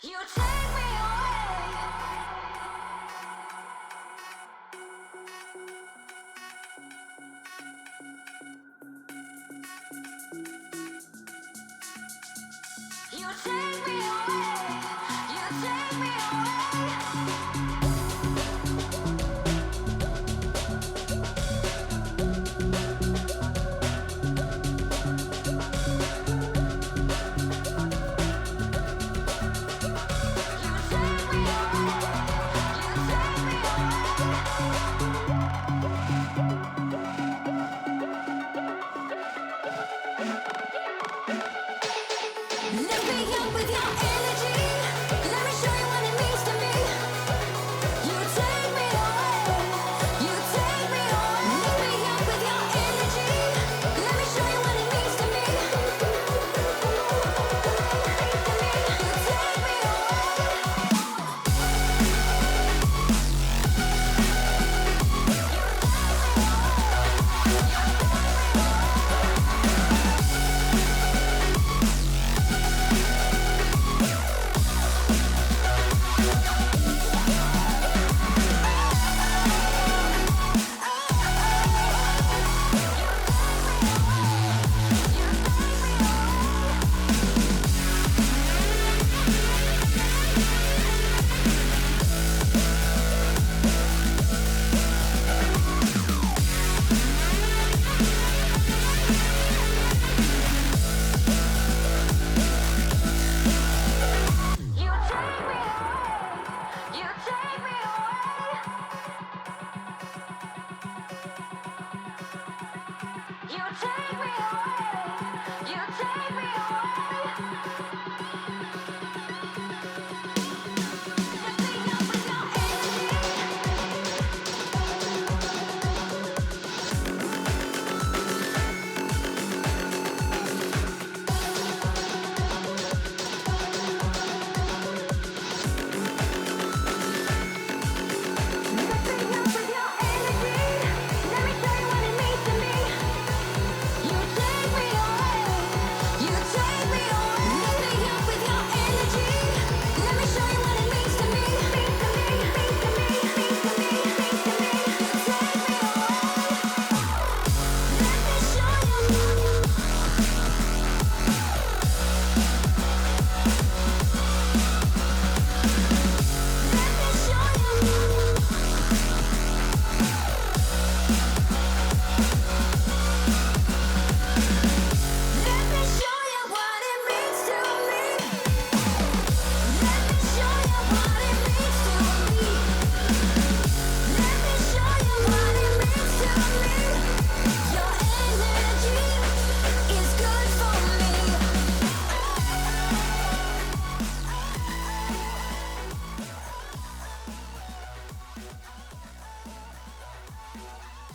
You take me away. You take me away. You take me away.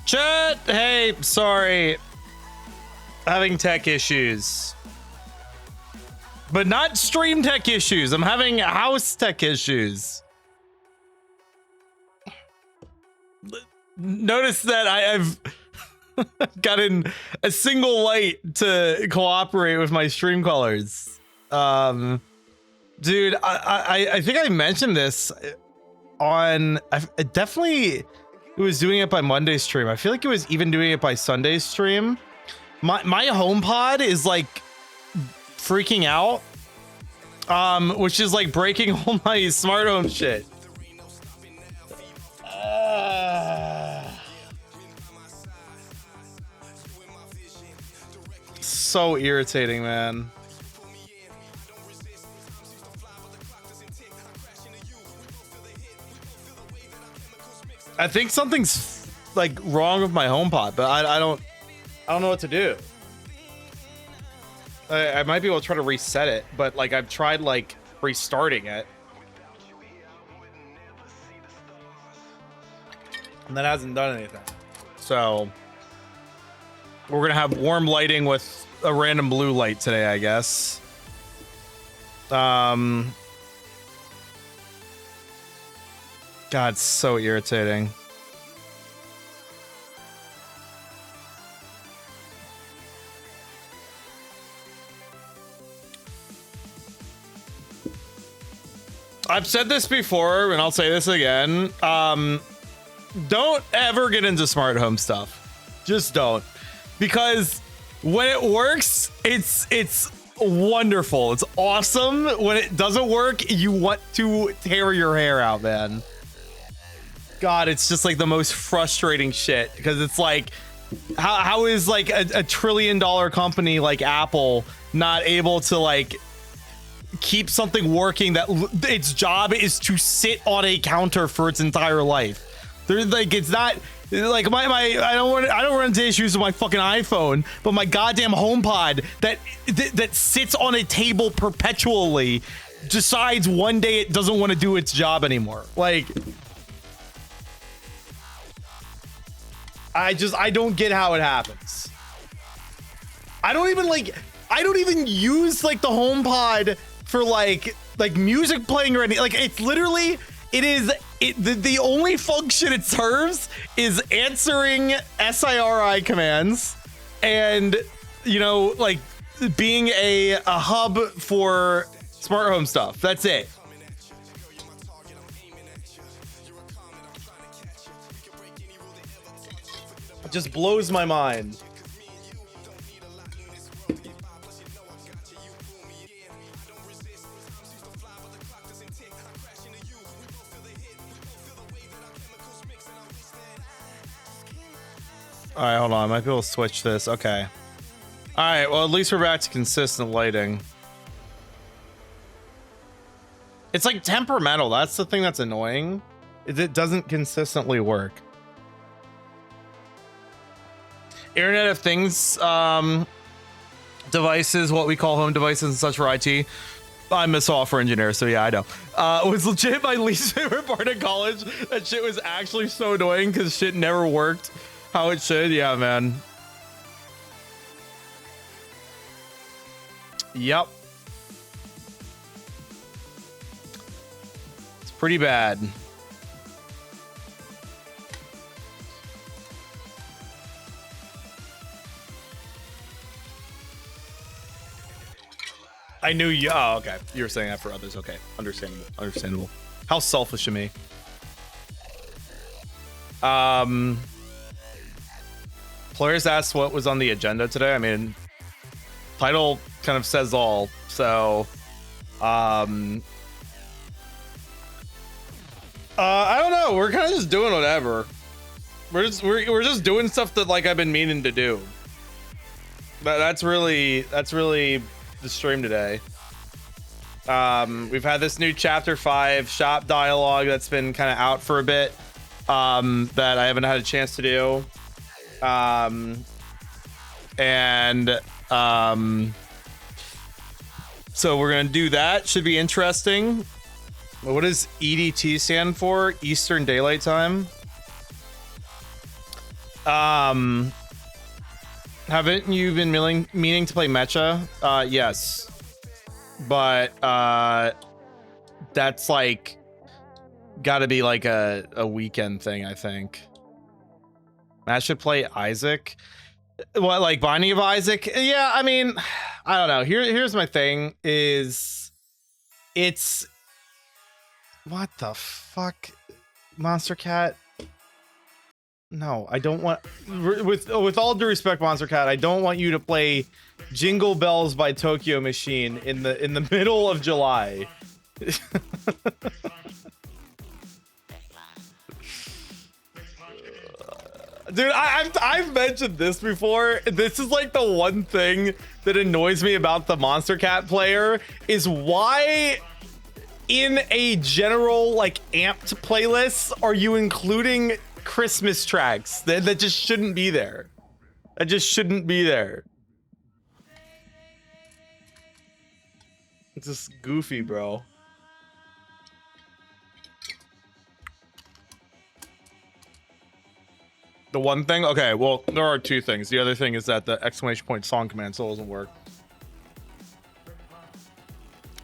Chat, hey, sorry. Having tech issues. But not stream tech issues. I'm having house tech issues. Notice that I've gotten a single light to cooperate with my stream colors. Dude, I think I mentioned this on, I definitely was doing it by Monday stream. I feel like it was even doing it by Sunday stream. My HomePod is like freaking out, which is like breaking all my smart home shit. So irritating, man. I think something's like wrong with my HomePod, but I don't know what to do. I might be able to try to reset it, but like I've tried like restarting it, and that hasn't done anything. So we're gonna have warm lighting with a random blue light today, I guess. God, it's so irritating. I've said this before, and I'll say this again. Don't ever get into smart home stuff. Just don't. Because when it works, it's wonderful. It's awesome. When it doesn't work, you want to tear your hair out, man. God, it's just like the most frustrating shit. Because it's like, how is like a $1 trillion company like Apple not able to like keep something working that its job is to sit on a counter for its entire life? They're like, it's not like I don't run into issues with my fucking iPhone, but my goddamn HomePod that sits on a table perpetually decides one day it doesn't want to do its job anymore. Like, I don't get how it happens. I don't even use like the HomePod for like music playing or anything. Like, it's literally, the only function it serves is answering SIRI commands and, you know, like being a hub for smart home stuff. That's it. It just blows my mind. All right, hold on. I might be able to switch this. Okay. All right. Well, at least we're back to consistent lighting. It's like temperamental. That's the thing that's annoying. It doesn't consistently work. Internet of Things devices, what we call home devices and such for IT. I'm a software engineer, so yeah, I know. Was legit my least favorite part of college. That shit was actually so annoying because shit never worked how it should. Yeah, man. Yep. It's pretty bad. I knew you. Oh, okay. You were saying that for others. Okay. Understandable. Understandable. How selfish of me. Players asked what was on the agenda today. I mean, title kind of says all. So, I don't know. We're kind of just doing whatever. We're just doing stuff that like I've been meaning to do. That's really the stream today. We've had this new chapter 5 shop dialogue that's been kind of out for a bit, that I haven't had a chance to do. So we're gonna do that. Should be interesting. What does EDT stand for? Eastern Daylight Time. Haven't you been meaning to play Mecha? Yes, but that's like got to be like a weekend thing, I think. I should play Isaac. What, like Binding of Isaac? Yeah, I mean, I don't know. Here's my thing: is it's what the fuck, Monster Cat? No, I don't want. With all due respect, Monster Cat, I don't want you to play Jingle Bells by Tokyo Machine in the middle of July. Dude, I've mentioned this before. This is like the one thing that annoys me about the Monster Cat player is why in a general like amped playlist are you including Christmas tracks that just shouldn't be there. That just shouldn't be there. It's just goofy, bro. The one thing? Okay, well, there are two things. The other thing is that the exclamation point song command still doesn't work.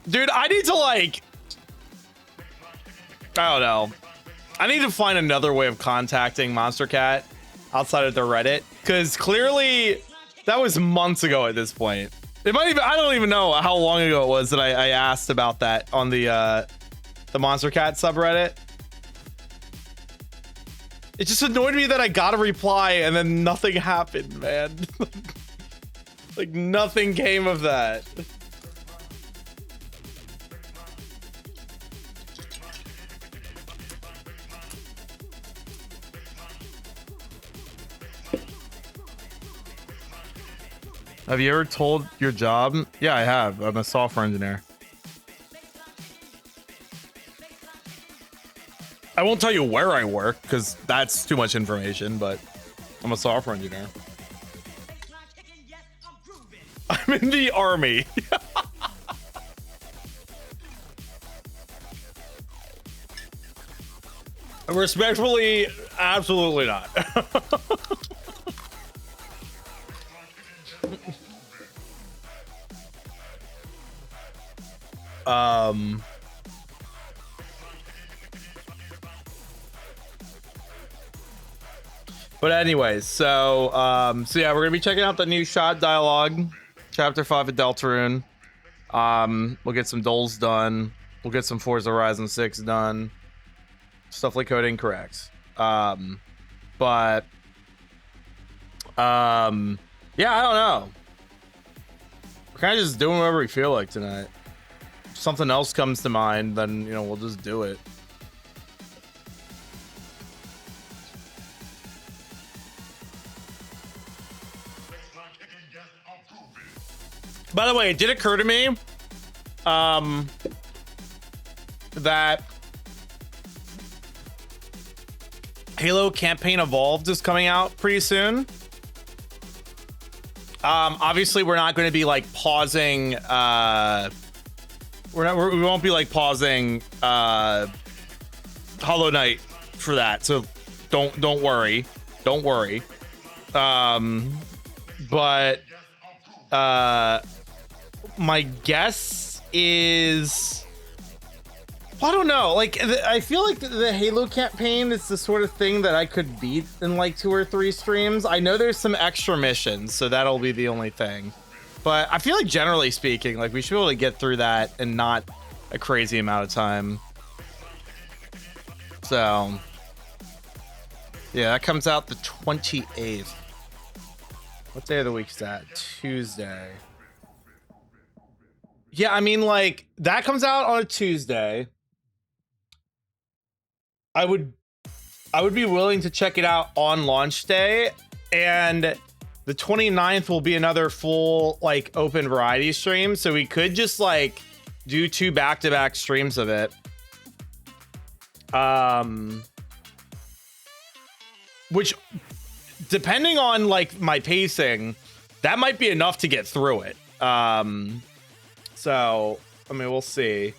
Dude, I need to like... I don't know. I need to find another way of contacting Monster Cat outside of the Reddit, because clearly that was months ago at this point. It might even, I don't even know how long ago it was that I asked about that on the Monster Cat subreddit. It just annoyed me that I got a reply and then nothing happened, man. Like nothing came of that. Have you ever told your job? Yeah, I have. I'm a software engineer. I won't tell you where I work because that's too much information, but I'm a software engineer. I'm in the army. Respectfully, absolutely not. But anyways, so yeah, we're gonna be checking out the new shot dialogue, chapter 5 of Deltarune. We'll get some Doles done. We'll get some Forza Horizon 6 done. Stuff like code incorrect. Yeah, I don't know. We're kind of just doing whatever we feel like tonight. If something else comes to mind, then, you know, we'll just do it. By the way, it did occur to me that Halo Campaign Evolved is coming out pretty soon. Obviously, we're not going to be like pausing. We won't be like pausing Hollow Knight for that. So don't worry. Don't worry. But my guess is, I don't know. Like, I feel like the Halo campaign is the sort of thing that I could beat in like 2 or 3 streams. I know there's some extra missions, so that'll be the only thing. But I feel like generally speaking, like we should be able to get through that in not a crazy amount of time. So, yeah, that comes out the 28th. What day of the week is that? Tuesday. Yeah, I mean, like, that comes out on a Tuesday. I would be willing to check it out on launch day, and the 29th will be another full, like, open variety stream, so we could just, like, do 2 back-to-back streams of it. Which, depending on, like, my pacing, that might be enough to get through it. So, I mean, we'll see.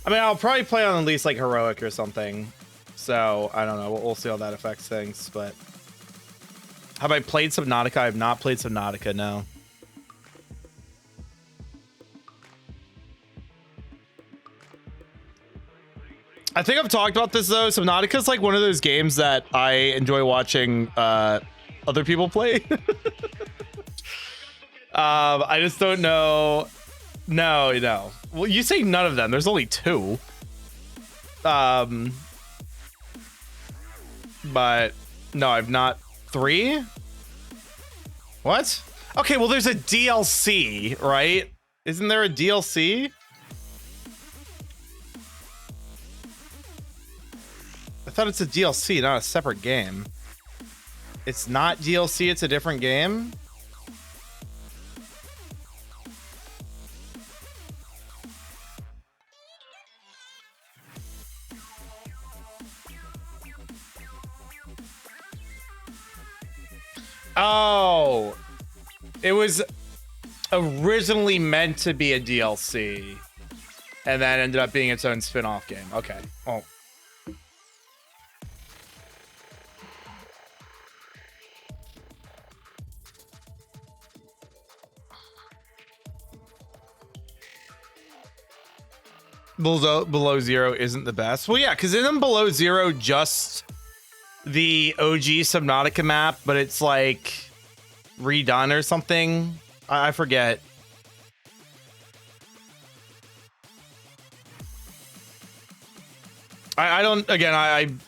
I mean, I'll probably play on at least, like, Heroic or something. So, I don't know. We'll see how that affects things, but... Have I played Subnautica? I have not played Subnautica, no. I think I've talked about this though. Subnautica is like one of those games that I enjoy watching other people play. I just don't know. No. Well, you say none of them. There's only 2. But no, I've not. 3? What? Okay, well, there's a DLC, right? Isn't there a DLC? I thought it's a DLC, not a separate game. It's not DLC, it's a different game? Oh, it was originally meant to be a DLC and then ended up being its own spin-off game. Okay. Oh. Below Zero isn't the best. Well, yeah, because isn't Below Zero just the OG Subnautica map, but it's like redone or something? I forget. I don't, again,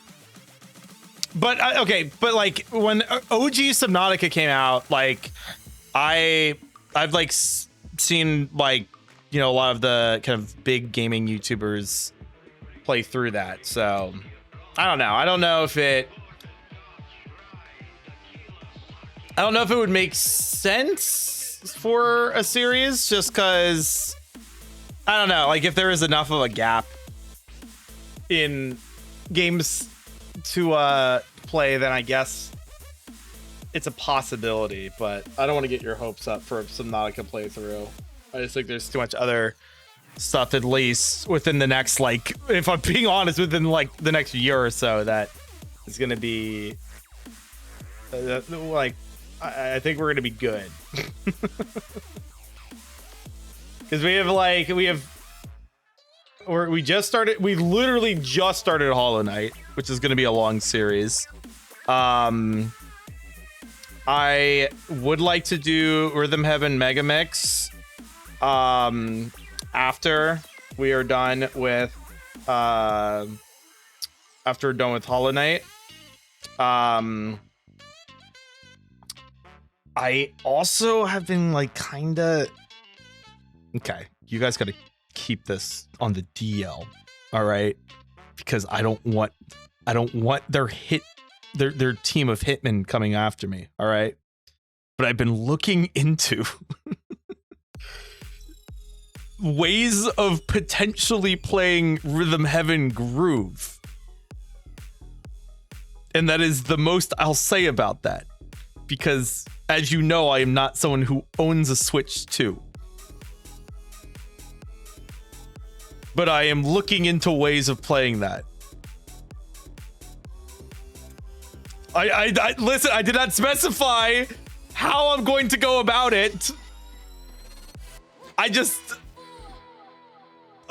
okay, but like when OG Subnautica came out, like I've like seen like, you know, a lot of the kind of big gaming YouTubers play through that. So I don't know. I don't know if it would make sense for a series, just because I don't know, like if there is enough of a gap in games to play, then I guess it's a possibility, but I don't want to get your hopes up for a Subnautica playthrough. I just think there's too much other stuff, at least within the next, like, if I'm being honest, within like the next year or so, that is going to be like, I think we're going to be good. Because we literally just started Hollow Knight, which is going to be a long series. I would like to do Rhythm Heaven Megamix after we are done with Hollow Knight. I also have been like kinda okay, you guys gotta keep this on the DL, all right? Because I don't want their team of hitmen coming after me, all right? But I've been looking into ways of potentially playing Rhythm Heaven Groove. And that is the most I'll say about that. Because, as you know, I am not someone who owns a Switch 2. But I am looking into ways of playing that. I listen, I did not specify how I'm going to go about it. I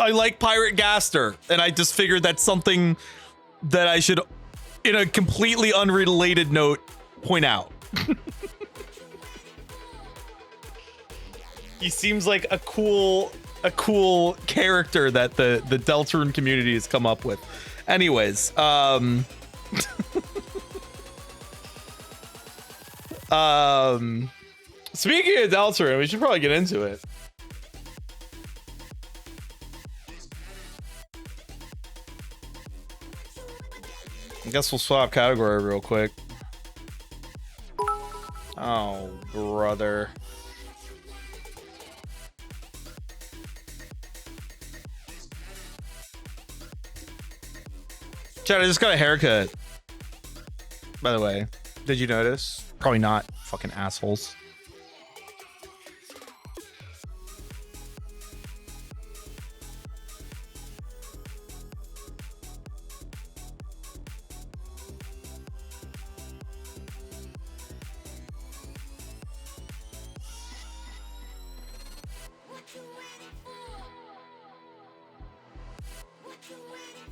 like Pirate Gaster, and I just figured that's something that I should, in a completely unrelated note, point out. He seems like a cool character that the Deltarune community has come up with. Anyways, speaking of Deltarune, we should probably get into it. I guess we'll swap category real quick. Oh, brother. Chad, I just got a haircut. By the way, did you notice? Probably not. Fucking assholes.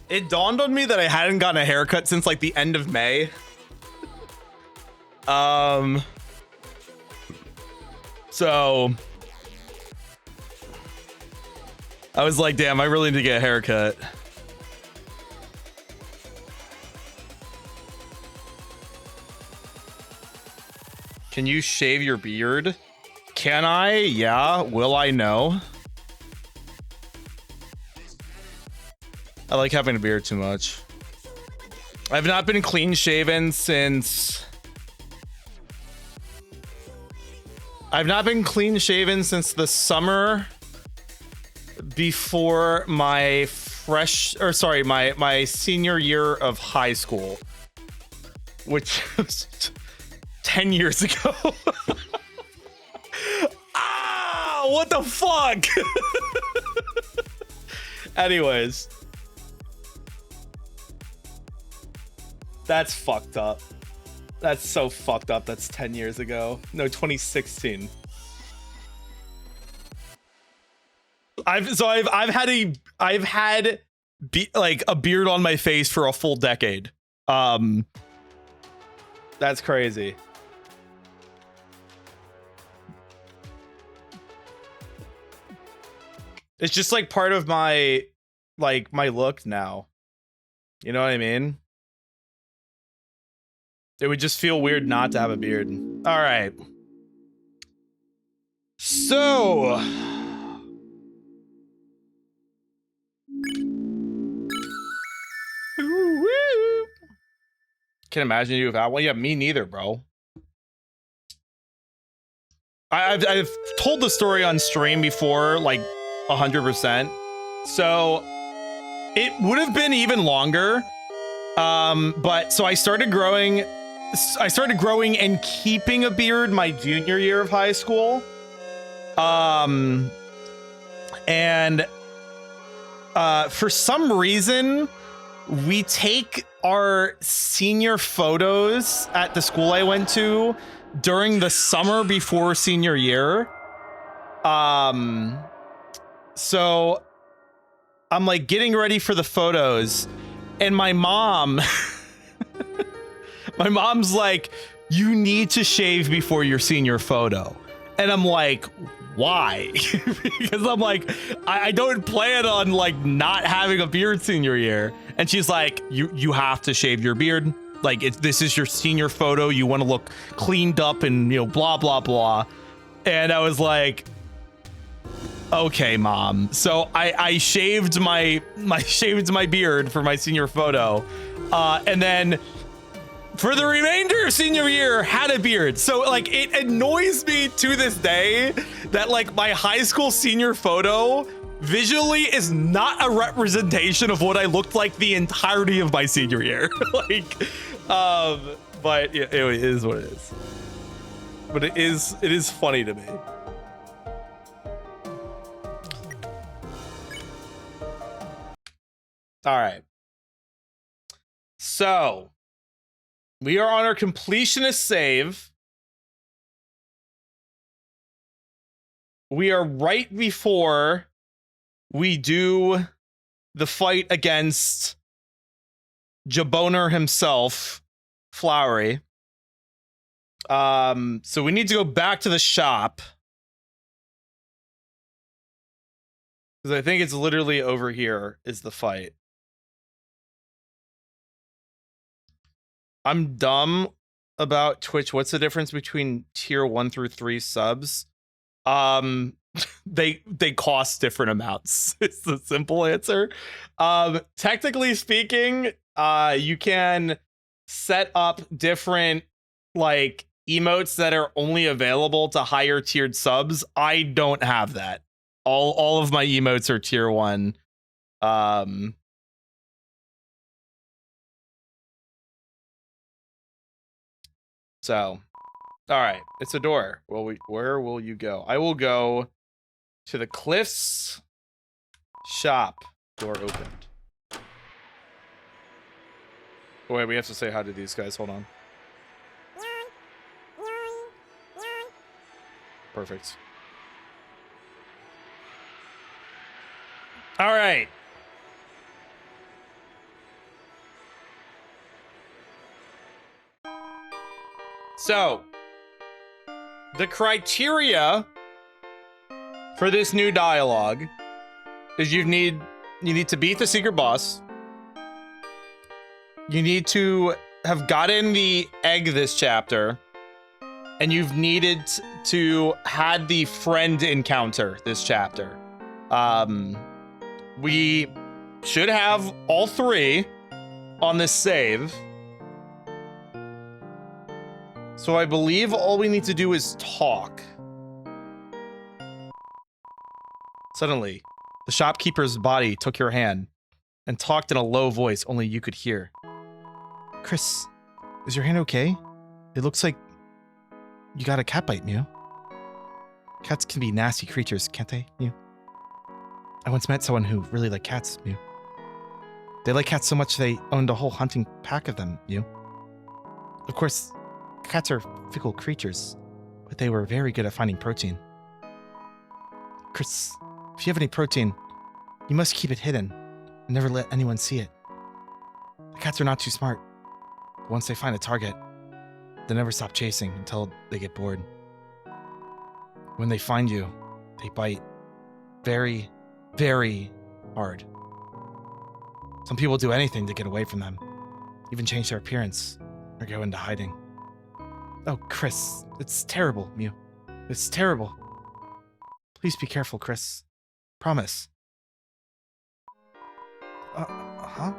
It dawned on me that I hadn't gotten a haircut since like the end of May. So I was like, damn, I really need to get a haircut. Can you shave your beard? Can I? Yeah. Will I? No. I like having a beard too much. I've not been clean shaven since... I've not been clean shaven since the summer before my my senior year of high school, which was 10 years ago. Ah, what the fuck? Anyways. That's fucked up. That's so fucked up. That's 10 years ago. No, 2016. I've had like a beard on my face for a full decade. That's crazy. It's just like part of my look now. You know what I mean? It would just feel weird not to have a beard. All right. So. Can't imagine you without one. Yeah, me neither, bro. I've told the story on stream before, like 100%. So it would have been even longer. But so I started growing and keeping a beard my junior year of high school. And for some reason, we take our senior photos at the school I went to during the summer before senior year. So I'm like getting ready for the photos, and my mom's like, you need to shave before your senior photo. And I'm like, why? Because I'm like, I don't plan on like not having a beard senior year. And she's like, you have to shave your beard. Like, this is your senior photo. You want to look cleaned up and, you know, blah, blah, blah. And I was like, okay, mom. So I shaved my beard for my senior photo. And then for the remainder of senior year, had a beard. So like, it annoys me to this day that like my high school senior photo visually is not a representation of what I looked like the entirety of my senior year. Like, but yeah, it is what it is. But it is funny to me. All right. So we are on our completionist save. We are right before we do the fight against Jaboner himself, Flowery. So we need to go back to the shop, because I think it's literally over here is the fight. I'm dumb about Twitch. What's the difference between tier 1 through 3 subs? They cost different amounts. It's the simple answer. Technically speaking, you can set up different like emotes that are only available to higher tiered subs. I don't have that. All of my emotes are tier 1. So, all right, it's a door. Well, where will you go? I will go to the Cliffs shop. Door opened. Oh, wait, we have to say hi to these guys. Hold on. Perfect. All right. So, the criteria for this new dialogue is you need to beat the secret boss. You need to have gotten the egg this chapter, and you've needed to had the friend encounter this chapter. We should have all three on this save. So I believe all we need to do is talk. Suddenly, the shopkeeper's body took your hand and talked in a low voice only you could hear. Chris, is your hand okay? It looks like you got a cat bite, Mew. Cats can be nasty creatures, can't they, Mew? I once met someone who really liked cats, Mew. They like cats so much they owned a whole hunting pack of them, Mew. Of course, cats are fickle creatures, but they were very good at finding protein. Chris, if you have any protein, you must keep it hidden and never let anyone see it. The cats are not too smart. But once they find a target, they never stop chasing until they get bored. When they find you, they bite very, very hard. Some people do anything to get away from them, even change their appearance or go into hiding. Oh, Chris, it's terrible, Mew. It's terrible. Please be careful, Chris. Promise. Huh?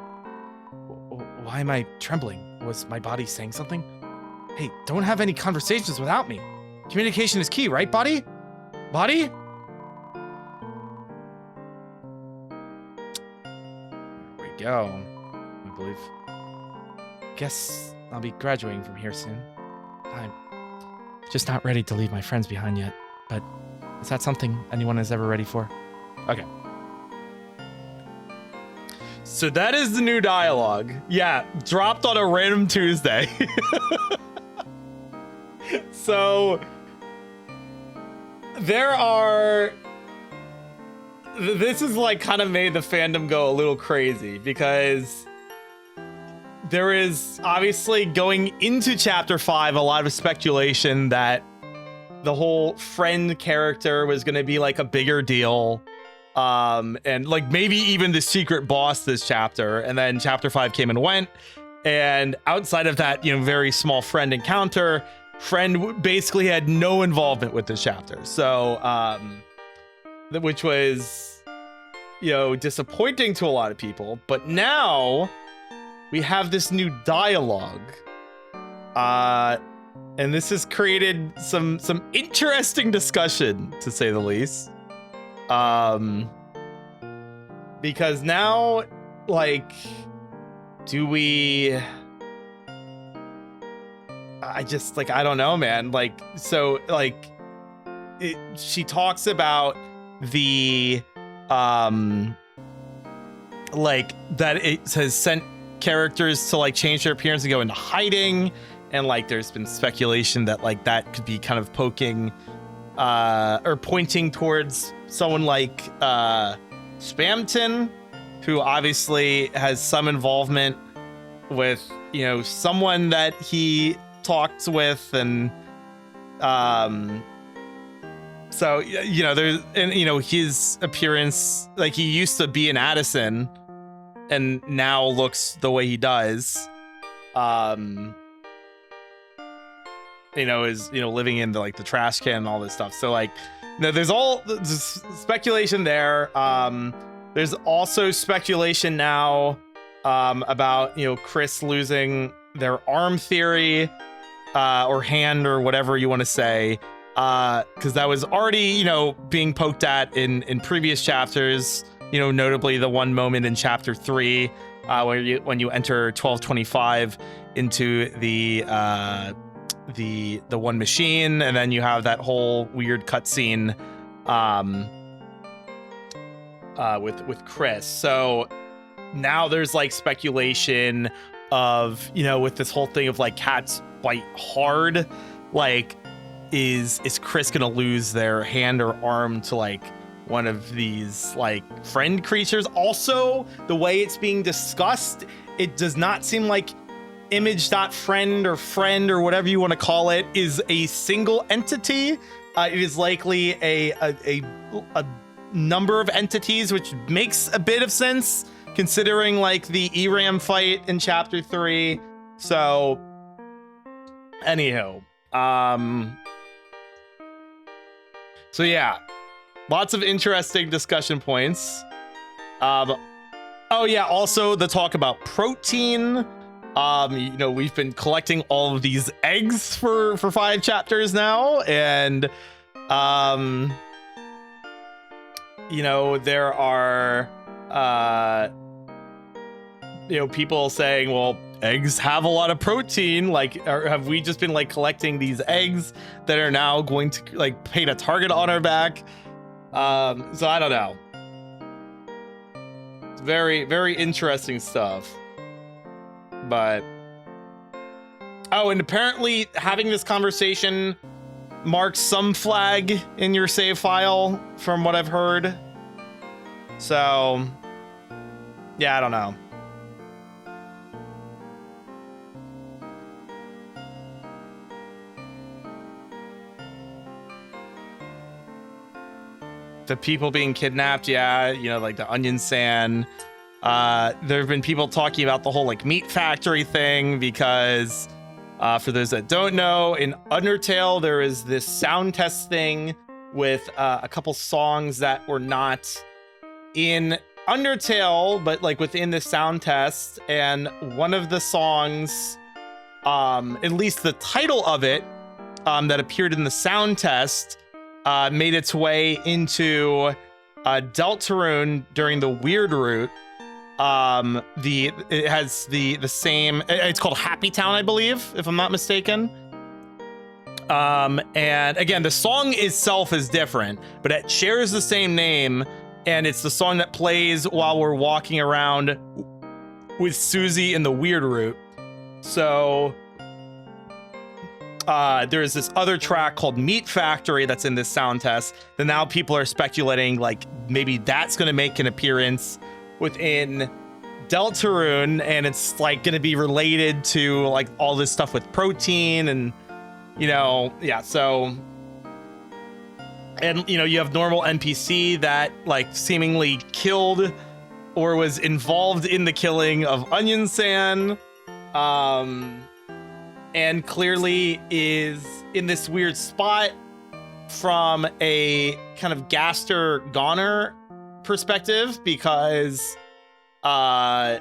Why am I trembling? Was my body saying something? Hey, don't have any conversations without me. Communication is key, right, body? Body? There we go, I believe. Guess I'll be graduating from here soon. I'm just not ready to leave my friends behind yet, but is that something anyone is ever ready for? Okay. So that is the new dialogue. Yeah, dropped on a random Tuesday. So there are... This has like kind of made the fandom go a little crazy because there is obviously going into chapter 5 a lot of speculation that the whole friend character was going to be like a bigger deal, and like maybe even the secret boss this chapter. And then chapter 5 came and went, and outside of that, you know, very small friend encounter, friend basically had no involvement with this chapter. So which was, you know, disappointing to a lot of people. But now we have this new dialogue, and this has created some interesting discussion, to say the least. Because now, like, do we... I just, like, I don't know, man. Like, so, like, she talks about the, like, that it has sent characters to, like, change their appearance and go into hiding. And, like, there's been speculation that, like, that could be kind of poking, or pointing towards someone like, Spamton, who obviously has some involvement with, you know, someone that he talked with, and so, you know, there's, and you know, his appearance, like, he used to be an Addison and now looks the way he does, you know, is, you know, living in the, like, the trash can and all this stuff. So, like, you know, there's all this speculation there. There's also speculation now about, you know, Chris losing their arm theory, or hand, or whatever you want to say, because that was already, you know, being poked at in previous chapters, you know, notably the one moment in chapter 3, where when you enter 1225 into the one machine, and then you have that whole weird cutscene with Chris. So now there's, like, speculation of, you know, with this whole thing of, like, cats bite hard, like, is Chris gonna lose their hand or arm to, like, one of these, like, friend creatures? Also, the way it's being discussed, it does not seem like image.friend or friend or whatever you want to call it is a single entity. It is likely a number of entities, which makes a bit of sense considering like the ERAM fight in chapter 3. So anywho, so yeah, lots of interesting discussion points. Oh yeah, also the talk about protein. You know, we've been collecting all of these eggs for 5 chapters now, and you know, there are you know, people saying, well, eggs have a lot of protein. Like, have we just been like collecting these eggs that are now going to like paint a target on our back? So I don't know. It's very, very interesting stuff. But oh, and apparently having this conversation marks some flag in your save file from what I've heard. So yeah, I don't know. The people being kidnapped, yeah, you know, like the Onion Sand. There have been people talking about the whole like meat factory thing because for those that don't know, in Undertale there is this sound test thing with a couple songs that were not in Undertale but like within the sound test, and one of the songs, at least the title of it, that appeared in the sound test made its way into Deltarune during the Weird Route. It has the same, it's called Happy Town, I believe, if I'm not mistaken. And again, the song itself is different, but it shares the same name, and it's the song that plays while we're walking around with Susie in the Weird Route. So there's this other track called Meat Factory that's in this sound test that now people are speculating like maybe that's going to make an appearance within Deltarune, and it's like going to be related to like all this stuff with protein and, you know, yeah. So, and you know, you have normal NPC that like seemingly killed or was involved in the killing of Onion Sand, and clearly is in this weird spot from a kind of Gaster Goner perspective, because the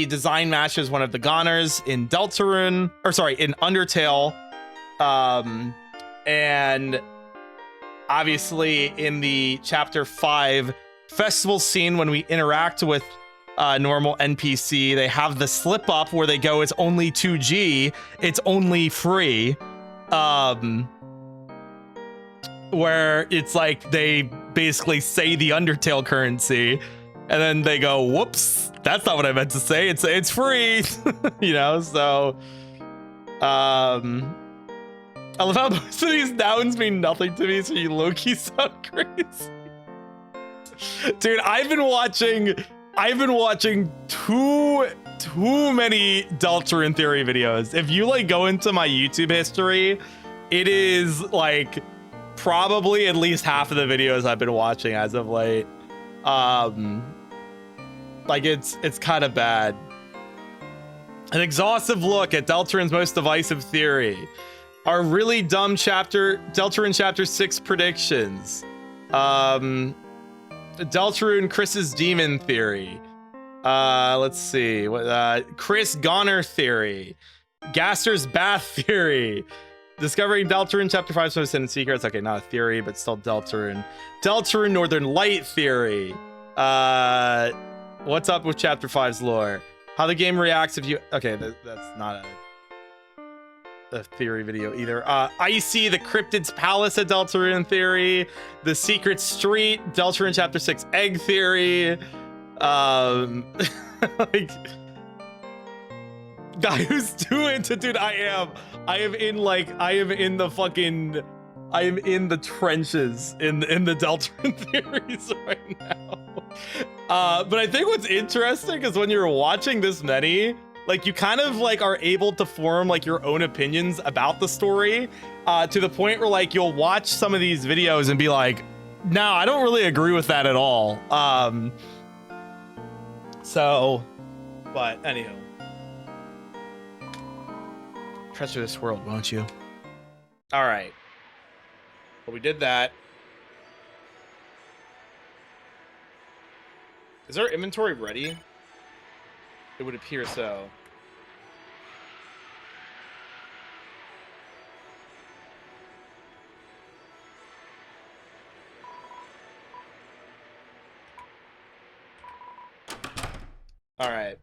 design matches one of the Goners in Deltarune, or sorry, in Undertale, and obviously in the chapter 5 festival scene when we interact with normal NPC, they have the slip up where they go, it's only 2G, it's only free, where it's like they basically say the Undertale currency and then they go, whoops, that's not what I meant to say, it's free. You know, so I love how most of these nouns mean nothing to me, so you low-key sound crazy. Dude, I've been watching too many Deltarune theory videos. If you like go into my YouTube history, it is like probably at least half of the videos I've been watching as of late. Like it's kind of bad. An exhaustive look at Deltarune's most divisive theory. Our really dumb Deltarune Chapter 6 predictions. Deltarune Chris's demon theory. Let's see. Chris Goner theory. Gaster's bath theory. Discovering Deltarune Chapter 5 Swiss Hidden Secrets. Okay, not a theory, but still Deltarune. Deltarune Northern Light theory. What's up with Chapter 5's lore? How the game reacts if you... Okay, that's not a theory video either. Icy, the Cryptid's Palace at Deltarune theory. The Secret Street, Deltarune Chapter 6 egg theory. Like, guy who's too into, dude, I am in the trenches in the Deltarune theories right now. But I think what's interesting is when you're watching this many, like you kind of like are able to form like your own opinions about the story, to the point where like you'll watch some of these videos and be like, no, I don't really agree with that at all. So, but anywho, treasure this world, won't you? All right. Well, we did that. Is our inventory ready? It would appear so. All right.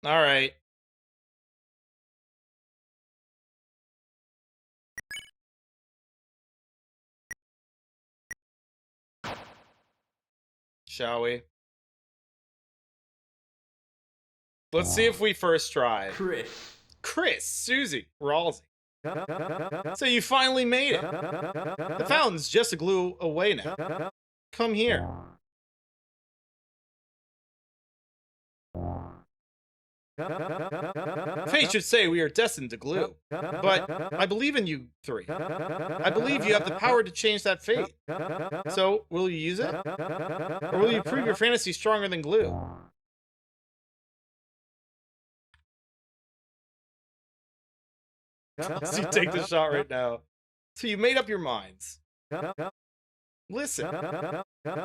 All right. Shall we? Let's see if we first try. Chris, Susie, Rawlsy. So you finally made it. The fountain's just a glue away now. Come here. Fate should say we are destined to glue. But I believe in you three. I believe you have the power to change that fate. So, will you use it? Or will you prove your fantasy stronger than glue? So you take the shot right now. So you made up your minds. Listen,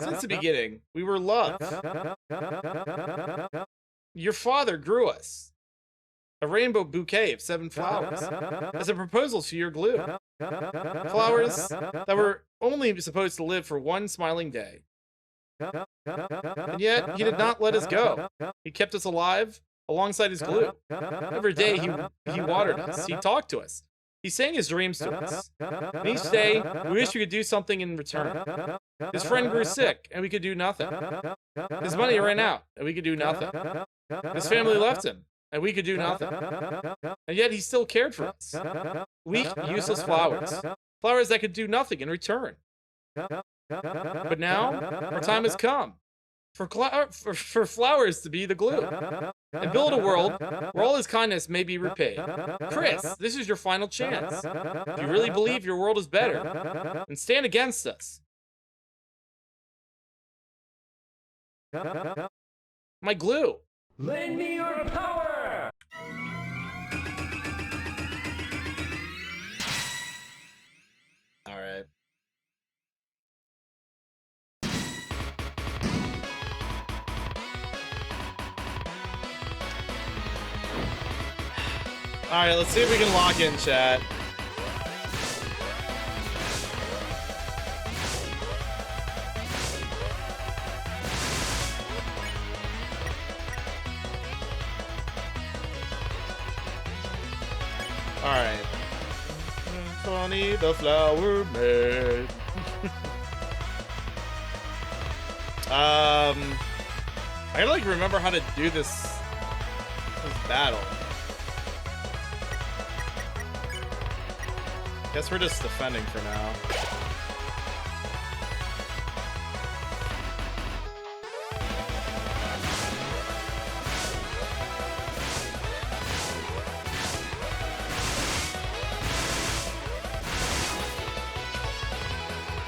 since the beginning, we were loved. Your father grew us a rainbow bouquet of 7 flowers as a proposal to your glue. Flowers that were only supposed to live for one smiling day. And yet, he did not let us go. He kept us alive alongside his glue. Every day, he watered us. He talked to us. He sang his dreams to us. And each day, we wished we could do something in return. His friend grew sick, and we could do nothing. His money ran out, and we could do nothing. His family left him, and we could do nothing. And yet, he still cared for us. Weak, useless flowers. Flowers that could do nothing in return. But now, our time has come for flowers to be the glue and build a world where all his kindness may be repaid. Chris, this is your final chance. If you really believe your world is better, then stand against us. My glue. Lend me your power! All right. All right, let's see if we can lock in, chat. All right. Funny the flower man. I gotta like remember how to do this battle. Guess we're just defending for now.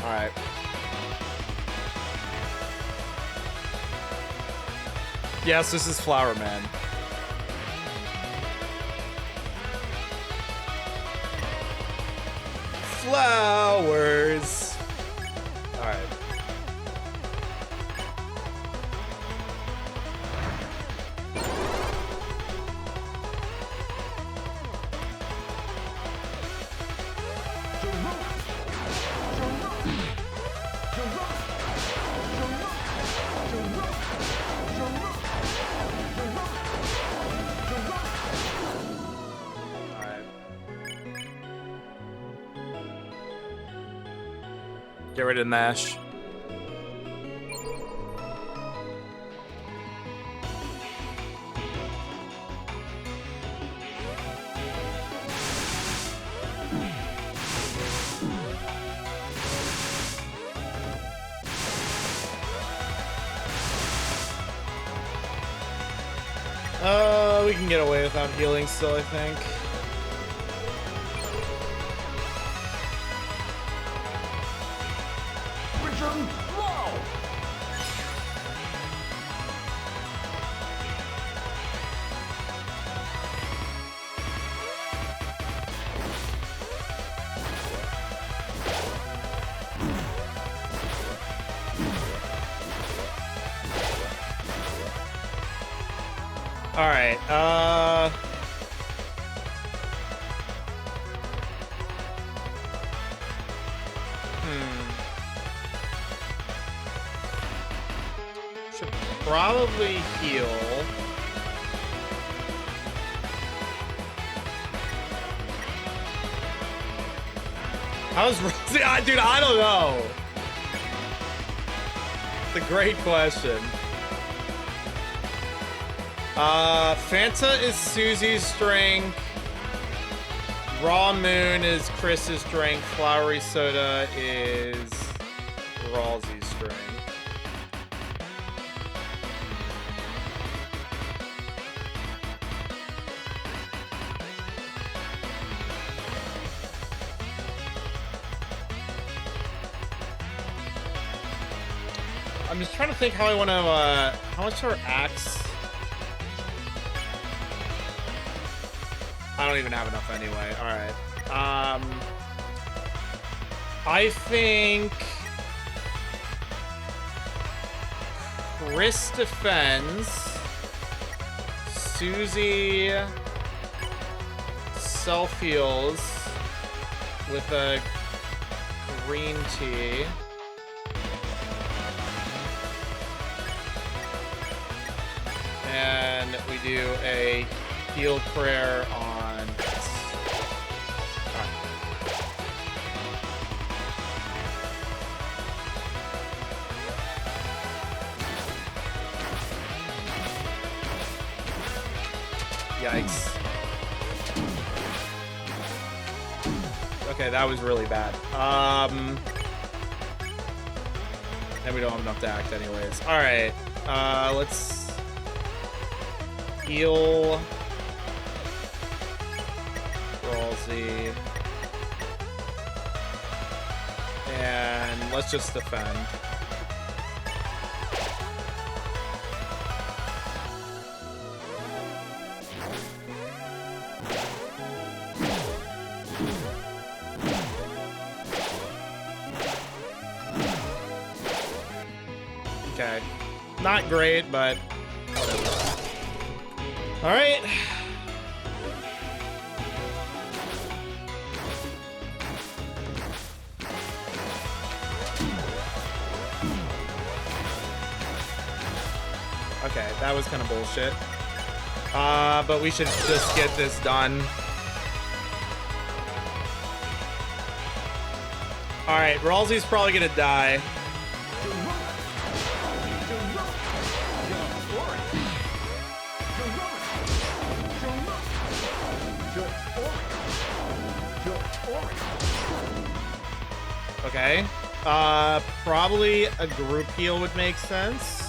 All right. Yes, this is Flower Man. Flowers. All right. Get rid of Nash. We can get away without healing still, I think. Vision low. All right. Should probably heal. How's Rosie? Dude, I don't know. It's a great question. Fanta is Susie's drink. Raw Moon is Chris's drink. Flowery Soda is Ralsei's drink. I'm just trying to think how I want to, how much our axe... I don't even have enough anyway. All right. I think Chris defends. Susie self heals with a green tea. And we do a heal prayer on. Yikes. Okay, that was really bad. And we don't have enough to act anyways. Alright. Let's heal Ralsei. And let's just defend. Okay. Not great, but whatever. All right. Okay, that was kind of bullshit. But we should just get this done. All right, Ralsei's probably gonna die. Okay. Probably a group heal would make sense.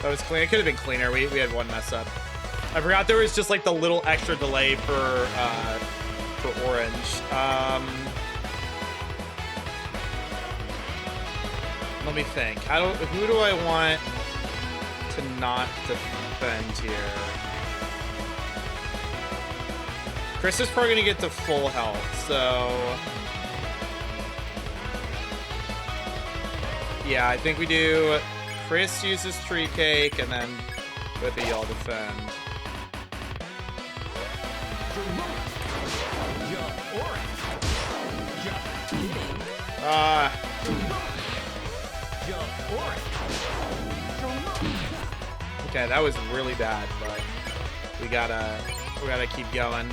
That was clean. It could have been cleaner. We had one mess up. I forgot there was just like the little extra delay for orange. Let me think. Who do I want to not defend here? Chris is probably gonna get to full health, so yeah, I think we do. Chris uses tree cake, and then both of y'all defend. Okay, that was really bad, but we gotta keep going.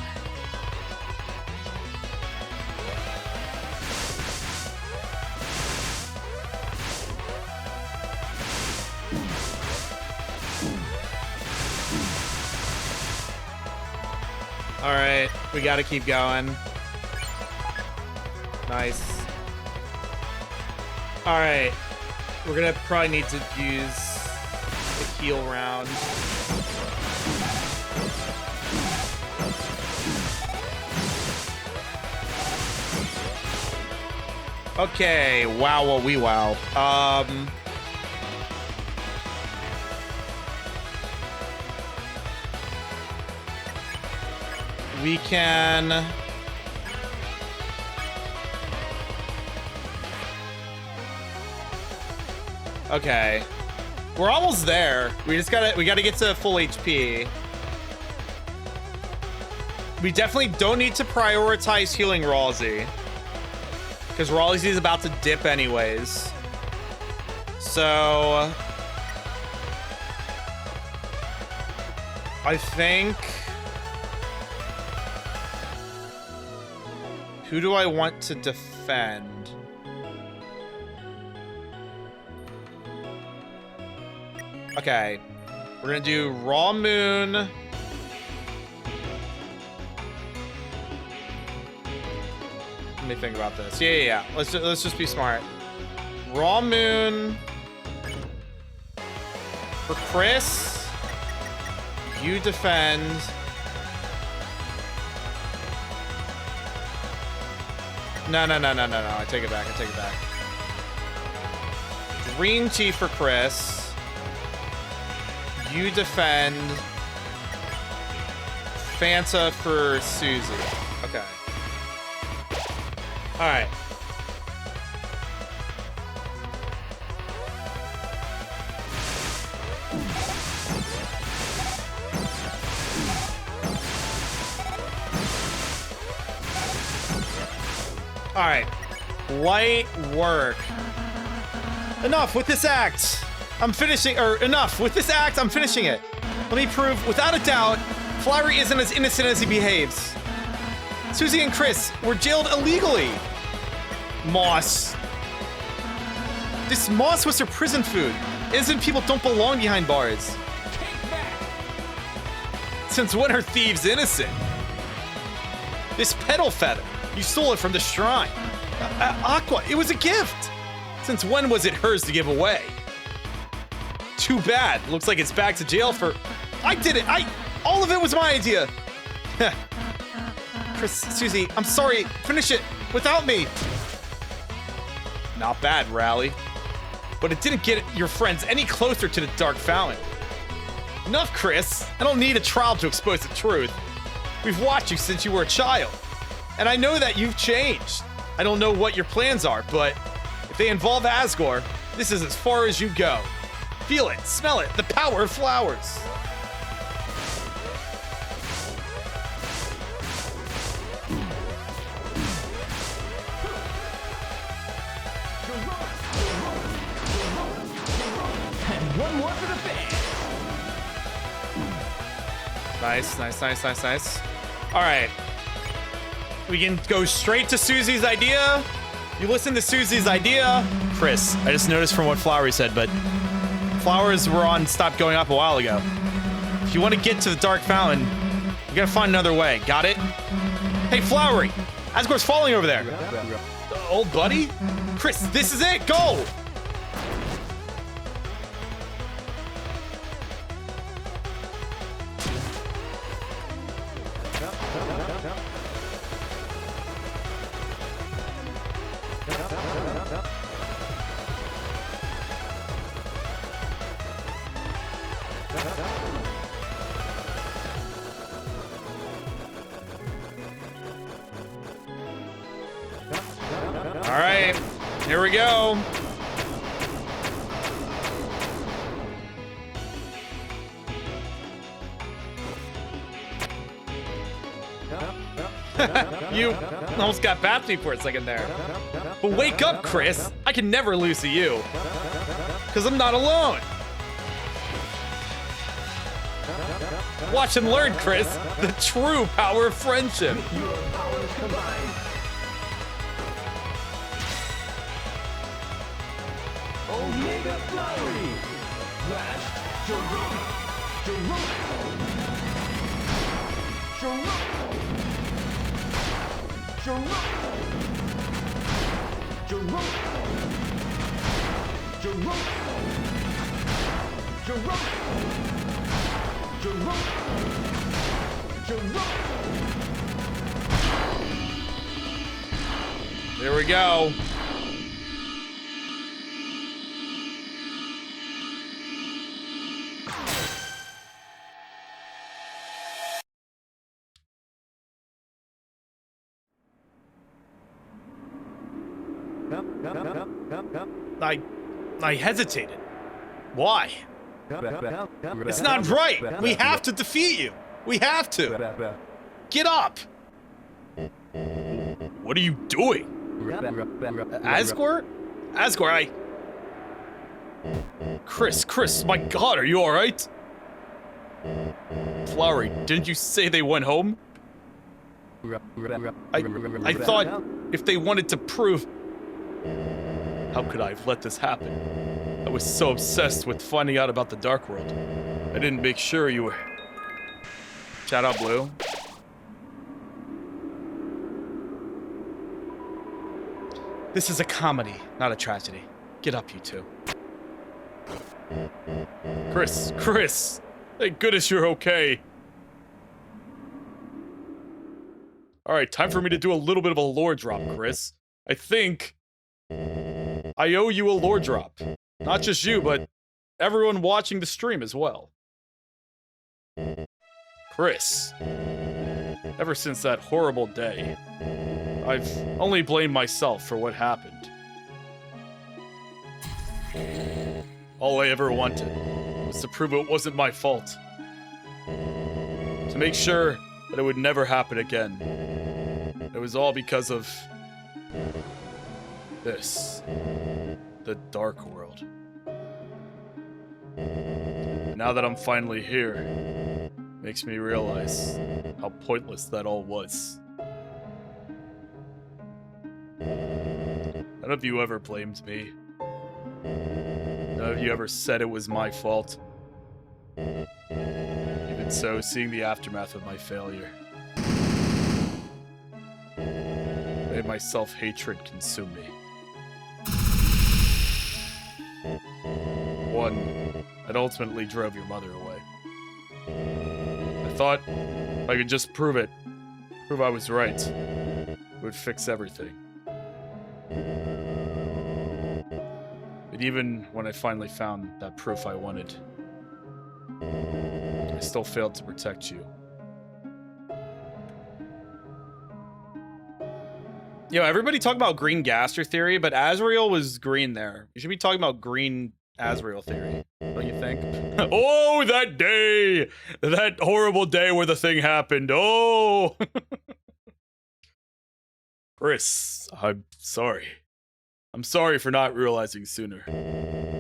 All right, we gotta keep going. Nice. All right. We're gonna probably need to use the heal round. Okay, wow, we wow. We can. Okay, we're almost there. We gotta get to full HP. We definitely don't need to prioritize healing Ralsei, because Ralsei is about to dip anyways. So I think, who do I want to defend? Okay, we're gonna do Raw Moon. Let me think about this. Yeah. Let's just be smart. Raw Moon for Chris. You defend. No. I take it back. Green tea for Chris. You defend. Fanta for Susie. Okay. All right. All right. Light work. Enough with this act. I'm finishing, or enough with this act. I'm finishing it. Let me prove, without a doubt, Flowery isn't as innocent as he behaves. Susie and Chris were jailed illegally. Moss. This moss was their prison food. Innocent people don't belong behind bars. Since when are thieves innocent? This petal feather, you stole it from the shrine. Aqua, it was a gift. Since when was it hers to give away? Too bad. Looks like it's back to jail for... I did it. All of it was my idea. Chris, Susie, I'm sorry. Finish it without me. Not bad, Rally. But it didn't get your friends any closer to the Dark Fountain. Enough, Chris. I don't need a trial to expose the truth. We've watched you since you were a child. And I know that you've changed. I don't know what your plans are, but if they involve Asgore, this is as far as you go. Feel it, smell it, the power of flowers. And one more for the fan. Nice. All right. We can go straight to Susie's idea. You listen to Susie's idea. Chris, I just noticed from what Flowery said, but flowers were on stopped going up a while ago. If you want to get to the Dark Fountain, you gotta find another way. Got it? Hey, Flowery! Asgore's falling over there. Old buddy? Chris, this is it! Go! All right, here we go. You almost got bapped me for a second there. But wake up, Chris. I can never lose to you. Because I'm not alone. Watch and learn, Chris. The true power of friendship. Your powers combined. Omega Flowery. Flash. Geronimo. There we go. I hesitated. Why? It's not right. We have to defeat you. We have to. Get up. What are you doing? Asgore? Asgore, Chris, my God, are you alright? Flowery, didn't you say they went home? I thought if they wanted to prove... How could I have let this happen? I was so obsessed with finding out about the Dark World. I didn't make sure you were... Shout out, Blue. This is a comedy, not a tragedy. Get up, you two. Chris! Thank goodness you're okay. Alright, time for me to do a little bit of a lore drop, Chris. I think... I owe you a lore drop. Not just you, but everyone watching the stream as well. Chris. Ever since that horrible day, I've only blamed myself for what happened. All I ever wanted was to prove it wasn't my fault. To make sure that it would never happen again. It was all because of... this. The Dark World. Now that I'm finally here, makes me realize how pointless that all was. None of you ever blamed me. None of you ever said it was my fault. Even so, seeing the aftermath of my failure made my self-hatred consume me. One that ultimately drove your mother away. I thought if I could just prove I was right, it would fix everything. But even when I finally found that proof I wanted, I still failed to protect you. Yo, everybody talk about green Gaster theory, but Azrael was green there. You should be talking about green Azrael theory, don't you think? Oh, that day! That horrible day where the thing happened. Oh! Chris, I'm sorry. I'm sorry for not realizing sooner.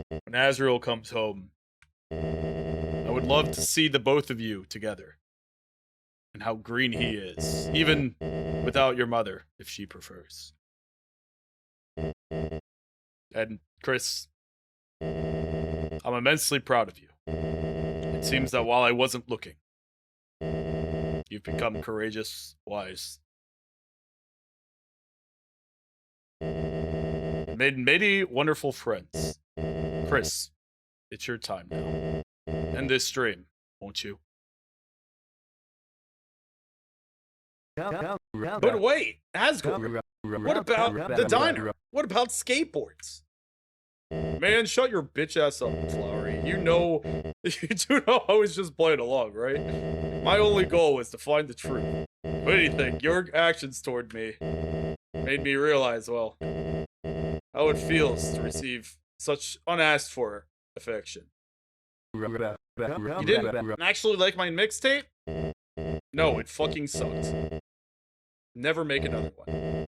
When Azrael comes home, I would love to see the both of you together. And how green he is, even without your mother, if she prefers. And Chris, I'm immensely proud of you. It seems that while I wasn't looking, you've become courageous, wise, made many wonderful friends. Chris, it's your time now. End this stream, won't you? But wait, Asgore, what about the diner? What about skateboards? Man, shut your bitch ass up, Flowery. You do know I was just playing along, right? My only goal was to find the truth. What do you think? Your actions toward me made me realize, well, how it feels to receive such unasked for affection. You didn't actually like my mixtape? No, it fucking sucked. Never make another one.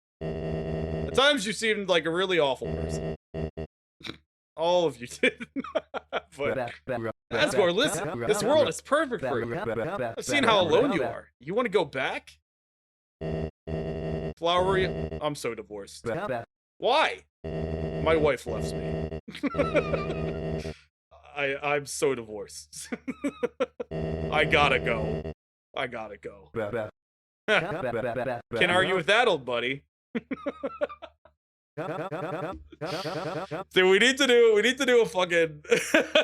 At times you seemed like a really awful person. All of you did. But Asgore, listen, this world is perfect for you. I've seen how alone you are. You want to go back? Flowery, I'm so divorced. Why? My wife loves me. I'm so divorced. I gotta go. Can't argue with that, old buddy. Dude, we need to do a fucking,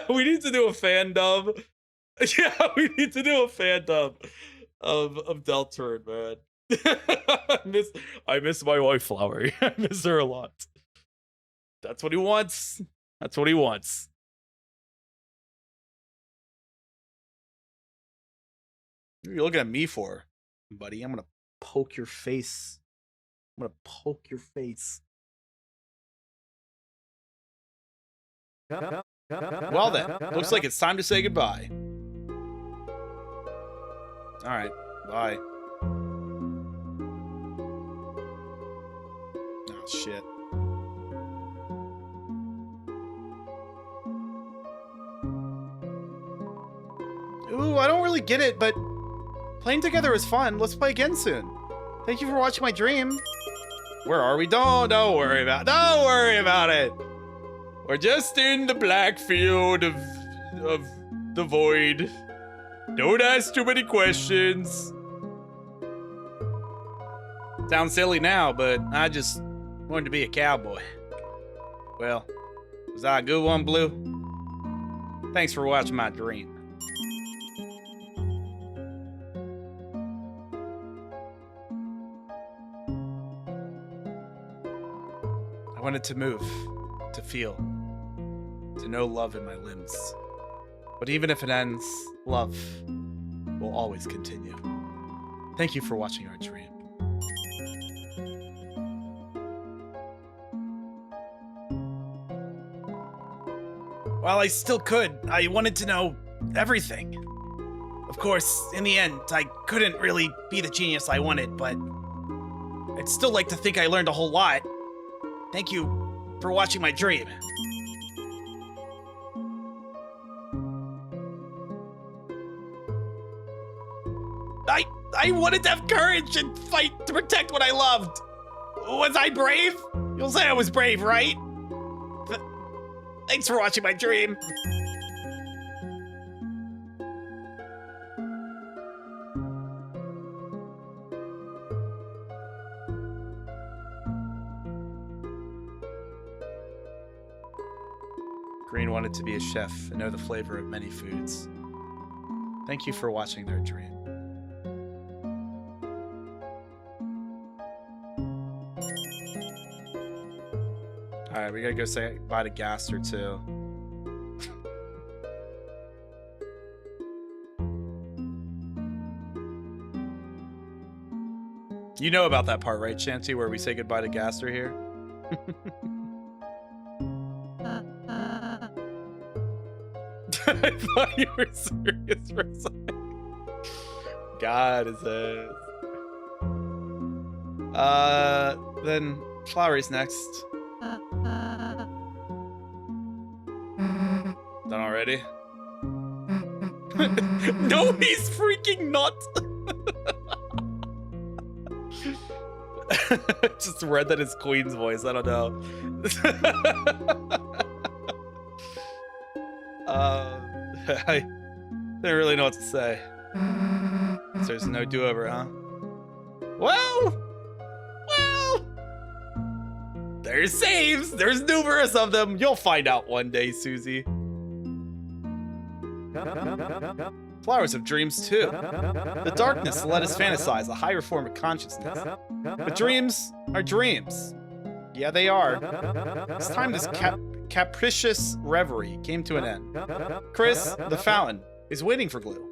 we need to do a fan dub. Yeah, we need to do a fan dub of Deltarune, man. I miss my wife, Flowery. I miss her a lot. That's what he wants. That's what he wants. What are you looking at me for, buddy? I'm gonna poke your face. I'm gonna poke your face. Well then, looks like it's time to say goodbye. All right, bye. Oh shit. Ooh, I don't really get it, but playing together is fun. Let's play again soon. Thank you for watching my dream. Where are we? Don't worry about it. We're just in the black field of the void. Don't ask too many questions. Sounds silly now, but I just wanted to be a cowboy. Well, was I a good one, Blue? Thanks for watching my dream. I wanted to move, to feel, to know love in my limbs. But even if it ends, love will always continue. Thank you for watching our dream. While I still could, I wanted to know everything. Of course, in the end, I couldn't really be the genius I wanted, but I'd still like to think I learned a whole lot. Thank you for watching my dream. I wanted to have courage and fight to protect what I loved. Was I brave? You'll say I was brave, right? Thanks for watching my dream. Green wanted to be a chef and know the flavor of many foods. Thank you for watching their dream. Alright, we gotta go say bye to Gaster too. You know about that part, right, Shanty, where we say goodbye to Gaster here? I thought you were serious for a second. God is it. Then Flowery's next. Done already? No, he's freaking not. Just read that as Queen's voice. I don't know. I didn't really know what to say. So there's no do-over, huh? Well, there's saves. There's numerous of them. You'll find out one day, Susie. Flowers have dreams too. The darkness let us fantasize a higher form of consciousness. But dreams are dreams. Yeah, they are. It's time this capricious reverie came to an end. Chris, the fountain, is waiting for Glue.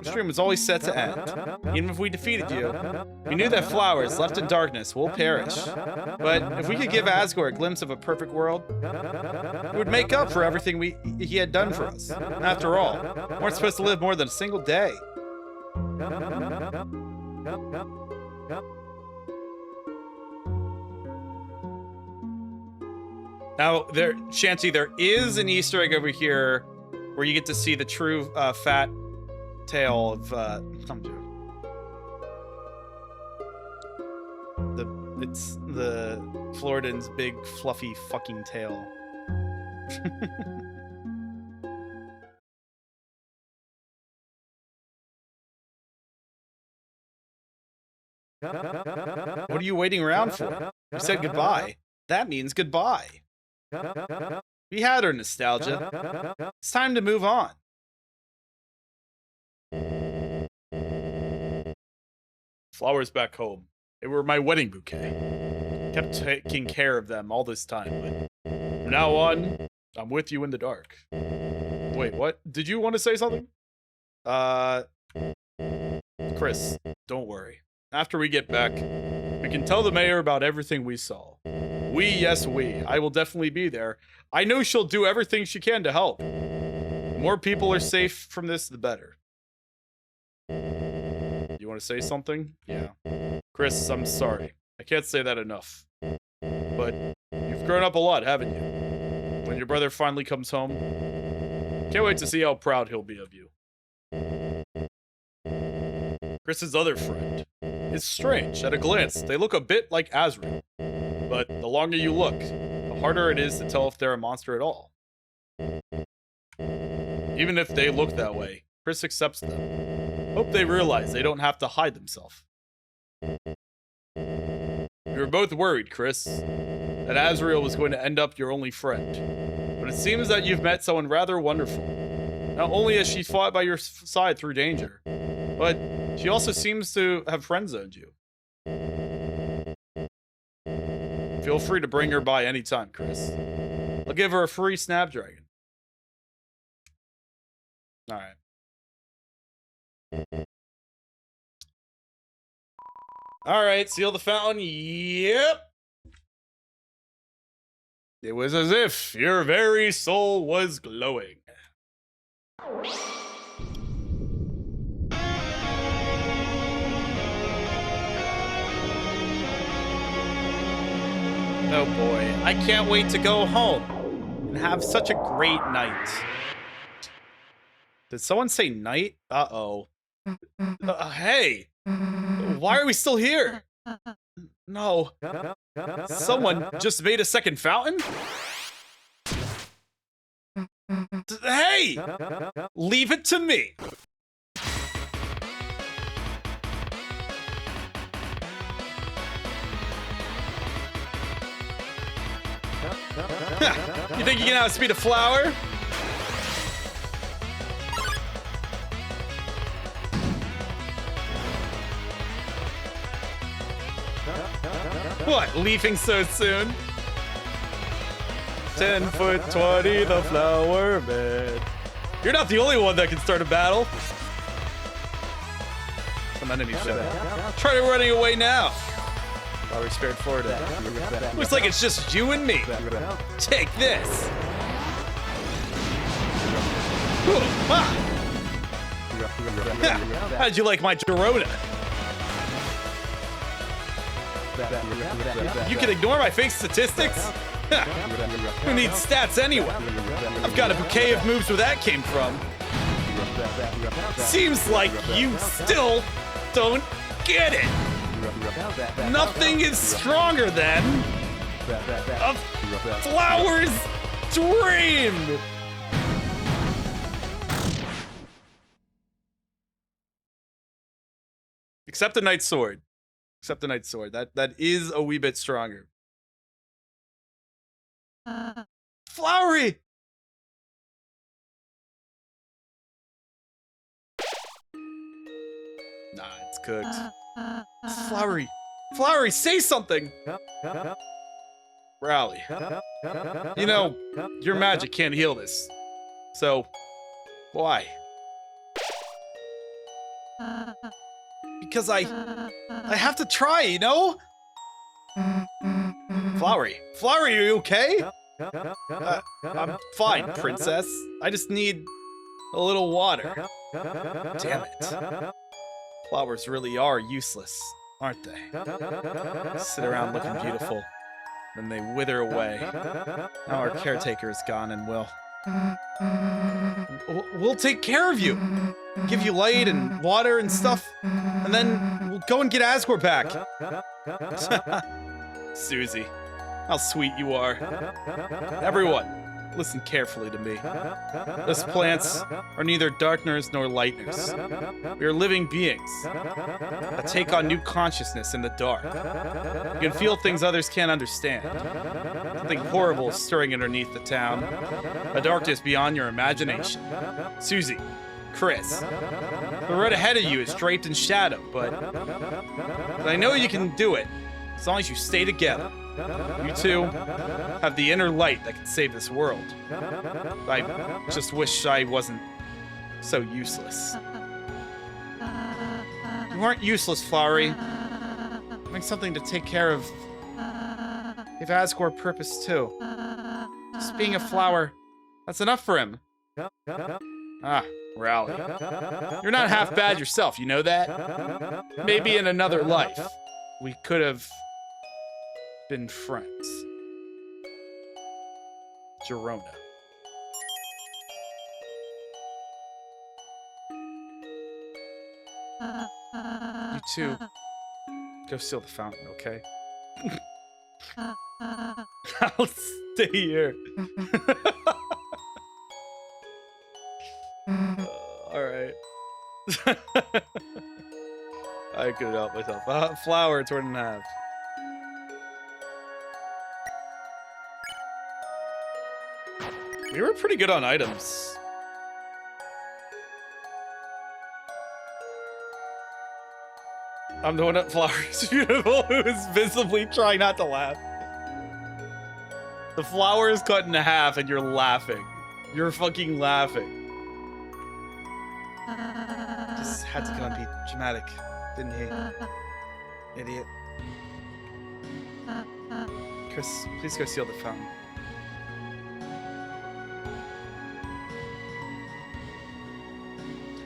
This dream was always set to end. Even if we defeated you, we knew that flowers left in darkness will perish. But if we could give Asgore a glimpse of a perfect world, it would make up for everything he had done for us. And after all, we weren't supposed to live more than a single day. Now, Shanty, there is an Easter egg over here where you get to see the true fat tail of it's the Floridan's big fluffy fucking tail. What are you waiting around for? You said goodbye. That means goodbye. We had our nostalgia. It's time to move on. Flowers back home. They were my wedding bouquet. Kept taking care of them all this time, but from now on, I'm with you in the dark. Wait, what? Did you want to say something? Chris, don't worry. After we get back, we can tell the mayor about everything we saw. Yes, we. I will definitely be there. I know she'll do everything she can to help. The more people are safe from this, the better. You want to say something? Yeah. Chris, I'm sorry. I can't say that enough. But you've grown up a lot, haven't you? When your brother finally comes home, can't wait to see how proud he'll be of you. Chris's other friend is strange. At a glance, they look a bit like Azrael. But the longer you look, the harder it is to tell if they're a monster at all. Even if they look that way, Chris accepts them. Hope they realize they don't have to hide themselves. We were both worried, Chris, that Azrael was going to end up your only friend. But it seems that you've met someone rather wonderful. Not only has she fought by your side through danger, but she also seems to have friend-zoned you. Feel free to bring her by anytime, Chris. I'll give her a free Snapdragon. Alright. Alright, seal the fountain. Yep. It was as if your very soul was glowing. Oh boy, I can't wait to go home and have such a great night. Did someone say night? Uh-oh. Hey! Why are we still here? No. Someone just made a second fountain? Hey! Leave it to me! You think you can outspeed a flower? What, leafing so soon? 10 foot 20, the flower bed. You're not the only one that can start a battle. Some enemies should try running away now. While we're spared Florida. Looks like it's just you and me. Take this. Ooh, ah. How'd you like my Dorota? You can ignore my fake statistics? Who needs stats anyway? I've got a bouquet of moves where that came from. Seems like you still don't get it. Nothing is stronger than a flower's dream. Except the Knight's Sword. Except the Knight's Sword. That is a wee bit stronger. Flowery! Nah, it's cooked. Flowery. Flowery, say something! Rally. You know, your magic can't heal this. So, why? Because I have to try, you know? Flowery. Flowery, are you okay? I'm fine, princess. I just need a little water. Damn it. Flowers really are useless, aren't they? Sit around looking beautiful, then they wither away. Now our caretaker is gone and we'll take care of you. Give you light and water and stuff, and then we'll go and get Asgore back. Susie, how sweet you are. Everyone, Listen carefully to me. Us plants are neither darkners nor lightners. We are living beings that take on new consciousness in the dark. You can feel things others can't understand. Something horrible is stirring underneath the town. A darkness beyond your imagination. Susie, Chris, the road ahead of you is draped in shadow, but I know you can do it as long as you stay together. You two have the inner light that can save this world. I just wish I wasn't so useless. You aren't useless, Flowery. Having something to take care of gave Asgore purpose too. Just being a flower, that's enough for him. Ah, Rally. You're not half bad yourself, you know that? Maybe in another life, we could have been friends. Gerona. You two, go seal the fountain, okay? I'll stay here. All right. I could help myself. Flower, torn in half. We were pretty good on items. I'm the one that Flower is beautiful who is visibly trying not to laugh. The flower is cut in half and you're laughing. You're fucking laughing. Just had to come and be dramatic, didn't he? Idiot. Chris, please go seal the fountain.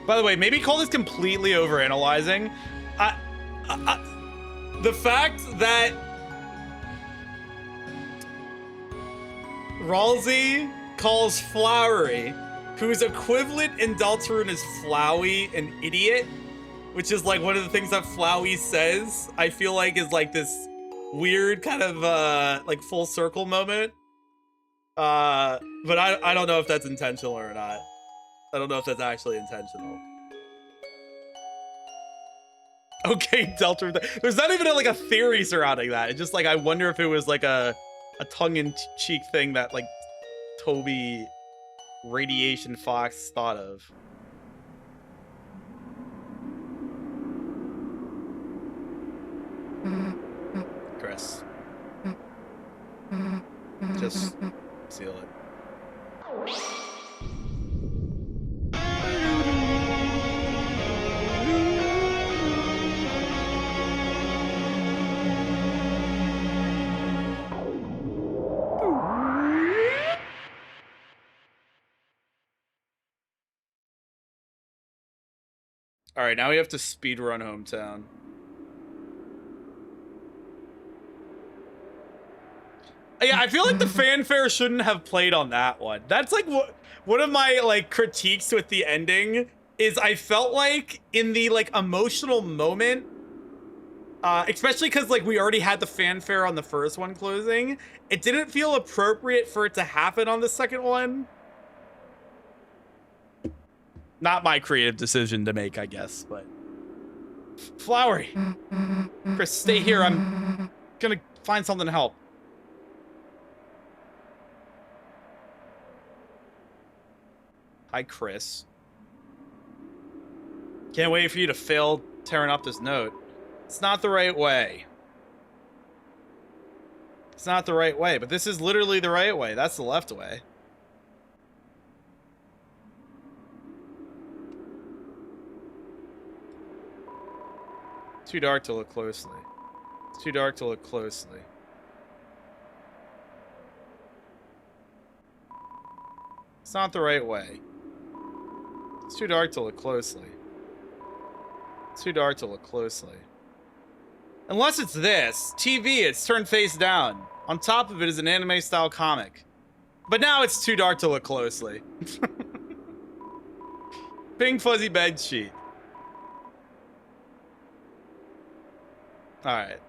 By the way, maybe call this completely overanalyzing. The fact that Ralsei calls Flowery, whose equivalent in Deltarune is Flowey, an idiot, which is like one of the things that Flowey says, I feel like is like this weird kind of like full circle moment. But I don't know if that's intentional or not. I don't know if that's actually intentional. Okay, Deltarune. There's not even like a theory surrounding that. It's just like, I wonder if it was like a tongue-in-cheek thing that like Toby Radiation Fox thought of. Chris. Just seal it. All right, now we have to speedrun Hometown. Yeah, I feel like the fanfare shouldn't have played on that one. That's like one of my like critiques with the ending is I felt like in the like emotional moment, especially because like we already had the fanfare on the first one closing, it didn't feel appropriate for it to happen on the second one. Not my creative decision to make, I guess, but Flowery. Chris, stay here. I'm gonna find something to help. Hi, Chris. Can't wait for you to fail tearing up this note. It's not the right way. It's not the right way, but this is literally the right way. That's the left way. Too dark to look closely. It's too dark to look closely. It's not the right way. It's too dark to look closely. It's too dark to look closely. Unless it's this. TV, it's turned face down. On top of it is an anime-style comic. But now it's too dark to look closely. Pink fuzzy bed sheet. Alright.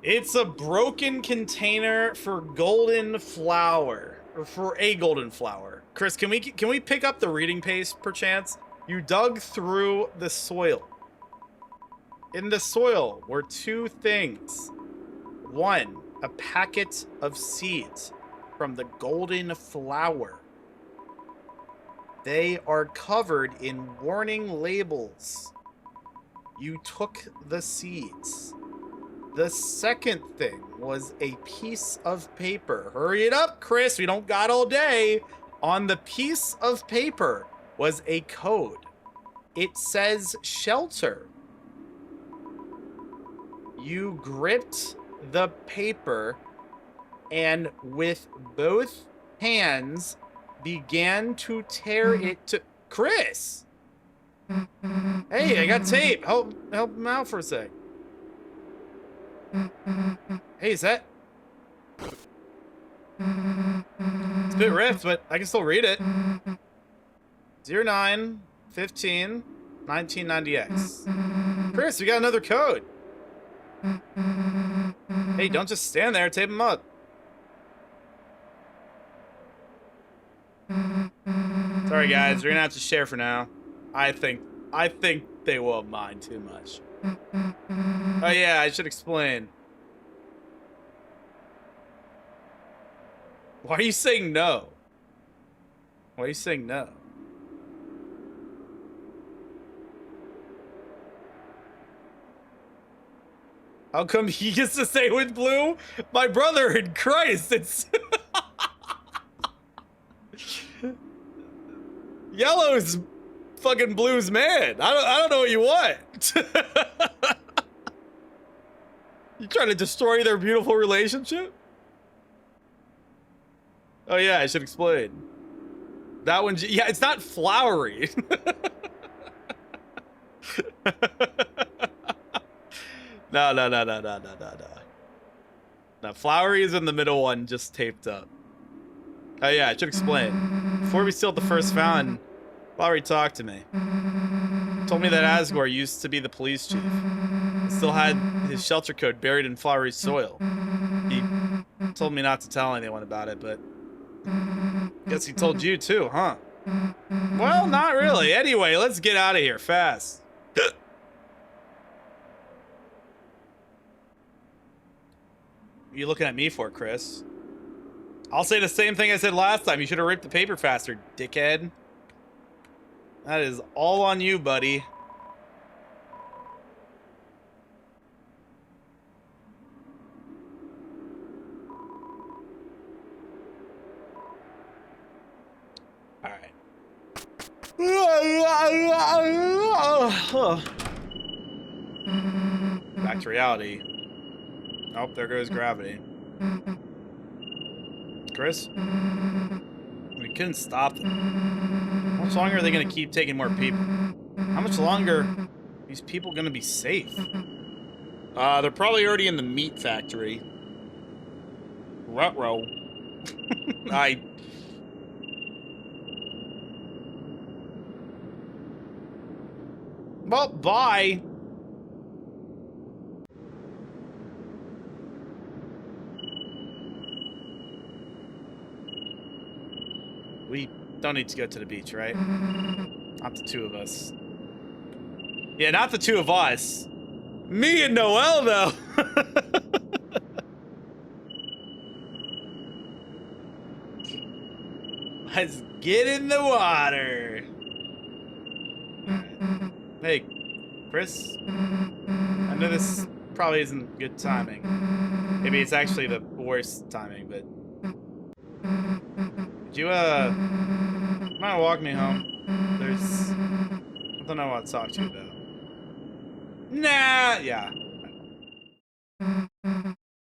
It's a broken container for golden flour, or for a golden flour. Chris, can we pick up the reading pace perchance? You dug through the soil. In the soil were two things. One, a packet of seeds from the golden flour. They are covered in warning labels. You took the seeds. The second thing was a piece of paper. Hurry it up, Chris. We don't got all day. On the piece of paper was a code. It says shelter. You gripped the paper and with both hands began to tear it to... Chris! Hey, I got tape. Help him out for a sec. Hey, is that... It's a bit ripped, but I can still read it. 09 15 1990X. Chris, we got another code. Hey, don't just stand there. Tape him up. Sorry, guys. We're gonna have to share for now. I think they won't mind too much. Oh yeah, I should explain. Why are you saying no? Why are you saying no? How come he gets to stay with Blue? My brother in Christ, it's... Yellow's fucking Blue's man. I don't know what you want. You trying to destroy their beautiful relationship? Oh yeah, I should explain. That one, yeah, it's not flowery. No. No, flowery is in the middle one, just taped up. Oh yeah, I should explain. Before we sealed the first fountain, Flowery talked to me. Told me that Asgore used to be the police chief. He still had his shelter code buried in Flowery's soil. He told me not to tell anyone about it, but... Guess he told you too, huh? Well, not really. Anyway, let's get out of here fast. What are you looking at me for, Chris? I'll say the same thing I said last time. You should have ripped the paper faster, dickhead. That is all on you, buddy. All right. Back to reality. Oh, there goes gravity. Chris? We couldn't stop them. How much longer are they going to keep taking more people? How much longer are these people going to be safe? They're probably already in the meat factory. Ruh-roh. Well, bye. We don't need to go to the beach, right? Not the two of us. Yeah, not the two of us. Me and Noel, though. Let's get in the water. Hey, Chris. I know this probably isn't good timing. Maybe it's actually the worst timing, but... Could you, might walk me home? There's something I want to talk to you about. Nah, yeah.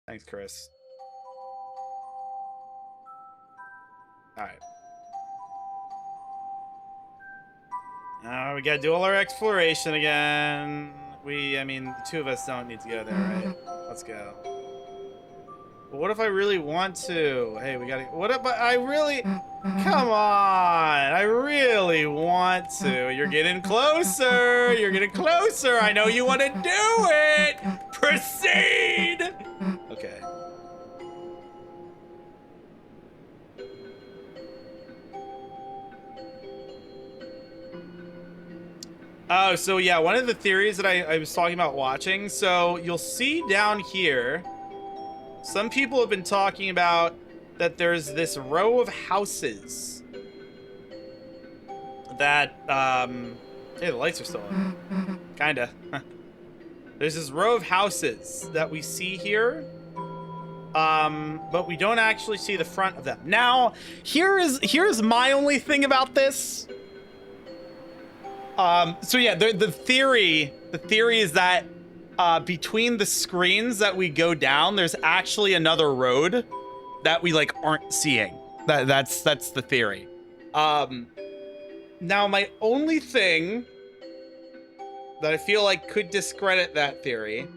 Thanks, Chris. Alright. We gotta do all our exploration again. I mean, the two of us don't need to go there, right? Let's go. But what if I really want to? Hey, we gotta... What if I really... Come on! I really want to. You're getting closer! You're getting closer! I know you want to do it! Proceed! Oh, so yeah, one of the theories that I was talking about watching. So you'll see down here, some people have been talking about that there's this row of houses that, hey, the lights are still on. Kinda. There's this row of houses that we see here, but we don't actually see the front of them. Now, here's my only thing about this. So yeah, the theory is that between the screens that we go down, there's actually another road that we like aren't seeing. That's the theory. Now my only thing that I feel like could discredit that theory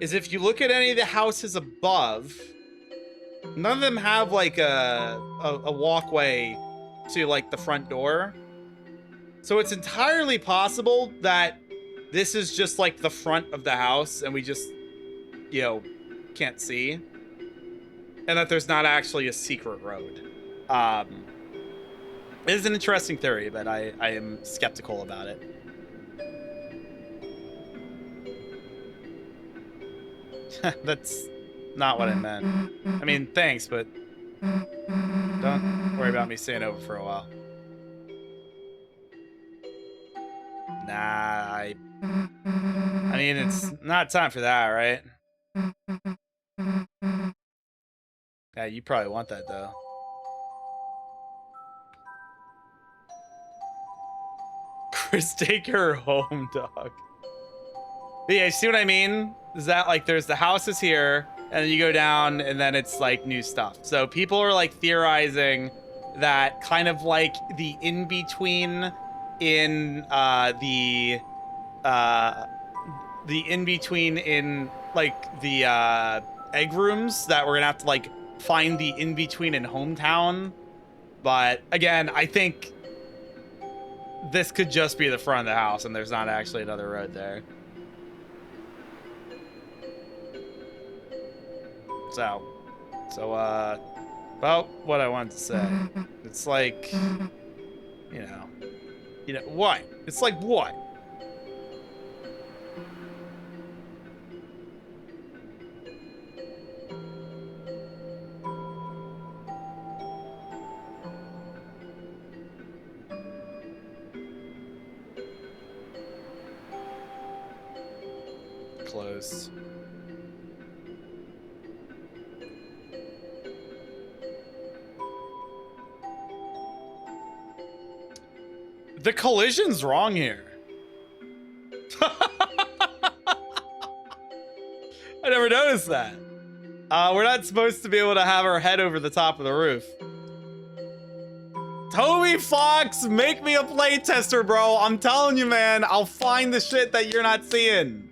is if you look at any of the houses above, none of them have like a walkway to like the front door. So it's entirely possible that this is just like the front of the house and we just, you know, can't see. And that there's not actually a secret road. It is an interesting theory, but I am skeptical about it. That's not what I meant. I mean, thanks, but don't worry about me staying over for a while. Nah, I mean, it's not time for that, right? Yeah, you probably want that, though. Chris, take her home, dog. But yeah, you see what I mean? Is that, like, there's the houses here, and then you go down, and then it's, like, new stuff. So people are, like, theorizing that kind of, like, the in-between in, the in-between in, like, the, egg rooms, that we're gonna have to, like, find the in-between in Hometown. But, again, I think this could just be the front of the house, and there's not actually another road there. So, well, what I wanted to say. It's like, you know, what? It's like what? Close. The collision's wrong here. I never noticed that. We're not supposed to be able to have our head over the top of the roof. Toby Fox, make me a playtester, bro. I'm telling you, man, I'll find the shit that you're not seeing.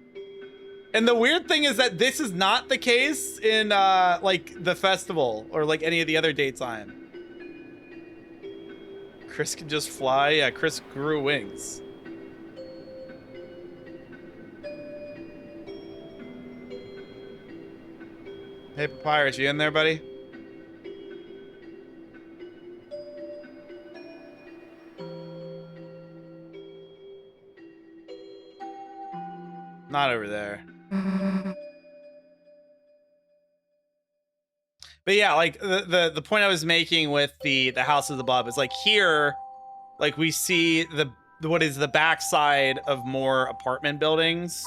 And the weird thing is that this is not the case in, like, the festival or, like, any of the other dates I'm. Chris can just fly. Yeah, Chris grew wings. Hey, Papyrus, you in there, buddy? Not over there. But yeah, like the point I was making with the houses above is like here, like we see what is the backside of more apartment buildings.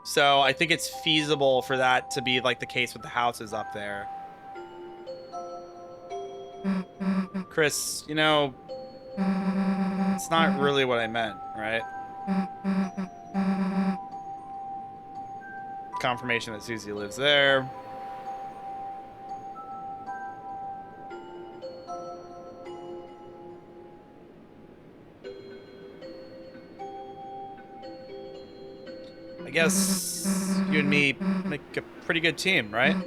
So I think it's feasible for that to be like the case with the houses up there. Chris, you know, it's not really what I meant, right? Confirmation that Susie lives there. I guess you and me make a pretty good team, right?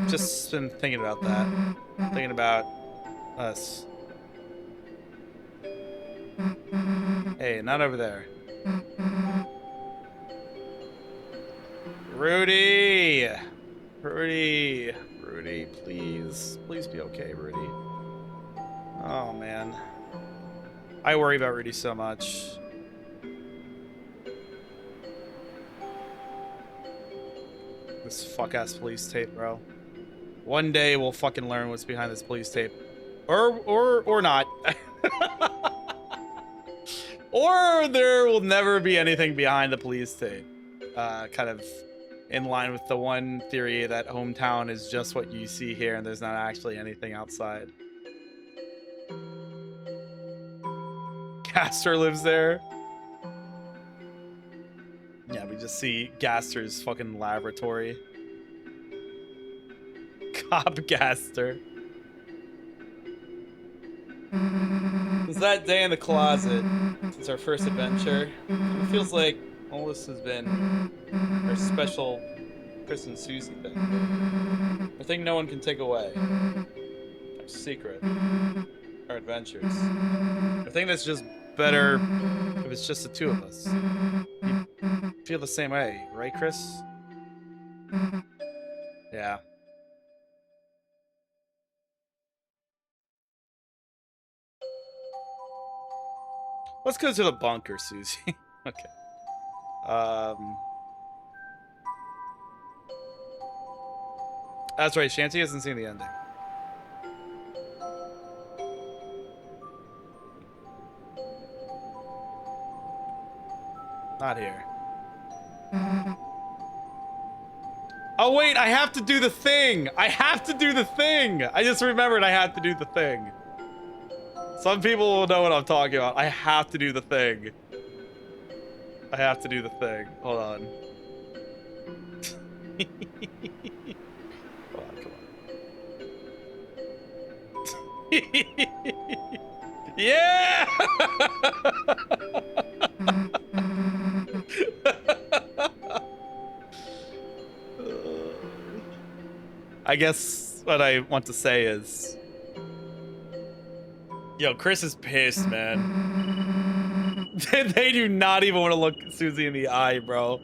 Just been thinking about that. Thinking about us. Hey, not over there. Rudy! Rudy! Rudy, please. Please be okay, Rudy. Oh, man. I worry about Rudy so much. This fuck-ass police tape, bro. One day we'll fucking learn what's behind this police tape. Or not. Or there will never be anything behind the police tape. Kind of in line with the one theory that hometown is just what you see here and there's not actually anything outside. Gaster lives there. Yeah, we just see Gaster's fucking laboratory. Cop Gaster. Since that day in the closet, since our first adventure, it feels like all this has been our special Chris and Susie thing. A thing no one can take away. Our secret. Our adventures. A thing that's just better if it's just the two of us. You feel the same way, right, Chris? Yeah. Let's go to the bunker, Susie. Okay. That's right, Shanty hasn't seen the ending. Not here. Oh wait, I have to do the thing! I have to do the thing! I just remembered I had to do the thing. Some people will know what I'm talking about. I have to do the thing. I have to do the thing. Hold on. Hold on, come on. Yeah! I guess what I want to say is, yo, Chris is pissed, man. They do not even want to look Susie in the eye, bro.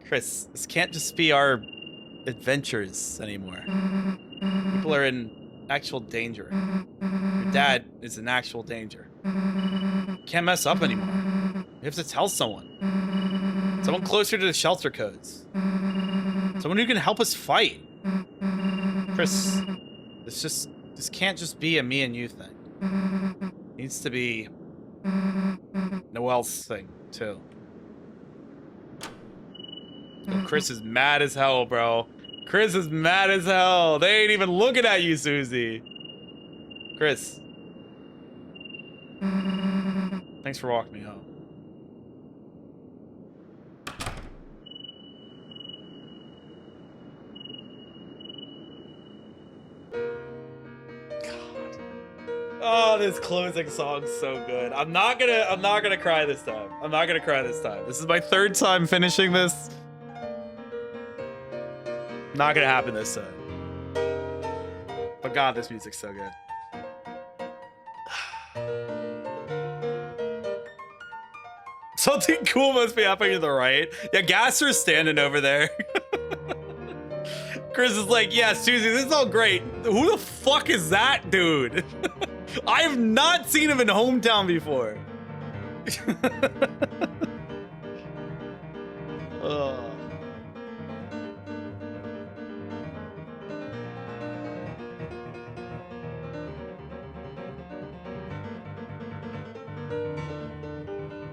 Chris, this can't just be our adventures anymore. People are in actual danger. Your dad is in actual danger. Can't mess up anymore. We have to tell someone. Someone closer to the shelter codes. Someone who can help us fight. Chris, this can't just be a me and you thing. It needs to be Noel's thing, too. Oh, Chris is mad as hell, bro. Chris is mad as hell. They ain't even looking at you, Susie. Chris. Thanks for walking me home. Oh, this closing song's so good. I'm not gonna cry this time. I'm not gonna cry this time. This is my third time finishing this. Not gonna happen this time. But God, this music's so good. Something cool must be happening to the right. Yeah, Gaster's standing over there. Chris is like, yeah, Susie, this is all great. Who the fuck is that dude? I have not seen him in Hometown before. Ugh.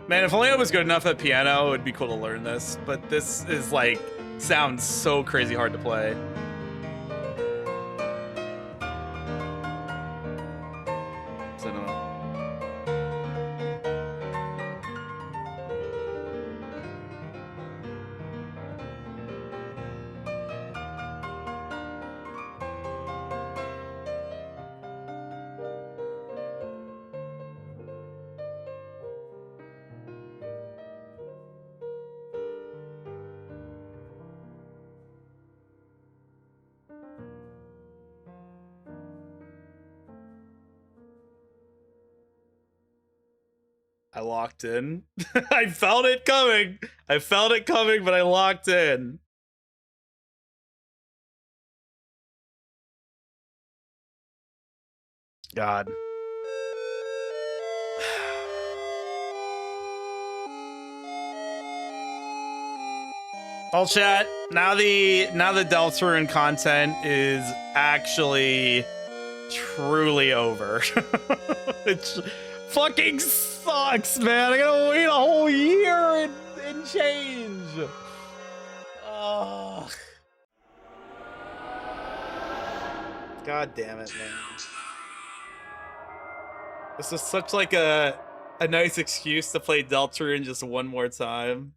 Man, if only I was good enough at piano, it would be cool to learn this. But this is like, sounds so crazy hard to play. So no. I locked in. I felt it coming. I felt it coming, but I locked in. God. All chat. Now the Deltarune content is actually truly over. It fucking sucks, man. I gotta wait a whole year and change. Oh. God damn it, man. This is such like a nice excuse to play Deltarune just one more time.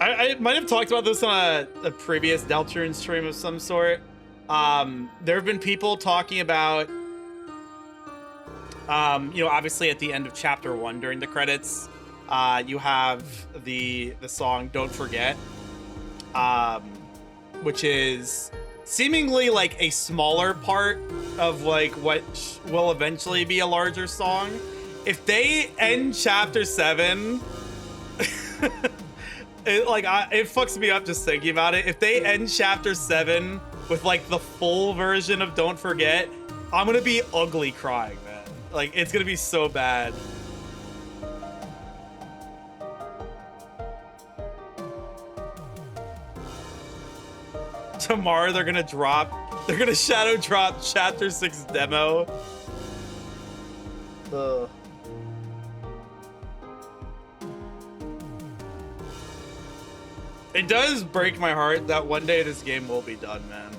I might have talked about this on a previous Deltarune stream of some sort. There have been people talking about, you know, obviously at the end of chapter 1 during the credits, you have the song "Don't Forget," which is seemingly like a smaller part of like what will eventually be a larger song. If they end chapter 7. It fucks me up just thinking about it. If they end chapter 7 with like the full version of "Don't Forget," I'm gonna be ugly crying, man. Like, it's gonna be so bad. Tomorrow they're gonna shadow drop chapter 6 demo. Ugh. It does break my heart that one day this game will be done, man.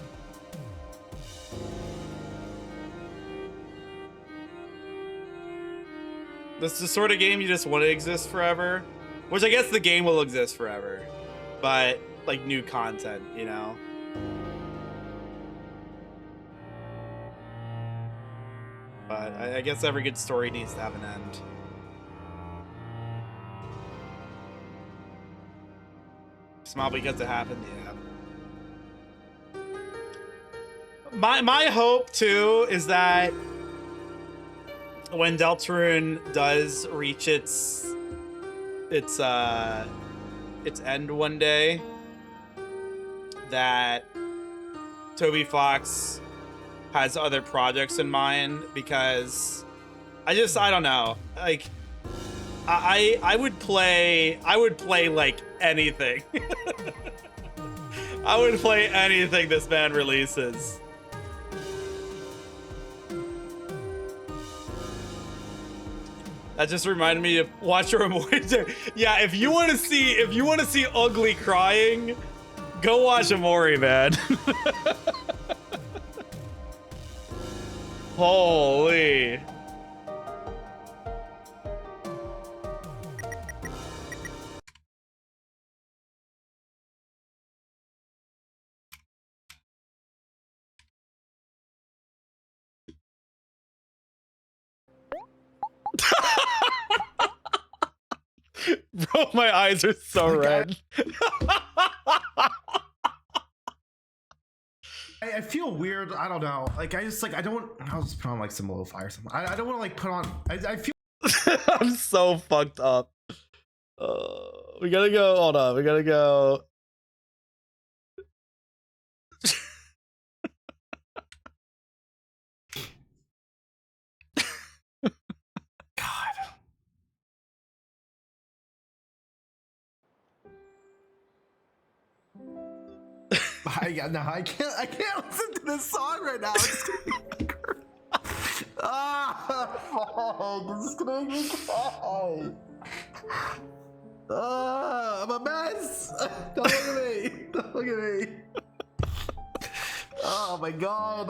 This is the sort of game you just want to exist forever. Which I guess the game will exist forever. But, like, new content, you know? But I guess every good story needs to have an end. Smile because it happened, yeah. My hope too is that when Deltarune does reach its end one day, that Toby Fox has other projects in mind, because I don't know, like I would play like anything. I would play anything this man releases. That just reminded me of Watcher Amori. Yeah, if you want to see ugly crying, go watch Amori, man. Holy. Bro, my eyes are so red. I feel weird. I don't know. Like, I just, like, I'll just put on, like, some lo-fi or something. I don't want to, like, put on... I feel... I'm so fucked up. We gotta go. Hold on. We gotta go. I can't listen to this song right now. It's this is gonna make me cry. I'm a mess. Don't look at me. Don't look at me. Oh my god.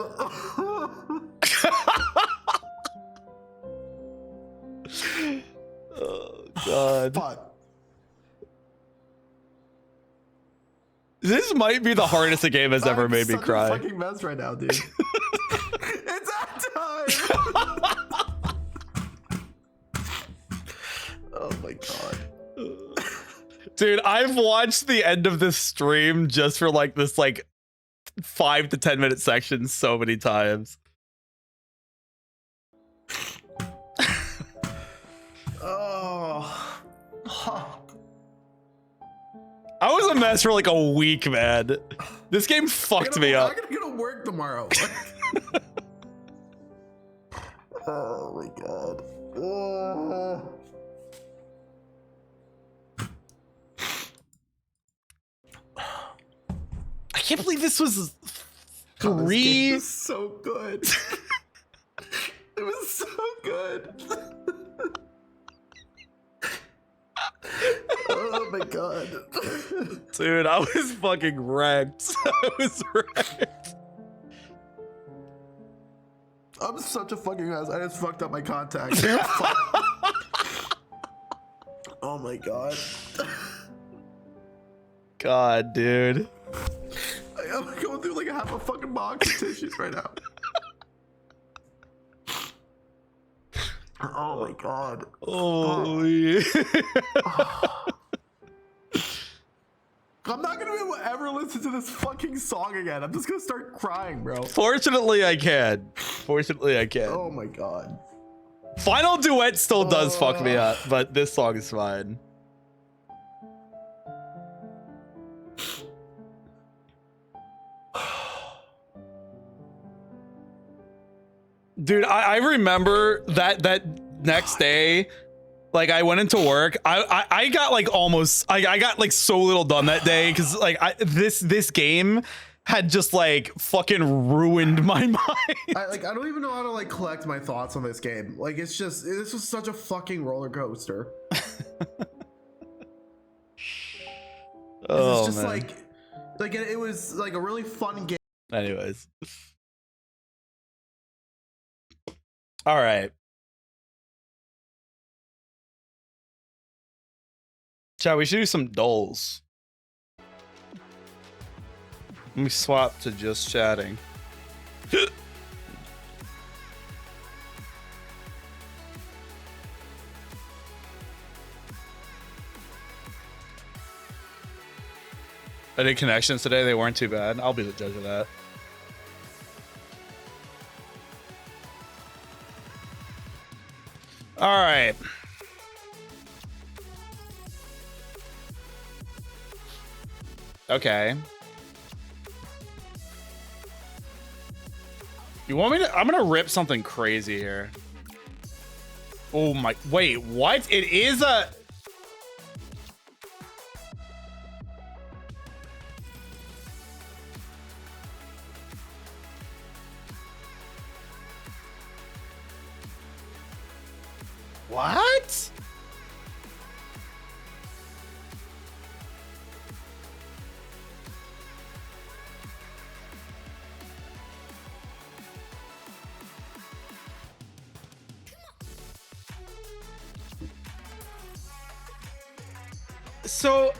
Oh god. Fuck. This might be the hardest a game has ever made me cry. I'm fucking mess right now, dude. It's that time. Oh my god. Dude, I've watched the end of this stream just for like this like 5 to 10 minute section so many times. Oh. I was a mess for like a week, man. This game fucked me up. I'm gonna go to work tomorrow. Oh my god. I can't believe this was God, this game 3. was so good. It was so good. Oh my god. Dude, I was fucking wrecked. I was wrecked. I'm such a fucking mess. I just fucked up my contacts. Fuck. Oh my god. God, dude. I'm going through like half a fucking box of tissues right now. Oh my god. Oh, yeah. I'm not gonna be able to ever listen to this fucking song again. I'm just gonna start crying, bro. Fortunately, I can. Fortunately, I can. Oh my god. Final Duet still does fuck me up, but this song is fine. Dude, I remember that next day, like I went into work. I got like almost I got like so little done that day because like this game had just like fucking ruined my mind. I don't even know how to like collect my thoughts on this game. Like it's just this was such a fucking roller coaster. Oh, It's just man. like it was like a really fun game. Anyways. All right. Chat, we should do some dulls. Let me swap to just chatting. I did connections today. They weren't too bad. I'll be the judge of that. All right. Okay. You want me to? I'm gonna rip something crazy here. Oh my! Wait, what? It is a. What? So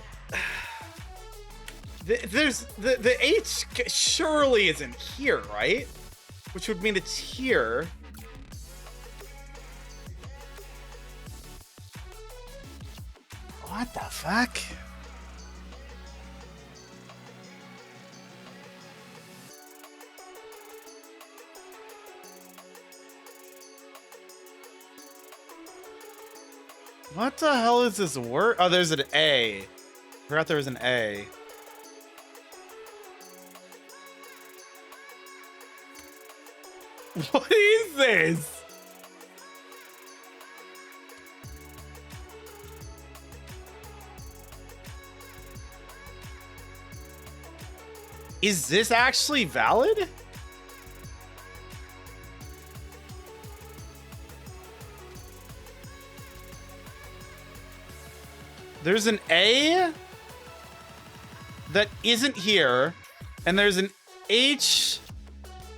there's the H surely isn't here, right? Which would mean it's here. What the fuck? What the hell is this word? Oh, there's an A. Forgot there was an A. What is this? Is this actually valid? There's an A that isn't here, and there's an H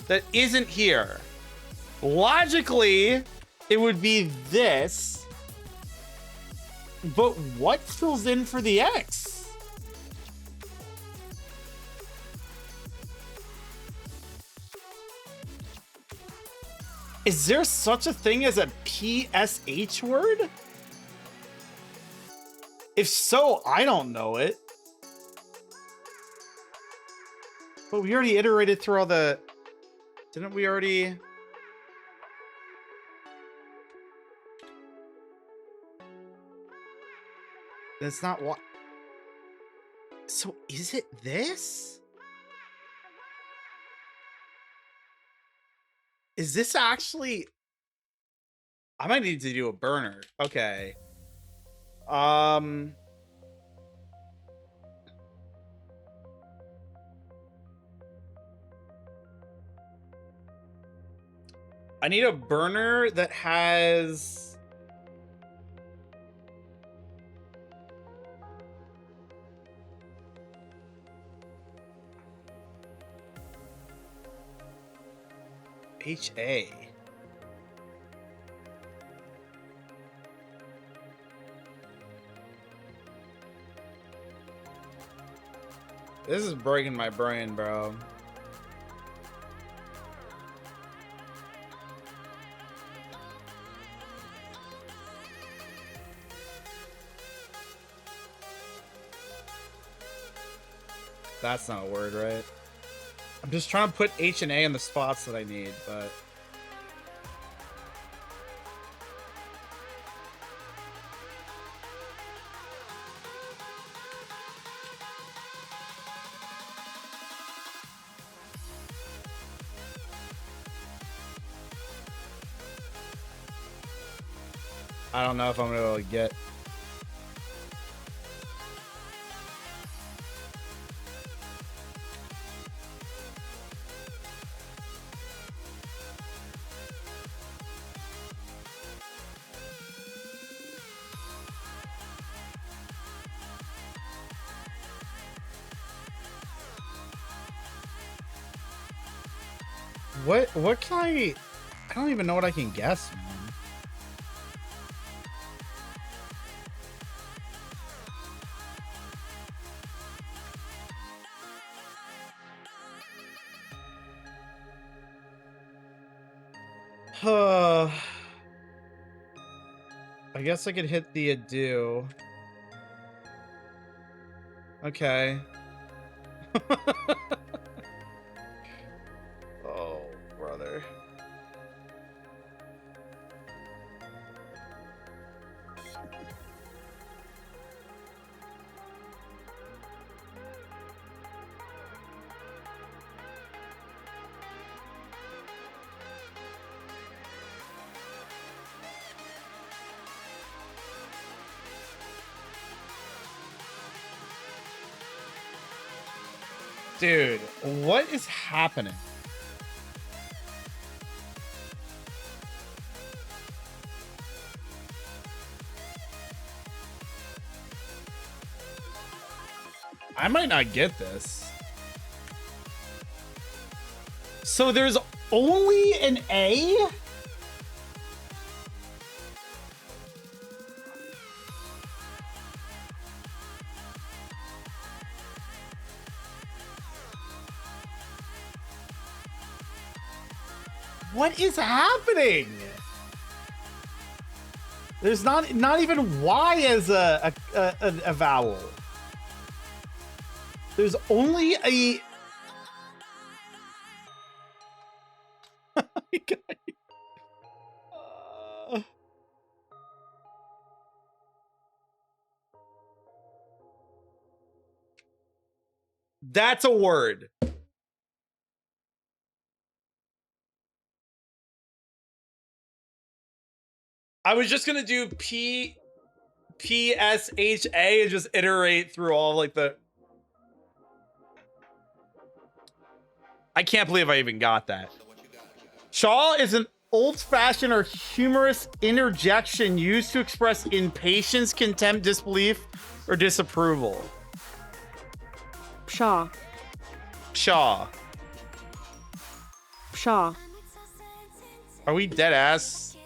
that isn't here. Logically, it would be this, but what fills in for the X? Is there such a thing as a PSH word? If so, I don't know it. But we already iterated through all the... Didn't we already... That's not what... So is it this? Is this actually I might need to do a burner. Okay. I need a burner that has HA. This is breaking my brain, bro. That's not a word, right? I'm just trying to put H and A in the spots that I need, but I don't know if I'm gonna be able to get. What can I don't even know what I can guess, man. I guess I could hit the ado. Okay. Oh, brother. Dude, what is happening? I might not get this. So there's only an A? What is happening? There's not even Y as a vowel. There's only a. That's a word. I was just gonna do PSHA and just iterate through all like the. I can't believe I even got that. Shaw is an old-fashioned or humorous interjection used to express impatience, contempt, disbelief, or disapproval. Pshaw. Shaw. Pshaw. Are we dead ass?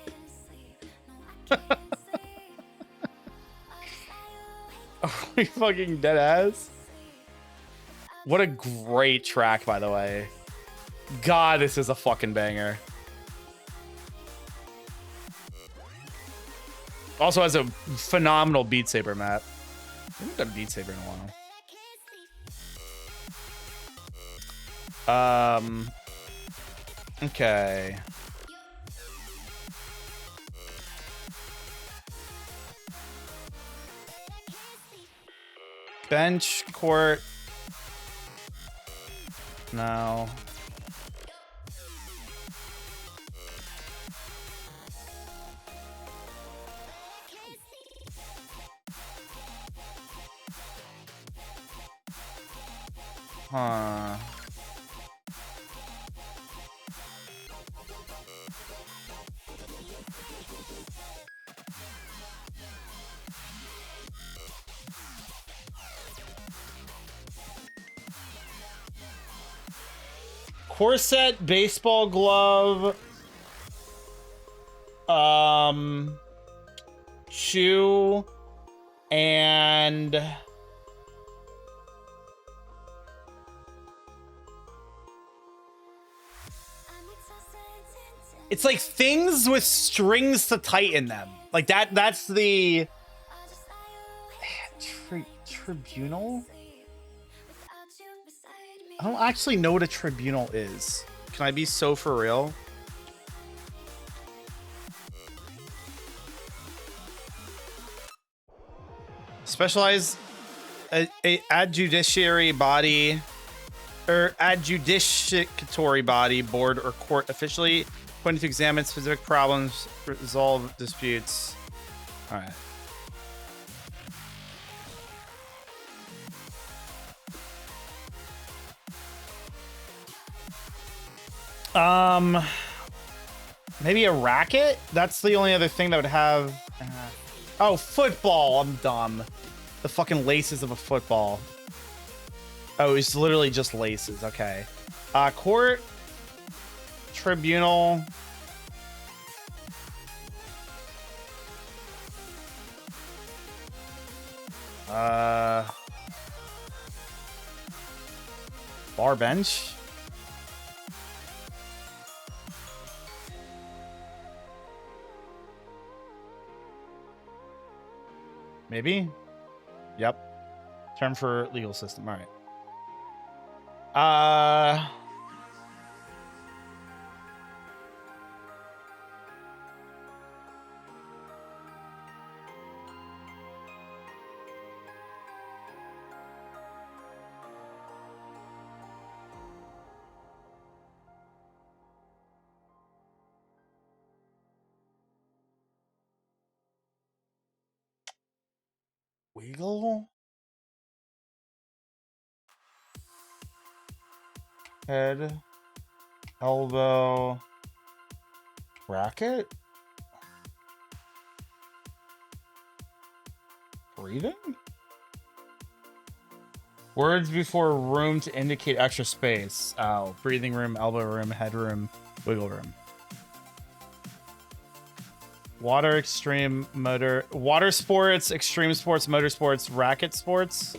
Are we fucking dead ass? What a great track, by the way. God, this is a fucking banger. Also has a phenomenal Beat Saber map. I haven't done Beat Saber in a while. Okay. Bench, court. No. Huh. Corset, baseball glove, shoe, and it's like things with strings to tighten them. Like that's the tribunal. I don't actually know what a tribunal is. Can I be so for real? Specialized a adjudiciary body or adjudicatory body, board, or court officially appointed to examine specific problems, resolve disputes. All right. Maybe a racket? That's the only other thing that would have... oh, football. I'm dumb. The fucking laces of a football. Oh, it's literally just laces. Okay. Court. Tribunal. Bar bench. Maybe? Yep. Term for legal system. All right. Wiggle? Head, elbow, racket, breathing? Words before room to indicate extra space. Oh, breathing room, elbow room, head room, wiggle room. Water, extreme, motor, water sports, extreme sports, motor sports, racket sports.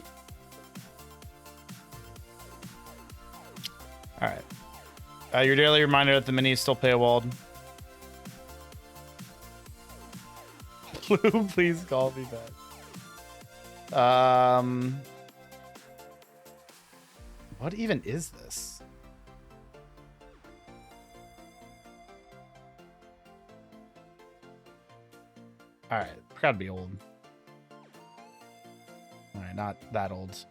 All right. Your daily reminder that the mini is still paywalled. Blue, please call me back. What even is this? All right, gotta be old. All right, not that old.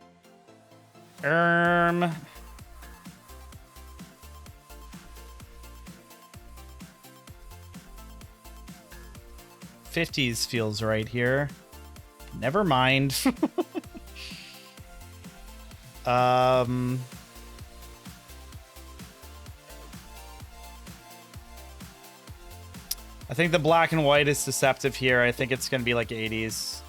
50s feels right here. Never mind. I think the black and white is deceptive here. I think it's gonna be like 80s.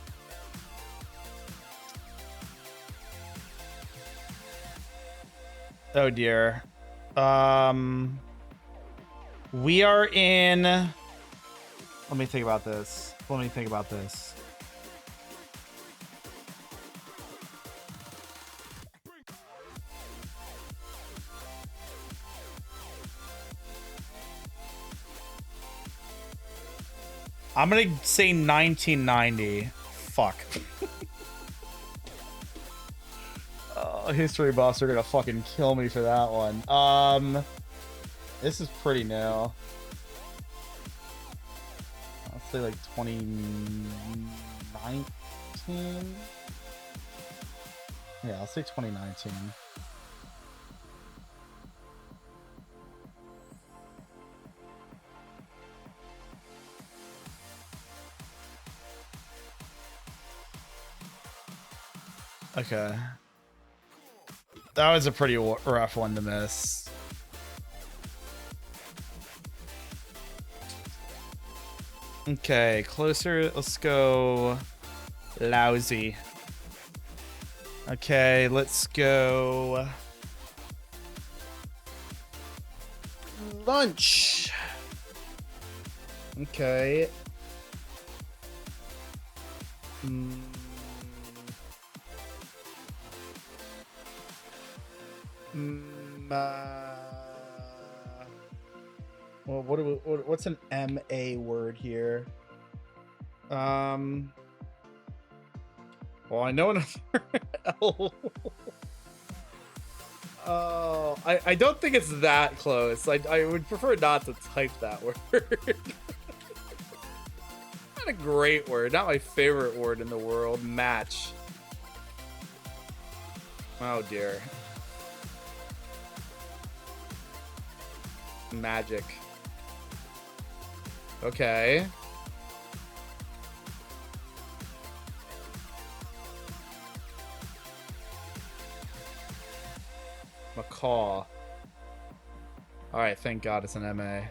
Oh dear. We are in... Let me think about this. I'm gonna say 1990. Fuck. History buffs are gonna fucking kill me for that one. This is pretty new. I'll say like 2019. Yeah, I'll say 2019. Okay. That was a pretty rough one to miss. Okay, closer. Let's go lousy. Okay, let's go lunch. Okay. Well, what's an MA word here? Well, I know another L. Oh, I don't think it's that close. I would prefer not to type that word. Not a great word. Not my favorite word in the world. Match. Oh dear. Magic. Okay. Macaw. Alright, thank God it's an MA.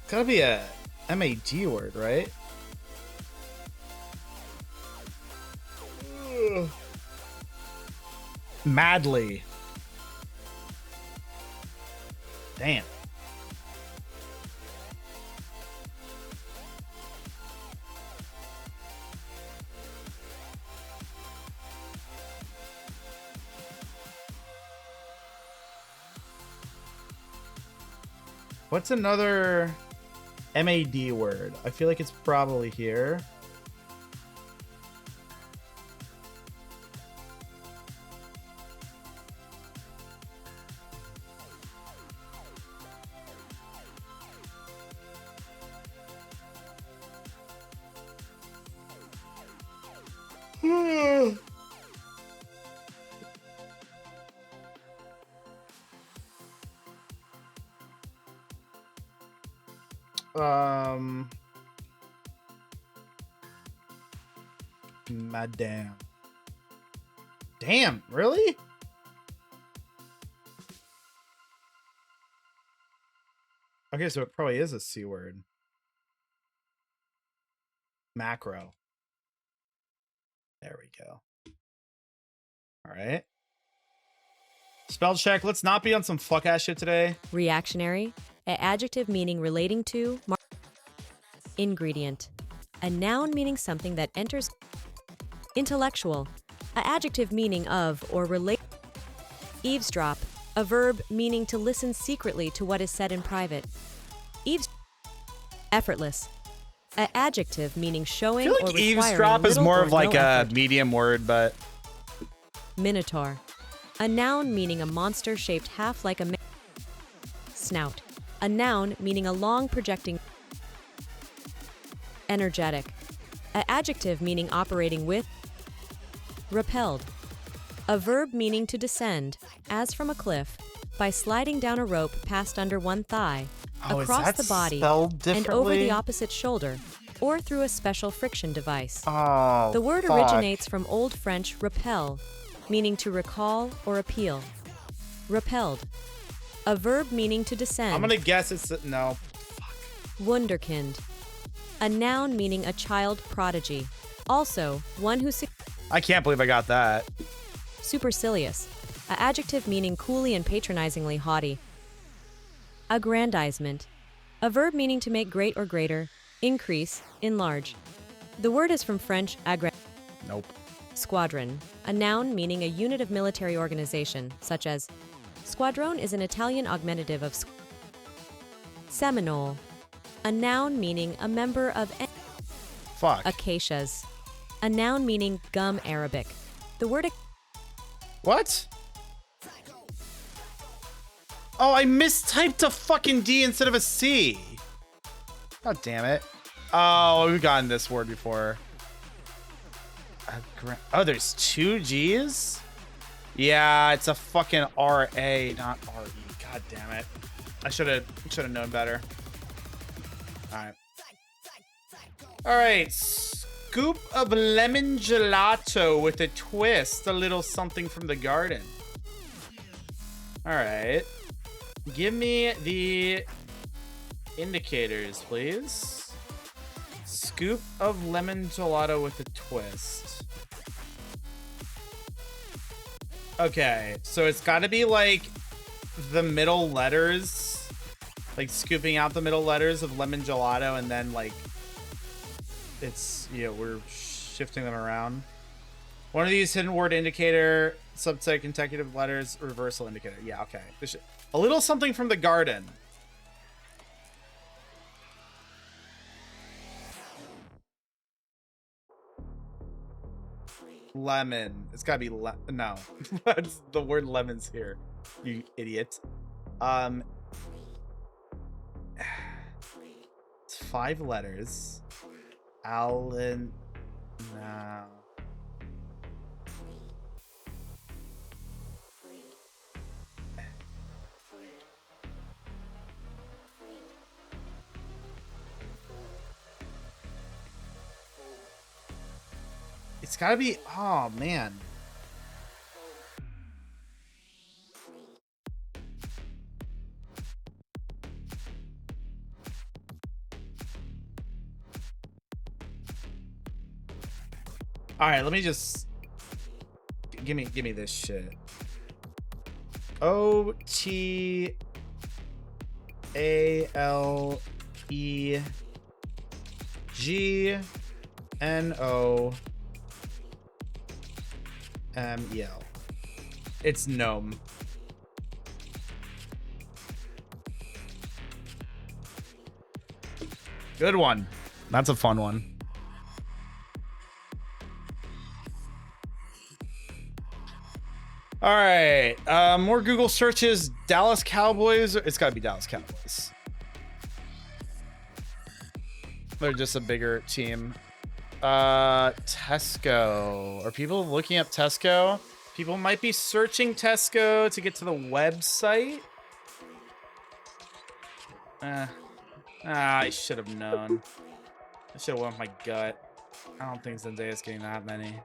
Gotta be a MAD word, right? Ugh. Madly. Damn. What's another MAD word? I feel like it's probably here. Madame. Damn, really? Okay, so it probably is a C word. Macro. There we go. All right. Spell check. Let's not be on some fuck ass shit today. Reactionary, an adjective meaning relating to. Ingredient, a noun meaning something that enters. Intellectual, an adjective meaning of or relate. Eavesdrop, a verb meaning to listen secretly to what is said in private. Effortless, an adjective meaning I showing feel or like requiring eavesdrop is little more or of like no a effort. medium word, but Minotaur, a noun meaning a monster shaped half like a snout, a noun meaning a long projecting. Energetic, an adjective meaning operating with. Repelled, a verb meaning to descend, as from a cliff, by sliding down a rope passed under one thigh, Oh, is across that the body, spelled and over differently? the opposite shoulder, or through a special friction device. oh, The word fuck. originates from Old French repel, meaning to recall or appeal. Repelled, a verb meaning to descend. I'm gonna guess it's no. Wunderkind, a noun meaning a child prodigy. Also, one who I can't believe I got that. supercilious, an adjective meaning coolly and patronizingly haughty. Aggrandizement, a verb meaning to make great or greater, increase, enlarge. The word is from French Nope. squadron, a noun meaning a unit of military organization, such as squadrone is an Italian augmentative of Seminole, a noun meaning a member of Fuck. acacias, a noun meaning gum Arabic. The word What? Oh, I mistyped a fucking D instead of a C. God damn it. Oh, we've gotten this word before. Oh, there's two G's? Yeah, it's a fucking RA, not RE. God damn it. I should have known better. Alright. Alright. Scoop of lemon gelato with a twist. A little something from the garden. Alright. Give me the indicators, please. Scoop of lemon gelato with a twist. Okay, so it's got to be like the middle letters, like scooping out the middle letters of lemon gelato, and then like it's, we're shifting them around. One of these hidden word indicator, subset consecutive letters, reversal indicator. Yeah, okay. A little something from the garden. Lemon. It's gotta be no. That's the word lemon's here. You idiot. It's 5 letters. Alan. No. It's gotta be. Oh man. All right, let me just give me this shit. OTALEMENT. It's gnome. Good one. That's a fun one. All right, more Google searches. Dallas Cowboys. It's got to be Dallas Cowboys. They're just a bigger team. Tesco. Are people looking up Tesco? People might be searching Tesco to get to the website. I should have known. I should have went with my gut. I don't think Zendaya's getting that many.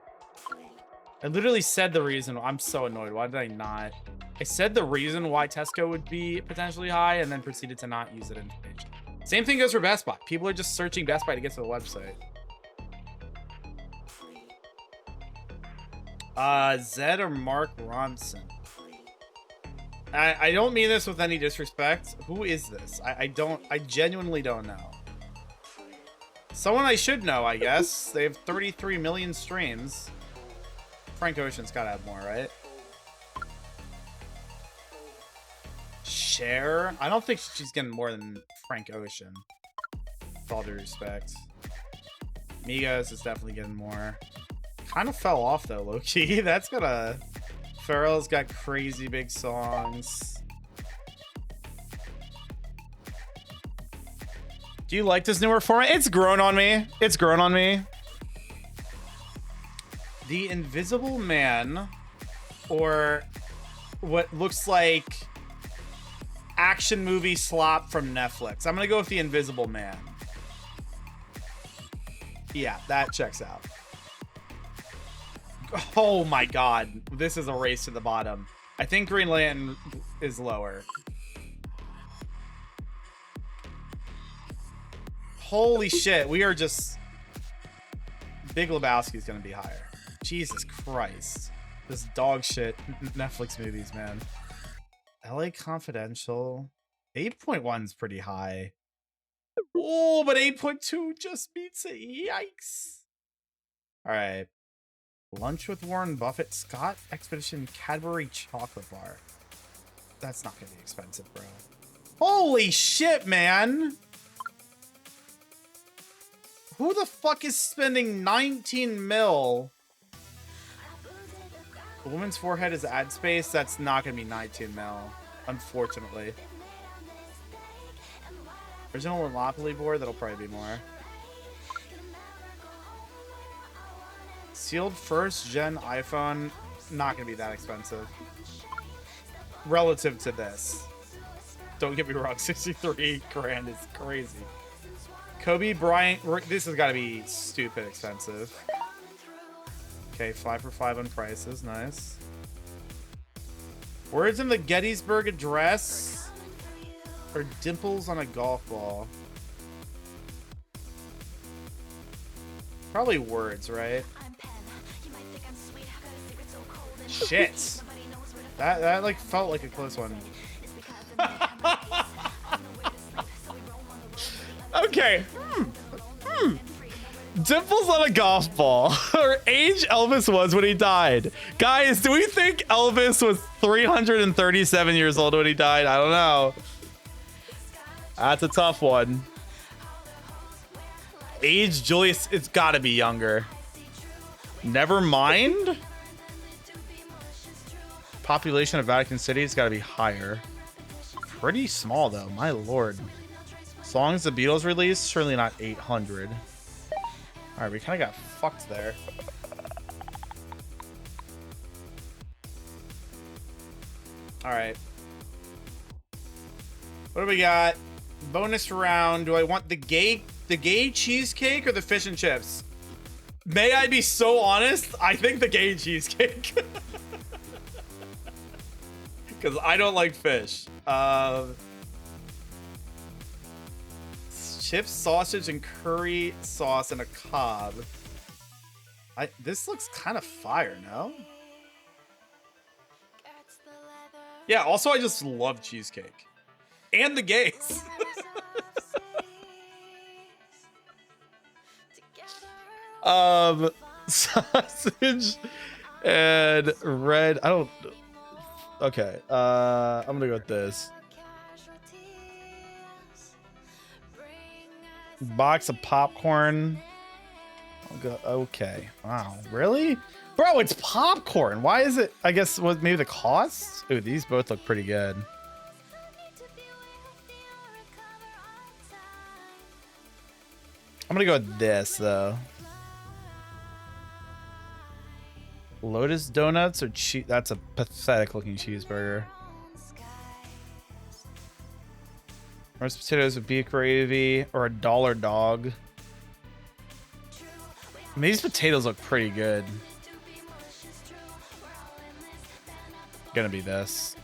I literally said the reason. I'm so annoyed. Why did I not? I said the reason why Tesco would be potentially high and then proceeded to not use that information. Same thing goes for Best Buy. People are just searching Best Buy to get to the website. Zed or Mark Ronson? I don't mean this with any disrespect. Who is this? I genuinely don't know. Someone I should know, I guess. They have 33 million streams. Frank Ocean's gotta have more, right? Cher? I don't think she's getting more than Frank Ocean. With all due respect. Migos is definitely getting more. Kind of fell off though, low-key. That's got a... Pharrell's got crazy big songs. Do you like this newer format? It's grown on me. It's grown on me. The Invisible Man, or what looks like action movie slop from Netflix. I'm gonna go with The Invisible Man. Yeah, that checks out. Oh my god, this is a race to the bottom. I think Green Lantern is lower. Holy shit, we are just... Big Lebowski's gonna be higher. Jesus Christ. This dog shit Netflix movies, man. LA Confidential. 8.1 is pretty high. Oh, but 8.2 just beats it. Yikes. Alright. Lunch with Warren Buffett. Scott Expedition Cadbury Chocolate Bar. That's not gonna be expensive, bro. Holy shit, man! Who the fuck is spending 19 mil? The woman's forehead is ad space. That's not gonna be 19 mil, unfortunately. Original Monopoly board. That'll probably be more. Sealed first gen iPhone. not gonna be that expensive relative to this. Don't get me wrong, 63 grand is crazy. Kobe Bryant, this has got to be stupid expensive. Okay, 5 for 5 on prices, nice. Words in the Gettysburg Address or dimples on a golf ball? Probably words, right? Shit. That like felt like a close one. Okay. Dimples on a golf ball. Or age Elvis was when he died. Guys, do we think Elvis was 337 years old when he died? I don't know. That's a tough one. Age Julius, it's gotta be younger. Never mind. Population of Vatican City, it's gotta be higher. Pretty small though, my lord. Songs the Beatles released, surely not 800. Alright, we kind of got fucked there. Alright. What do we got? Bonus round. Do I want the gay cheesecake or the fish and chips? May I be so honest? I think the gay cheesecake. Because I don't like fish. Chips, sausage, and curry sauce and a cob. This looks kind of fire, no? Yeah, also I just love cheesecake. And the gays. Sausage and red. I don't. Okay. I'm gonna go with this. Box of popcorn. I'll go. Okay. Wow. Really? Bro, it's popcorn. Why is it? I guess was maybe the cost? Ooh, these both look pretty good. I'm gonna go with this though. Lotus donuts or cheese? That's a pathetic looking cheeseburger. Roast potatoes with beef gravy or a dollar dog. I mean, these potatoes look pretty good. Gonna be this.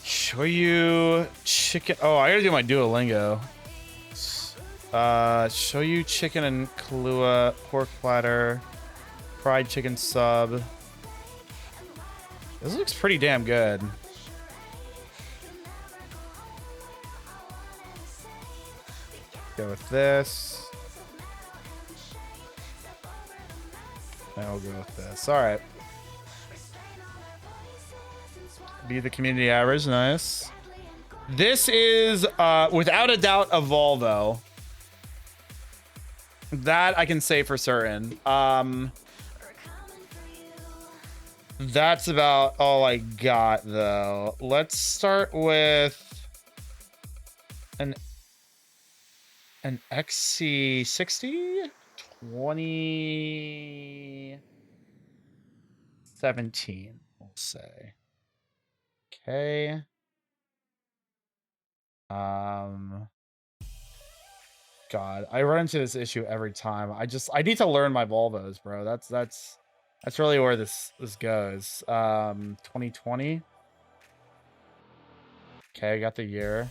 Shoyu chicken. Oh, I gotta do my Duolingo. Shoyu chicken and Kahlua pork platter, fried chicken sub. This looks pretty damn good. Go with this. I'll go with this. All right. Be the community average. Nice. This is, without a doubt, a Volvo. That I can say for certain. That's about all I got, though. Let's start with an XC60 2017, we'll say. Okay. God, I run into this issue every time. I need to learn my Volvos, bro. That's really where this goes. 2020. Okay, I got the year.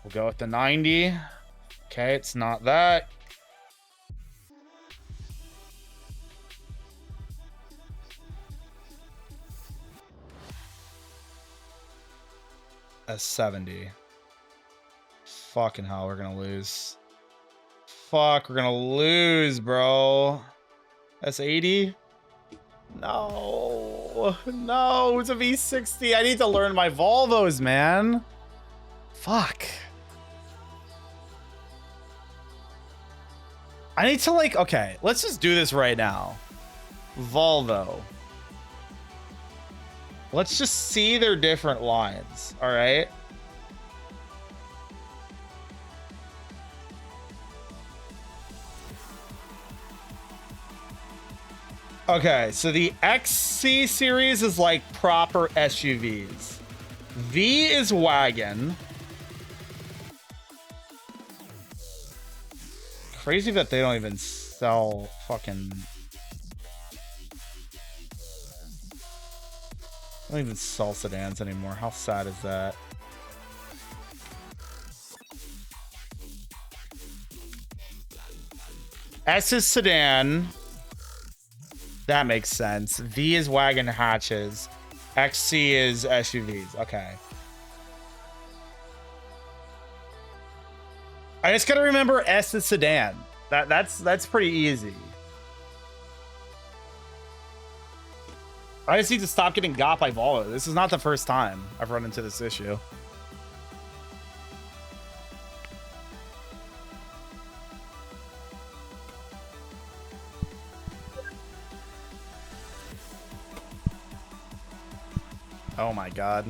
We'll go with the 90. Okay, it's not that. A 70. Fucking hell, we're gonna lose. Fuck, we're gonna lose, bro. S80? No. No, it's a V60. I need to learn my Volvos, man. Fuck. I need to okay, let's just do this right now. Volvo. Let's just see their different lines, all right? Okay, so the XC series is like proper SUVs. V is wagon. Crazy that they don't even sell fucking... They don't even sell sedans anymore. How sad is that? S is sedan. That makes sense. V is wagon hatches. XC is SUVs. Okay. I just gotta remember S is sedan. That's pretty easy. I just need to stop getting got by Volvo. This is not the first time I've run into this issue. Oh my god.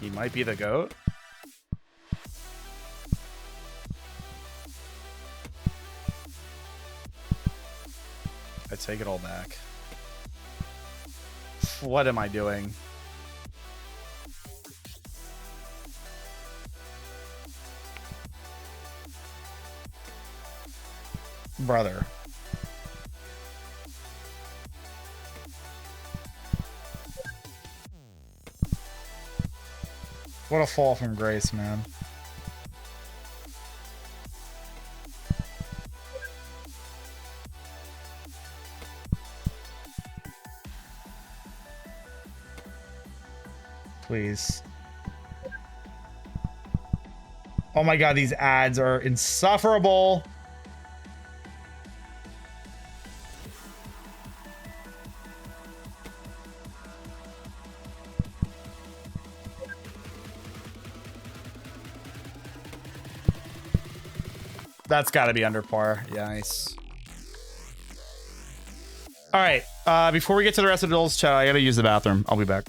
He might be the GOAT. I take it all back. What am I doing? Brother. What a fall from grace, man. Please. Oh my god, these ads are insufferable. That's got to be under par. Yeah, nice. All right. Before we get to the rest of the Dulls chat, I got to use the bathroom. I'll be back.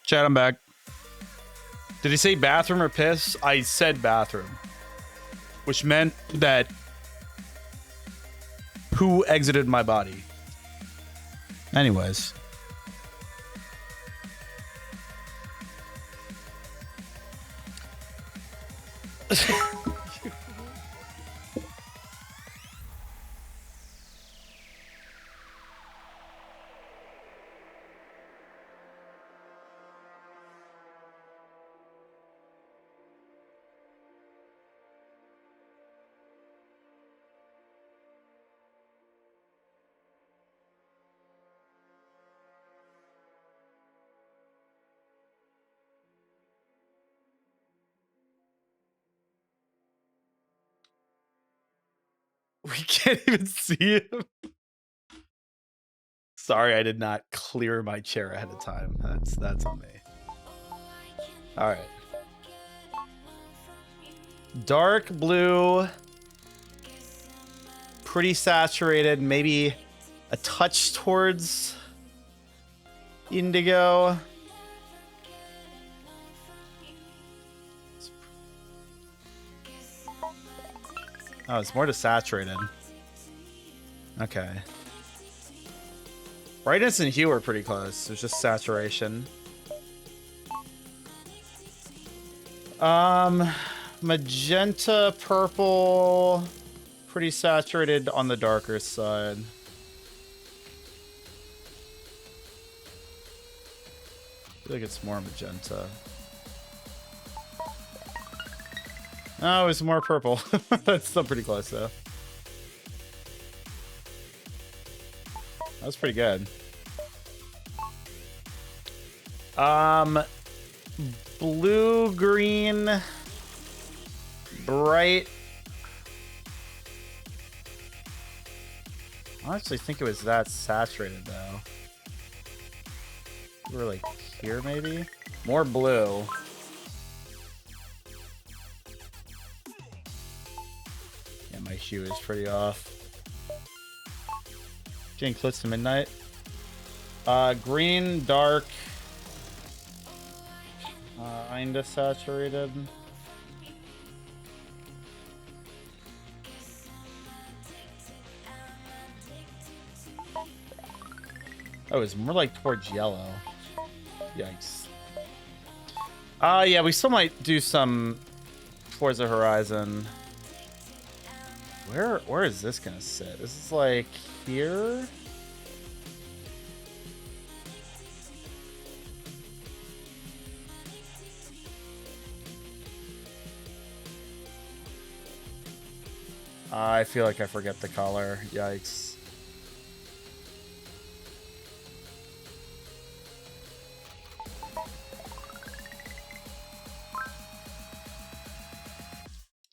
Chat, I'm back. Did he say bathroom or piss? I said bathroom, which meant that poo exited my body. Anyways. We can't even see him. Sorry, I did not clear my chair ahead of time. That's on me. All right. Dark blue. Pretty saturated. Maybe a touch towards indigo. Oh, it's more to saturated. Okay. Brightness and hue are pretty close. It's just saturation. Magenta, purple, pretty saturated on the darker side. I feel like it's more magenta. Oh, it's more purple. That's still pretty close though. That was pretty good. Blue, green, bright. I actually think it was that saturated though. We're like here maybe? More blue. Yeah, my hue is pretty off. Getting close to midnight. Green, dark. Kinda saturated. Oh, it's more like towards yellow. Yikes. Yeah, we still might do some towards the horizon. Where is this gonna sit? This is like here. I feel like I forget the color. Yikes.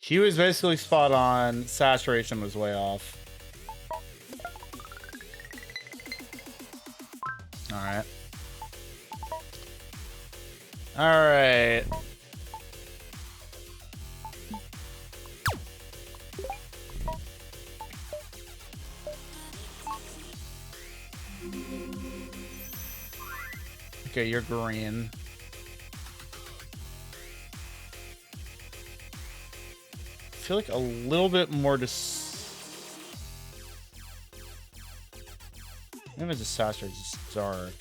Hue is basically spot on. Saturation was way off. Alright. Alright. Okay, you're green. I feel like a little bit more maybe it's just saturated, it's just dark.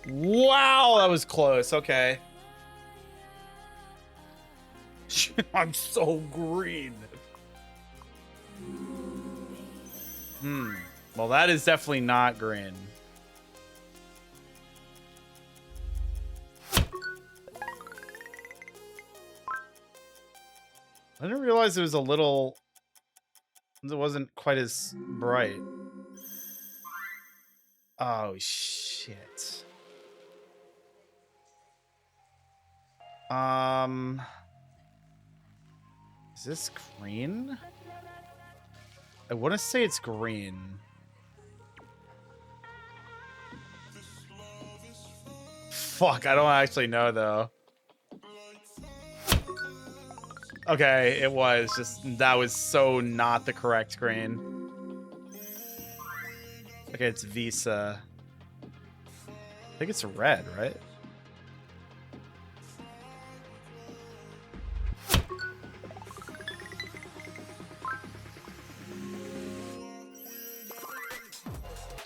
Wow, that was close. Okay. I'm so green. Well, that is definitely not green. I didn't realize it was a little... It wasn't quite as bright. Oh, shit. Is this green? I want to say it's green. Fuck, I don't actually know though. Okay, it was just that was so not the correct screen. Okay, it's Visa. I think it's red, right?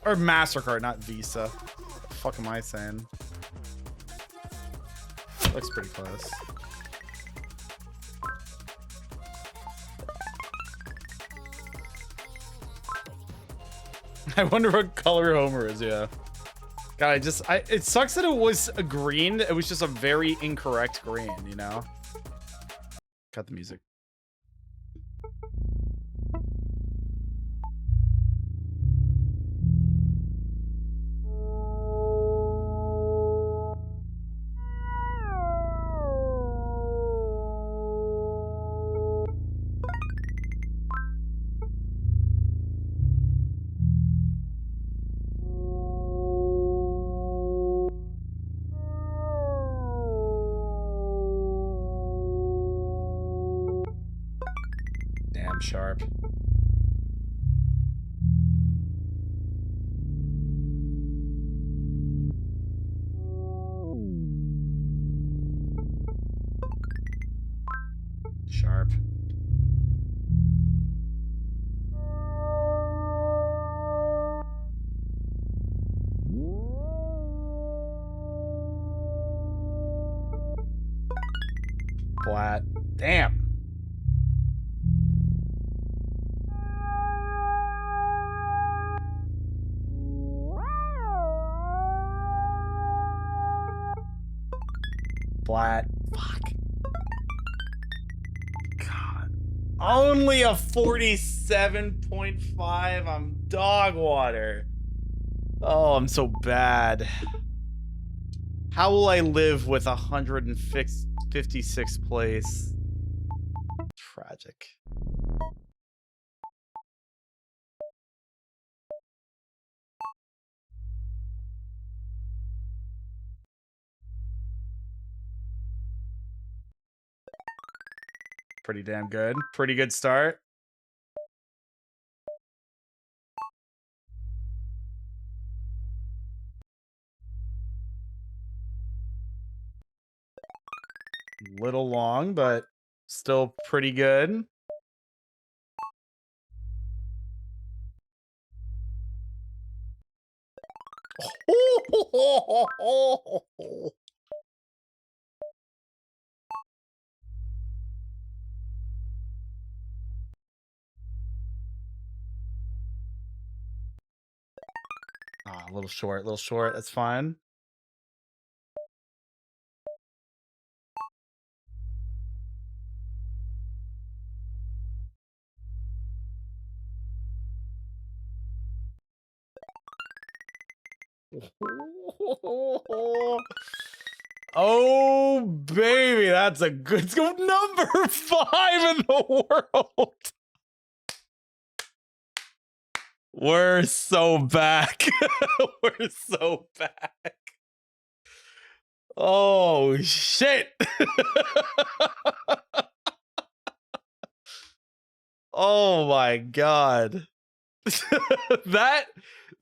Or MasterCard, not Visa. What the fuck am I saying? Looks pretty close. I wonder what color Homer is, yeah. God, it sucks that it was a green. It was just a very incorrect green, you know? Cut the music. Damn sharp. Sharp. Flat. Damn. Flat. Fuck. God. Only a 47.5. I'm dog water. Oh, I'm so bad. How will I live with 156th place? Tragic. Pretty damn good. Pretty good start. Little long, but still pretty good. Ah, a little short, that's fine. Oh, baby, that's a good number 5 in the world. We're so back. We're so back. Oh, shit. Oh my god.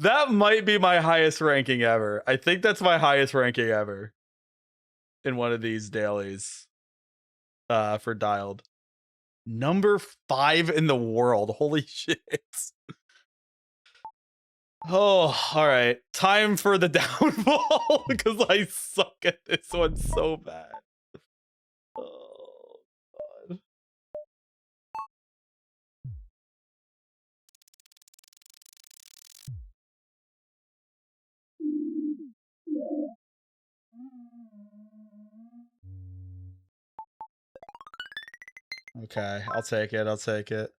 that might be my highest ranking ever. I think that's my highest ranking ever in one of these dailies for dialed. Number 5 in the world. Holy shit. Oh, all right. Time for the downfall because I suck at this one so bad. Oh god. Okay, I'll take it. I'll take it.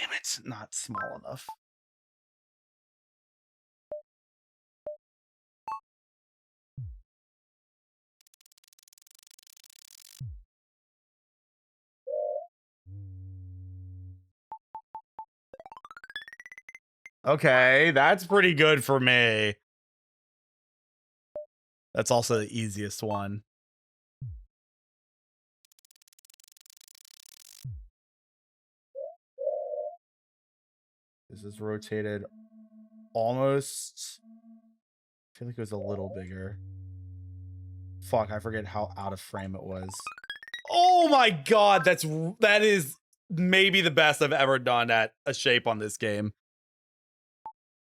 Damn, it's not small enough. Okay, that's pretty good for me. That's also the easiest one. This is rotated almost. I feel like it was a little bigger. Fuck, I forget how out of frame it was. Oh my god, that is maybe the best I've ever done at a shape on this game.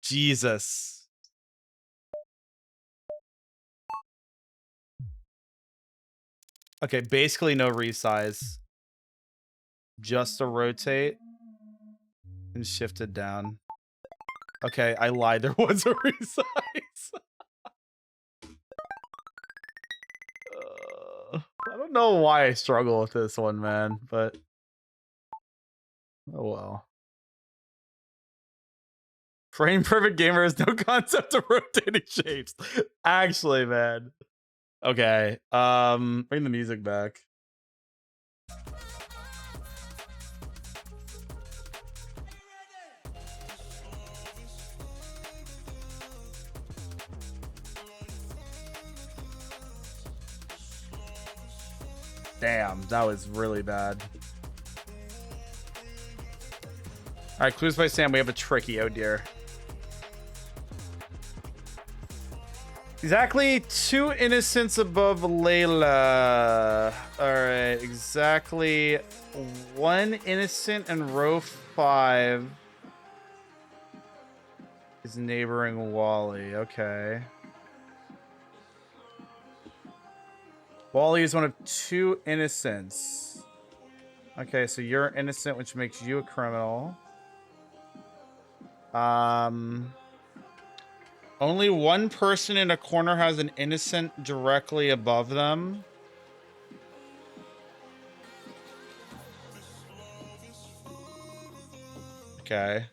Jesus. Okay, basically no resize. Just to rotate and shift it down. Okay, I lied. There was a resize. I don't know why I struggle with this one, man, but oh well. Frame perfect gamer has no concept of rotating shapes. Actually, man. Okay. Bring the music back. Damn, that was really bad. All right, clues by Sam. We have a tricky. Oh dear. Exactly 2 innocents above Layla. All right, exactly 1 innocent in row 5 is neighboring Wally. Okay. Wally is one of 2 innocents. Okay, so you're innocent, which makes you a criminal. Only 1 person in a corner has an innocent directly above them. Okay.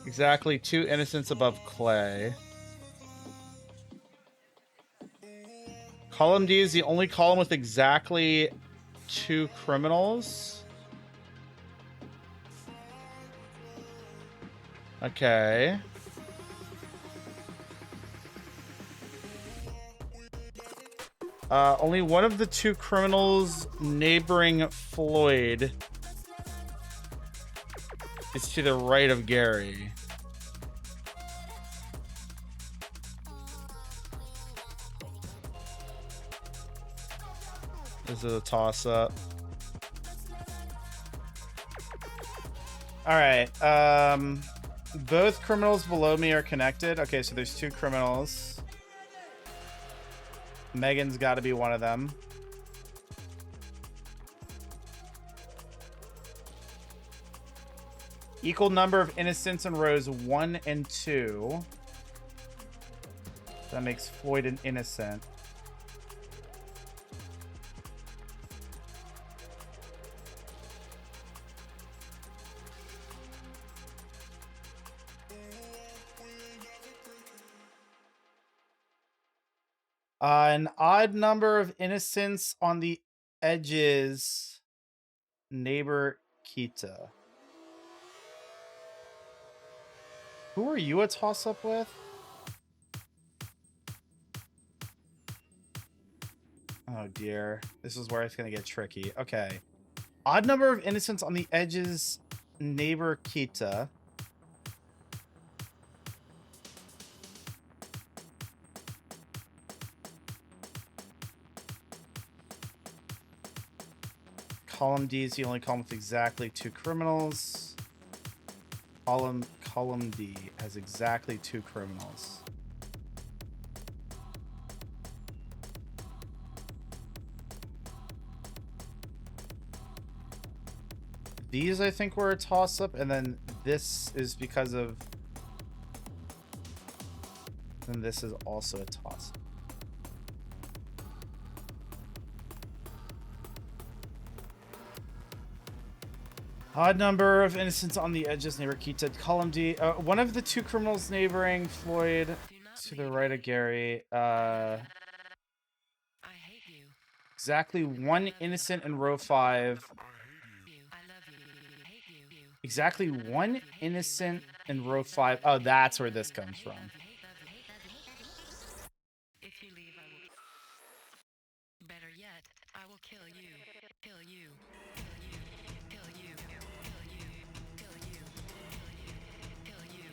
Exactly 2 innocents above Clay. Column D is the only column with exactly 2 criminals. Okay. Only one of the 2 criminals neighboring Floyd is to the right of Gary. This is a toss-up. All right. Both criminals below me are connected. Okay, so there's 2 criminals. Megan's got to be one of them. Equal number of innocents in rows 1 and 2. That makes Floyd an innocent. An odd number of innocents on the edges. Neighbor Kita. Who are you a toss-up with? Oh dear. This is where it's gonna get tricky. Okay. Odd number of innocents on the edges. Neighbor Kita. Column D is the only column with exactly 2 criminals. Column D has exactly 2 criminals. These, I think, were a toss-up, and then this is because of... And this is also a toss-up. Odd number of innocents on the edges, neighbor Kita. Column D. One of the 2 criminals neighboring Floyd to the right of Gary. Exactly 1 innocent in row 5. Exactly one innocent in row 5. Oh, that's where this comes from. If you leave, I will. Better yet, I will kill you. Kill you. Kill you. Kill you. Kill you. Kill you. Kill you.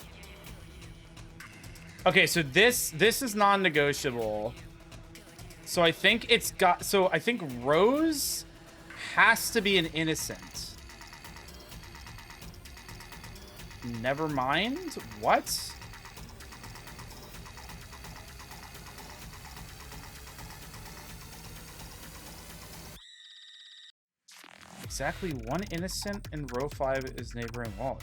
Okay, so this is non-negotiable. So I think it's got. So I think Rose has to be an innocent. Never mind. What? Exactly one innocent in row 5 is neighboring wall.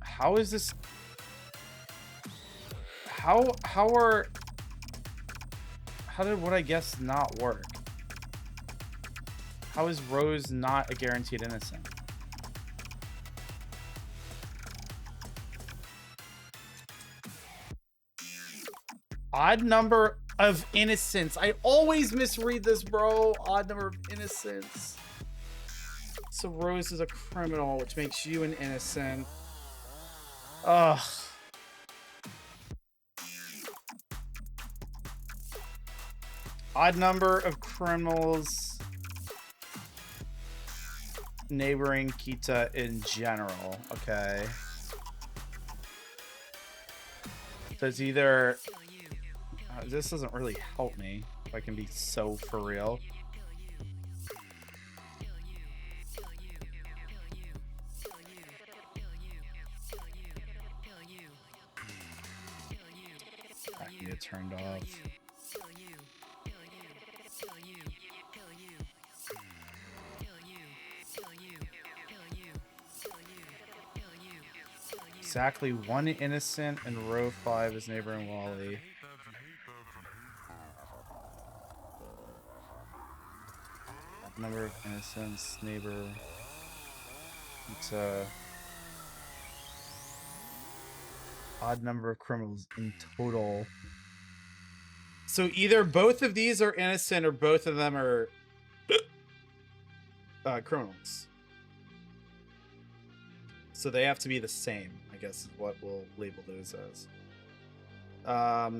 How is this? How did what I guess not work? How is Rose not a guaranteed innocent? Odd number of innocents. I always misread this, bro. Odd number of innocents. So Rose is a criminal, which makes you an innocent. Ugh. Odd number of criminals neighboring Kita in general. Okay. So it's either... this doesn't really help me, if I can be so for real. I can get turned off. Exactly one innocent in row 5 is neighboring Wally. Number of innocents, neighbor. It's a odd number of criminals in total. So either both of these are innocent or both of them are criminals. So they have to be the same, I guess is what we'll label those as. That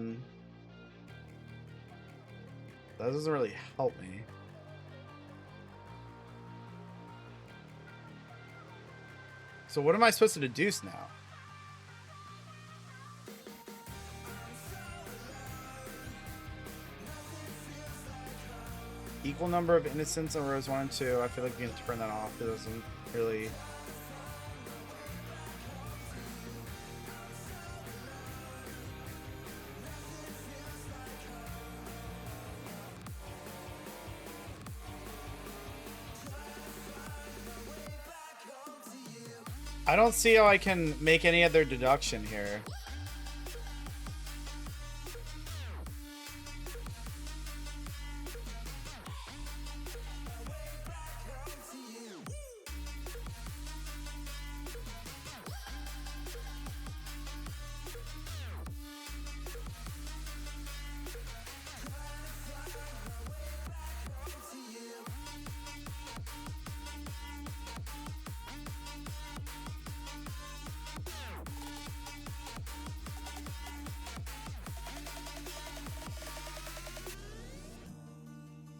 doesn't really help me. So what am I supposed to deduce now? Equal number of innocents in rows 1 and 2. I feel like we can turn that off. It doesn't really... I don't see how I can make any other deduction here.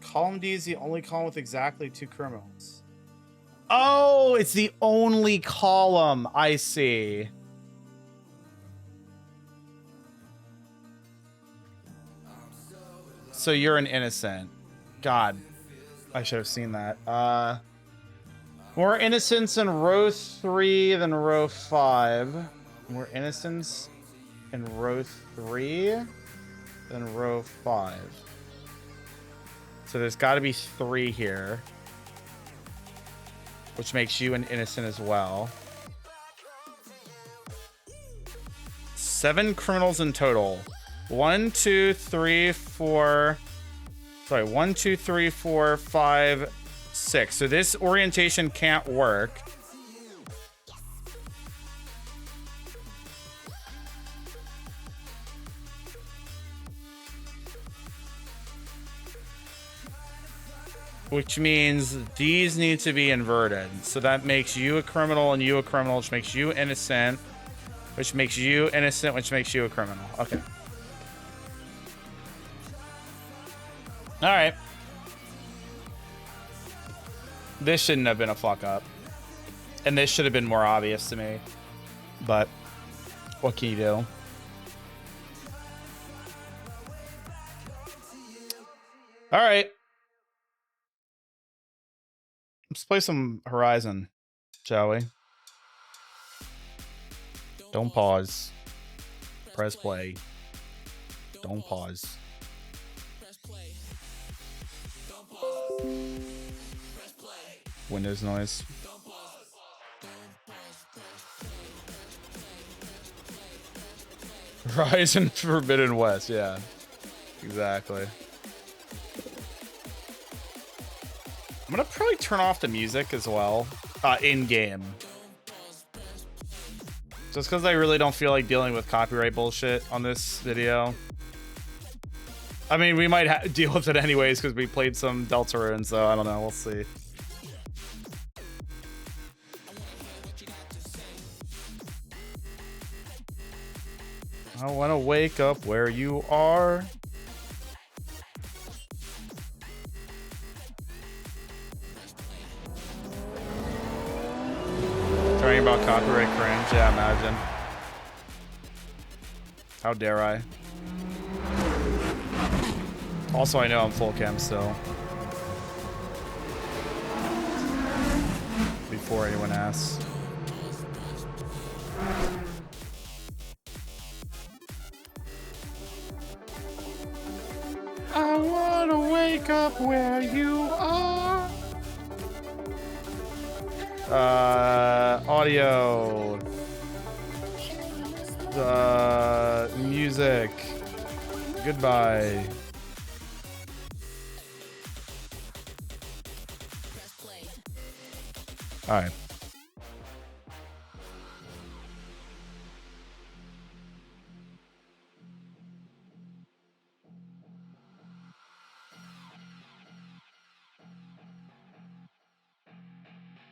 Column D is the only column with exactly 2 criminals. Oh, it's the only column. I see. So you're an innocent. God, I should have seen that. More innocents in row 3 than row 5. More innocents in row 3 than row 5. So there's got to be 3 here, which makes you an innocent as well. 7 criminals in total. 1, 2, 3, 4. Sorry, 1, 2, 3, 4, 5, 6. So this orientation can't work. which means these need to be inverted. So that makes you a criminal and you a criminal, which makes you innocent, which makes you innocent, which makes you a criminal. Okay. All right. This shouldn't have been a fuck up. And this should have been more obvious to me. But what can you do? All right. Let's play some Horizon, shall we? Don't pause. Press play. Don't pause. Windows noise. Horizon Forbidden West, yeah. Exactly. I'm gonna probably turn off the music as well, in-game. Just because I really don't feel like dealing with copyright bullshit on this video. I mean, we might deal with it anyways because we played some Deltarune, so I don't know, we'll see. I want to wake up where you are. Talking about copyright cringe, yeah, imagine. How dare I? Also, I know I'm full cam still. Before anyone asks. I wanna wake up where you are. Audio. Music. Goodbye. All right.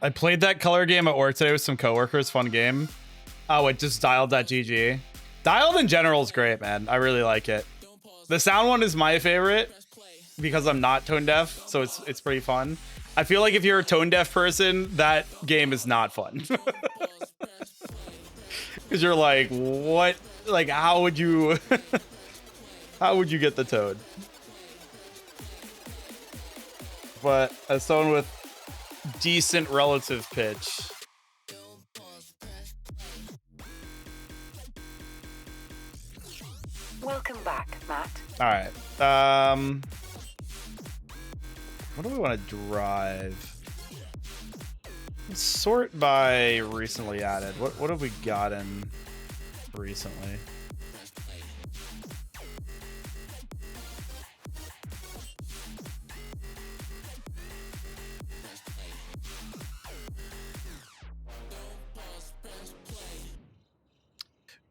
I played that color game at work today with some coworkers. Fun game. Oh, it just dialed.gg. Dialed in general is great, man. I really like it. The sound one is my favorite because I'm not tone deaf, so it's pretty fun. I feel like if you're a tone deaf person, that game is not fun. Because you're like, what? Like, how would you... how would you get the tone? But as someone with decent relative pitch. Welcome back, Matt. All right. What do we want to drive? Let's sort by recently added. What have we gotten recently?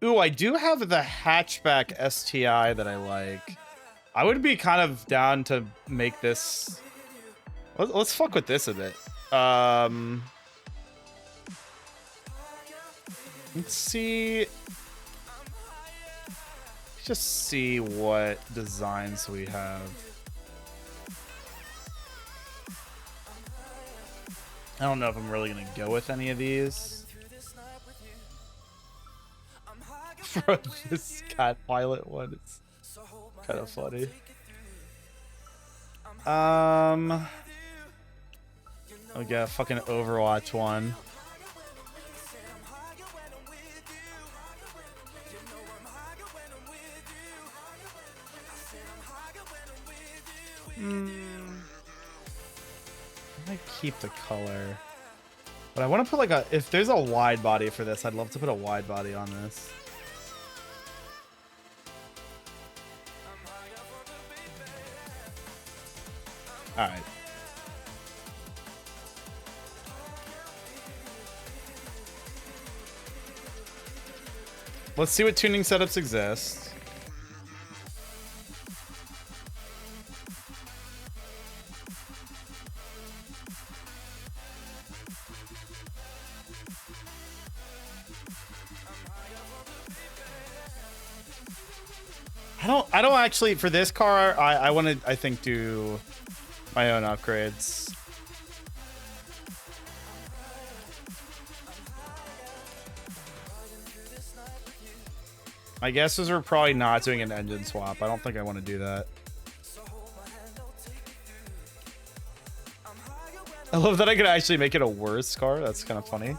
Ooh, I do have the hatchback STI that I like. I would be kind of down to make this... Let's fuck with this a bit. Let's see... Just see what designs we have. I don't know if I'm really gonna go with any of these. Bro, this cat pilot one is kind of funny. I'll get a fucking Overwatch one. I might keep the color. But I want to put like a... If there's a wide body for this, I'd love to put a wide body on this. All right. Let's see what tuning setups exist. I don't actually, for this car, I want to, I think, do my own upgrades. My guess is we're probably not doing an engine swap. I don't think I want to do that. I love that I could actually make it a worse car. That's kind of funny.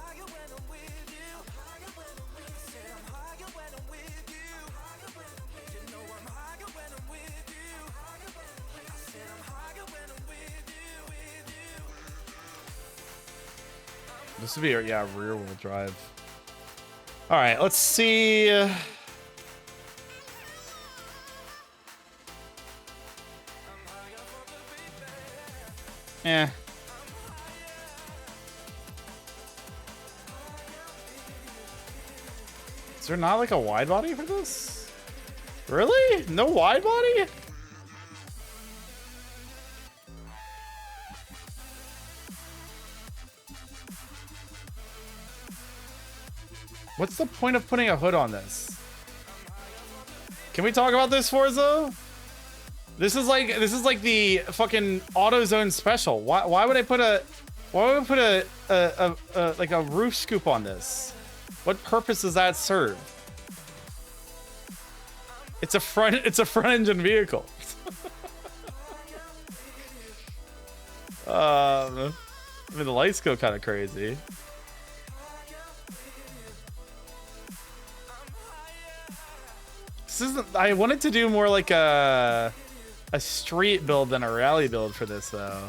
This would be, yeah, rear wheel drive. All right, let's see. Eh. Is there not like a wide body for this? Really? No wide body? What's the point of putting a hood on this? Can we talk about this, Forza? This is like the fucking AutoZone special. Why would I put a like a roof scoop on this? What purpose does that serve? It's a front engine vehicle. I mean, the lights go kind of crazy. This isn't. I wanted to do more like a street build than a rally build for this, though.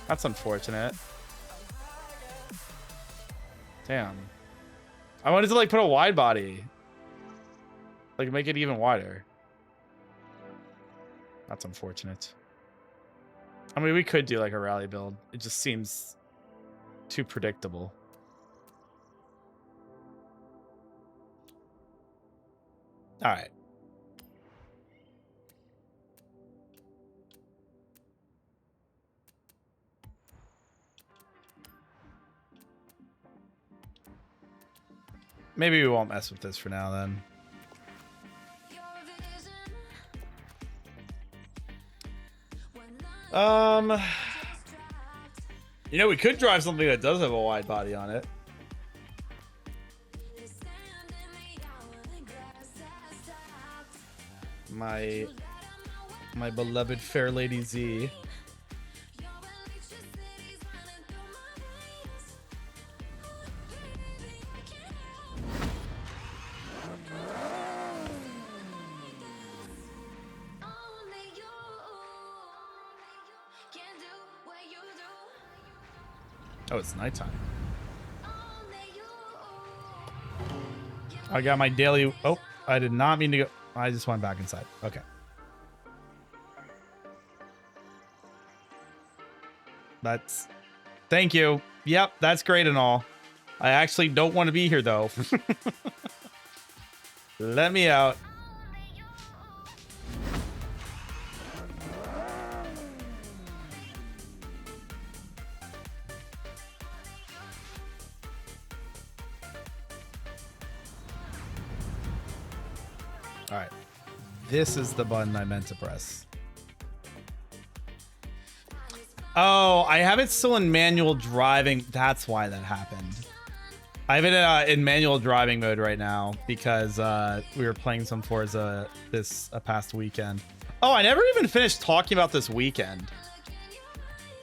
That's unfortunate. Damn. I wanted to like put a wide body, like make it even wider. That's unfortunate. I mean, we could do like a rally build. It just seems too predictable. All right. Maybe we won't mess with this for now then. You know, we could drive something that does have a wide body on it. My beloved Fair Lady Z. Oh, it's nighttime. I got my daily. Oh, I did not mean to go. I just went back inside. Okay. That's. Thank you. Yep, that's great and all. I actually don't want to be here though. Let me out. All right, this is the button I meant to press. Oh, I have it still in manual driving. That's why that happened. I have it in manual driving mode right now because we were playing some Forza this past weekend. Oh, I never even finished talking about this weekend.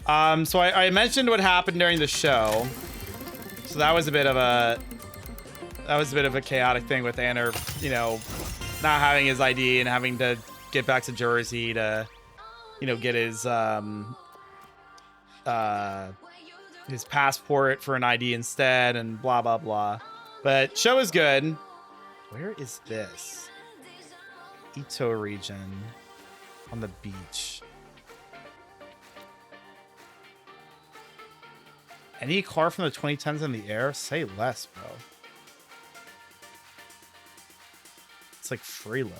So I mentioned what happened during the show. So that was a bit of a chaotic thing with Anner, you know, not having his ID and having to get back to Jersey to, you know, get his passport for an ID instead and blah, blah, blah. But show is good. Where is this? Ito region on the beach. Any car from the 2010s in the air? Say less, bro. It's like Freelo.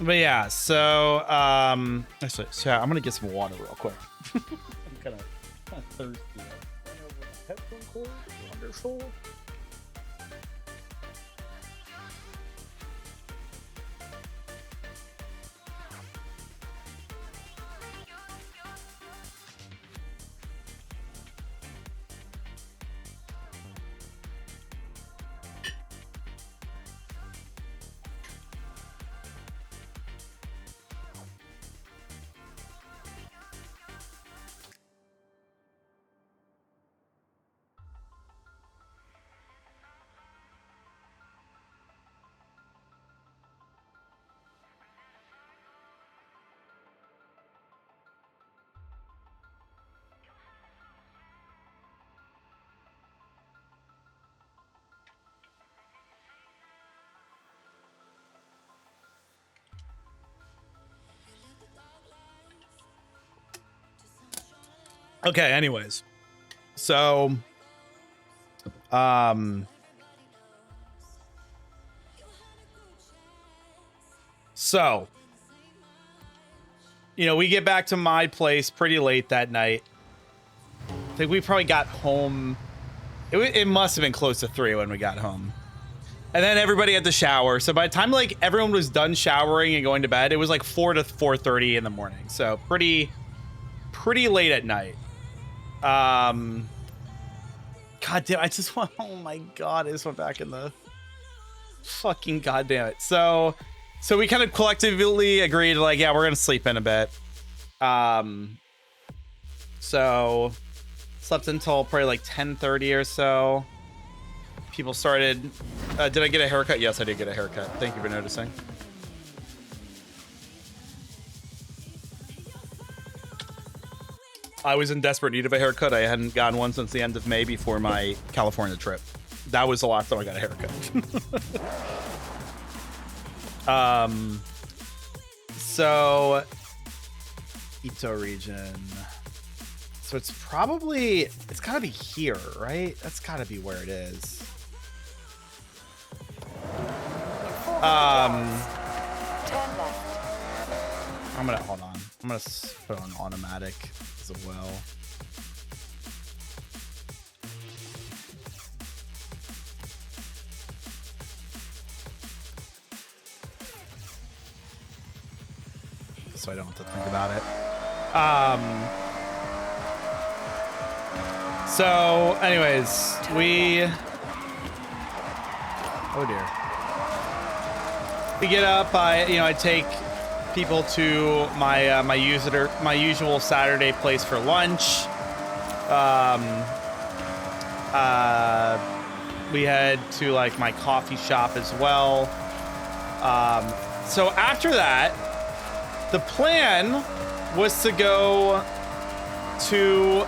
But yeah, so actually, so I'm gonna get some water real quick. I'm kind of thirsty. Headphone cord, wonderful. Okay, anyways. So so you know, we get back to my place pretty late that night. I think we probably got home. It must have been close to 3 when we got home. And then everybody had to shower. So by the time like everyone was done showering and going to bed, it was like 4 to 4:30 in the morning. So pretty late at night. God damn, I just want, oh my God, I just went back in the fucking goddamn it. So we kind of collectively agreed, like, yeah, we're gonna sleep in a bit. So slept until probably like 10:30 or so. People started, did I get a haircut? Yes, I did get a haircut. Thank you for noticing. I was in desperate need of a haircut. I hadn't gotten one since the end of May before my California trip. That was the last time I got a haircut. So Ito region. So it's gotta be here, right? That's gotta be where it is. I'm gonna, hold on. I'm gonna put on automatic as well. So I don't have to think about it. So anyways, oh dear. We get up, I take people to my usual Saturday place for lunch. We head to like my coffee shop as well. So after that, the plan was to go to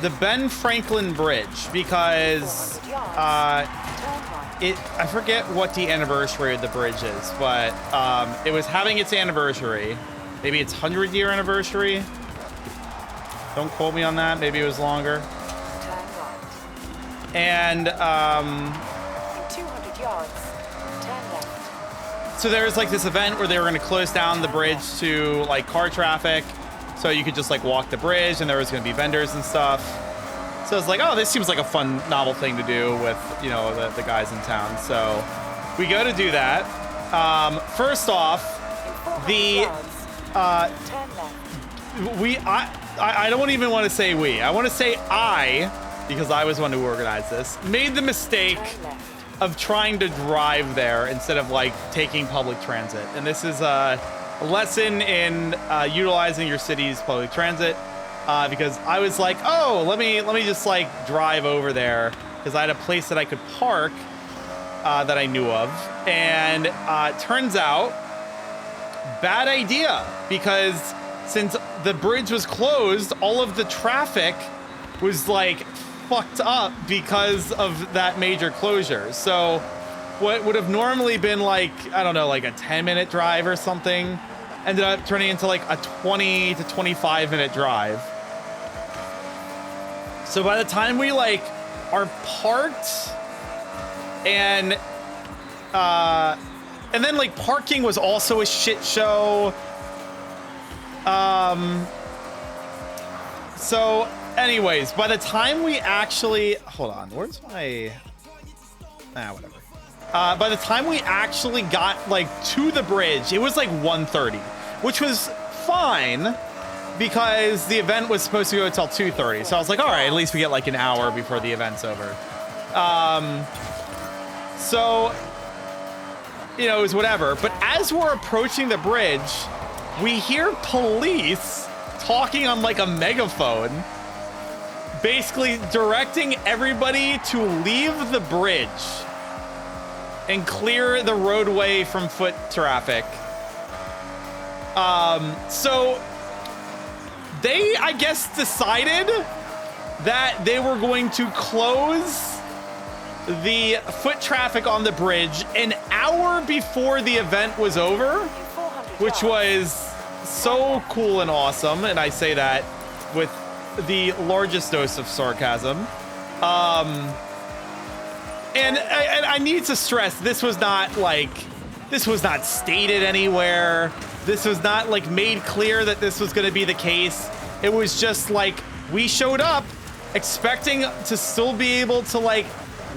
the Ben Franklin Bridge because I forget what the anniversary of the bridge is, but it was having its anniversary. Maybe its 100-year anniversary. Don't quote me on that. Maybe it was longer. And 200 yards, turn left. so there was like this event where they were going to close down the bridge to like car traffic, so you could just like walk the bridge, and there was going to be vendors and stuff. So I was like, oh, this seems like a fun, novel thing to do with, you know, the guys in town. So we go to do that. First off, turn left. I don't even want to say we. I want to say I, because I was the one who organized this, made the mistake Turn left. of trying to drive there instead of like taking public transit. And this is a lesson in utilizing your city's public transit. Because I was like, oh, let me just like drive over there because I had a place that I could park that I knew of, and turns out bad idea, because since the bridge was closed, all of the traffic was like fucked up because of that major closure. So what would have normally been like, I don't know, like a 10-minute drive or something, ended up turning into like a 20 to 25-minute drive. So by the time we like are parked and And then like parking was also a shit show. So anyways, by the time we actually, hold on, where's my, whatever. By the time we actually got like to the bridge, it was like 1:30, which was fine because the event was supposed to go until 2:30. So I was like, all right, at least we get like an hour before the event's over. So, you know, it was whatever. But as we're approaching the bridge, we hear police talking on like a megaphone, basically directing everybody to leave the bridge and clear the roadway from foot traffic. So they, I guess, decided that they were going to close the foot traffic on the bridge an hour before the event was over, which was so cool and awesome. And I say that with the largest dose of sarcasm. And I need to stress, this was not stated anywhere. This was not like made clear that this was going to be the case. It was just like, we showed up expecting to still be able to like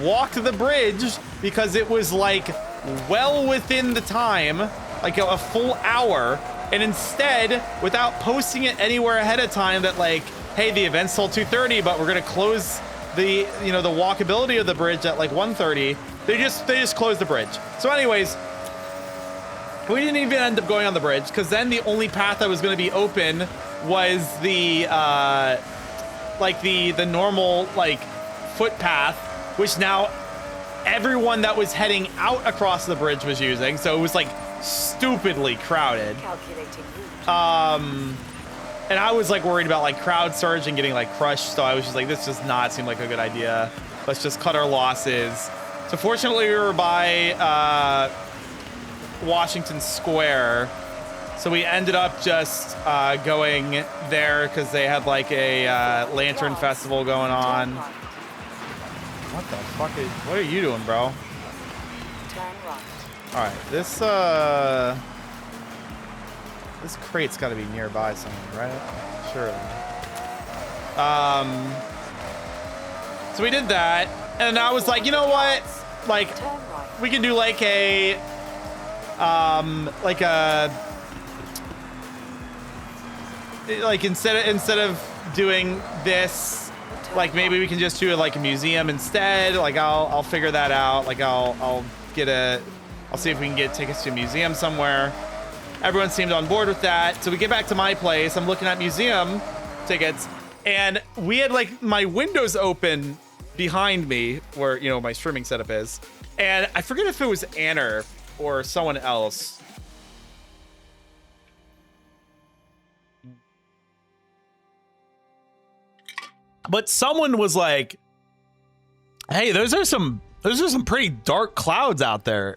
walk to the bridge because it was like well within the time, like a full hour. And instead, without posting it anywhere ahead of time that like, hey, the event's till 2:30, but we're going to close the, you know, the walkability of the bridge at like 1:30. They just closed the bridge. So anyways, we didn't even end up going on the bridge because then the only path that was going to be open was the like the normal like footpath, which now everyone that was heading out across the bridge was using. So it was like stupidly crowded. And I was like worried about like crowd surge and getting like crushed. So I was just like, this does not seem like a good idea. Let's just cut our losses. So fortunately we were by Washington Square. So we ended up just going there because they had like a lantern festival going on. What the fuck what are you doing, bro? All right, this crate's got to be nearby somewhere, right? Surely. So we did that, and I was like, you know what? Like, we can do like a instead of doing this, like maybe we can just do like a museum instead. Like I'll figure that out. Like I'll see if we can get tickets to a museum somewhere. Everyone seemed on board with that. So we get back to my place. I'm looking at museum tickets, and we had like my windows open behind me where, you know, my streaming setup is. And I forget if it was Anner or someone else. But someone was like, hey, those are some pretty dark clouds out there.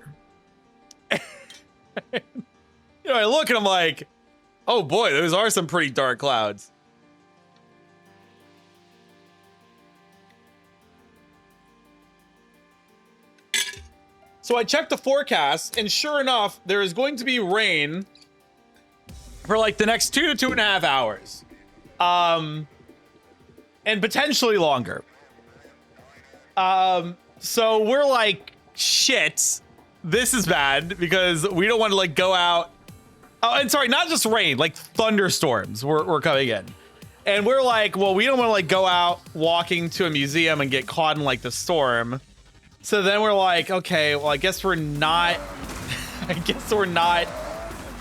You know, I look and I'm like, oh boy, those are some pretty dark clouds. So I checked the forecast, and sure enough, there is going to be rain for like the next 2 to 2.5 hours. And potentially longer. So we're like, shit, this is bad because we don't want to like go out. Oh, and sorry, not just rain, like thunderstorms were coming in. And we're like, well, we don't want to like go out walking to a museum and get caught in like the storm. So then we're like, okay, well, I guess we're not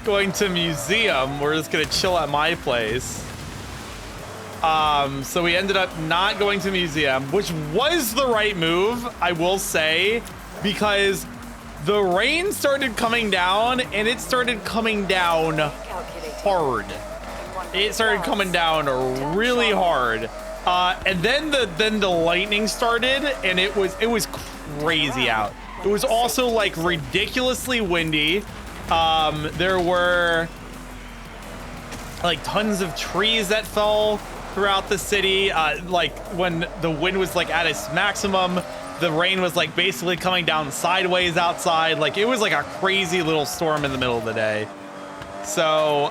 going to museum. We're just gonna chill at my place. So we ended up not going to museum, which was the right move, I will say, because the rain started coming down, and it started coming down hard. It started coming down really hard. And then the lightning started, and it was crazy out. It was also like ridiculously windy. There were like tons of trees that fell throughout the city. Like when the wind was like at its maximum, the rain was like basically coming down sideways outside. Like it was like a crazy little storm in the middle of the day. So,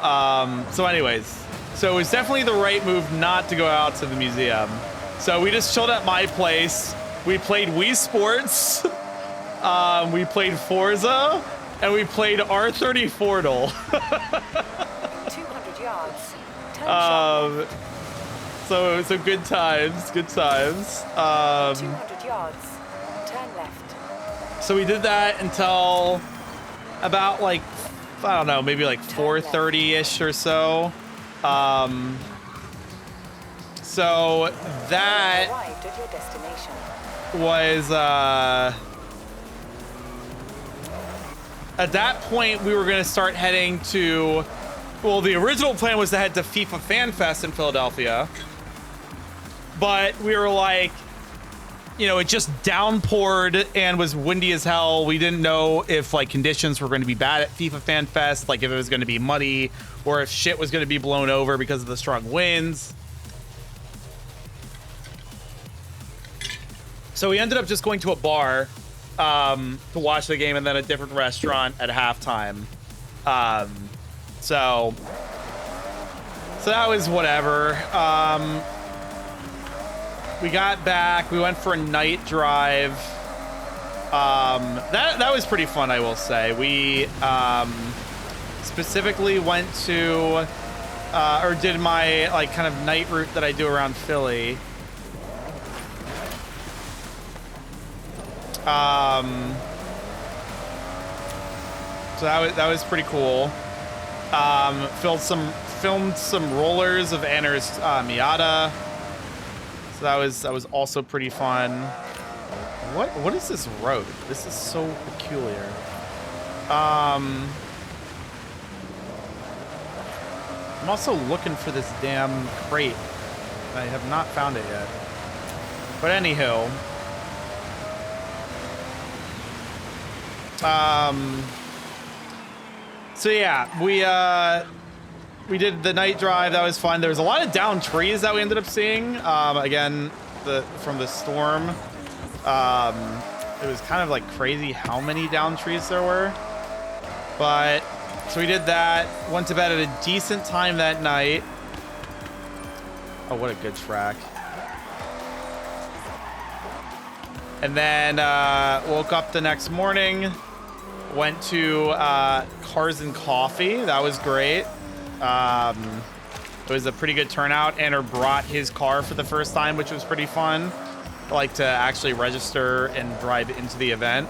anyways, so it was definitely the right move not to go out to the museum. So we just chilled at my place. We played Wii Sports. We played Forza, and we played R34. 200 yards. Turn sharp So good times, good times. 200 yards. Turn left. So we did that until about like, I don't know, maybe like 4:30-ish or so. So that Arrived at your destination. was, at that point, we were going to start heading to, well, the original plan was to head to FIFA Fan Fest in Philadelphia. But we were like, you know, it just downpoured and was windy as hell. We didn't know if like conditions were going to be bad at FIFA Fan Fest, like if it was going to be muddy or if shit was going to be blown over because of the strong winds. So we ended up just going to a bar to watch the game and then a different restaurant at halftime. So that was whatever. We got back. We went for a night drive. That was pretty fun, I will say. We specifically went to or did my like kind of night route that I do around Philly. So that was pretty cool. Filmed some rollers of Anner's Miata. So that was also pretty fun. What is this road? This is so peculiar. I'm also looking for this damn crate. I have not found it yet. But anywho. So yeah, we did the night drive. That was fun. There was a lot of downed trees that we ended up seeing. Again, from the storm. It was kind of like crazy how many downed trees there were. But so we did that. Went to bed at a decent time that night. Oh, what a good track. And then woke up the next morning. Went to Cars and Coffee. That was great. It was a pretty good turnout. Anner brought his car for the first time, which was pretty fun. I like to actually register and drive into the event.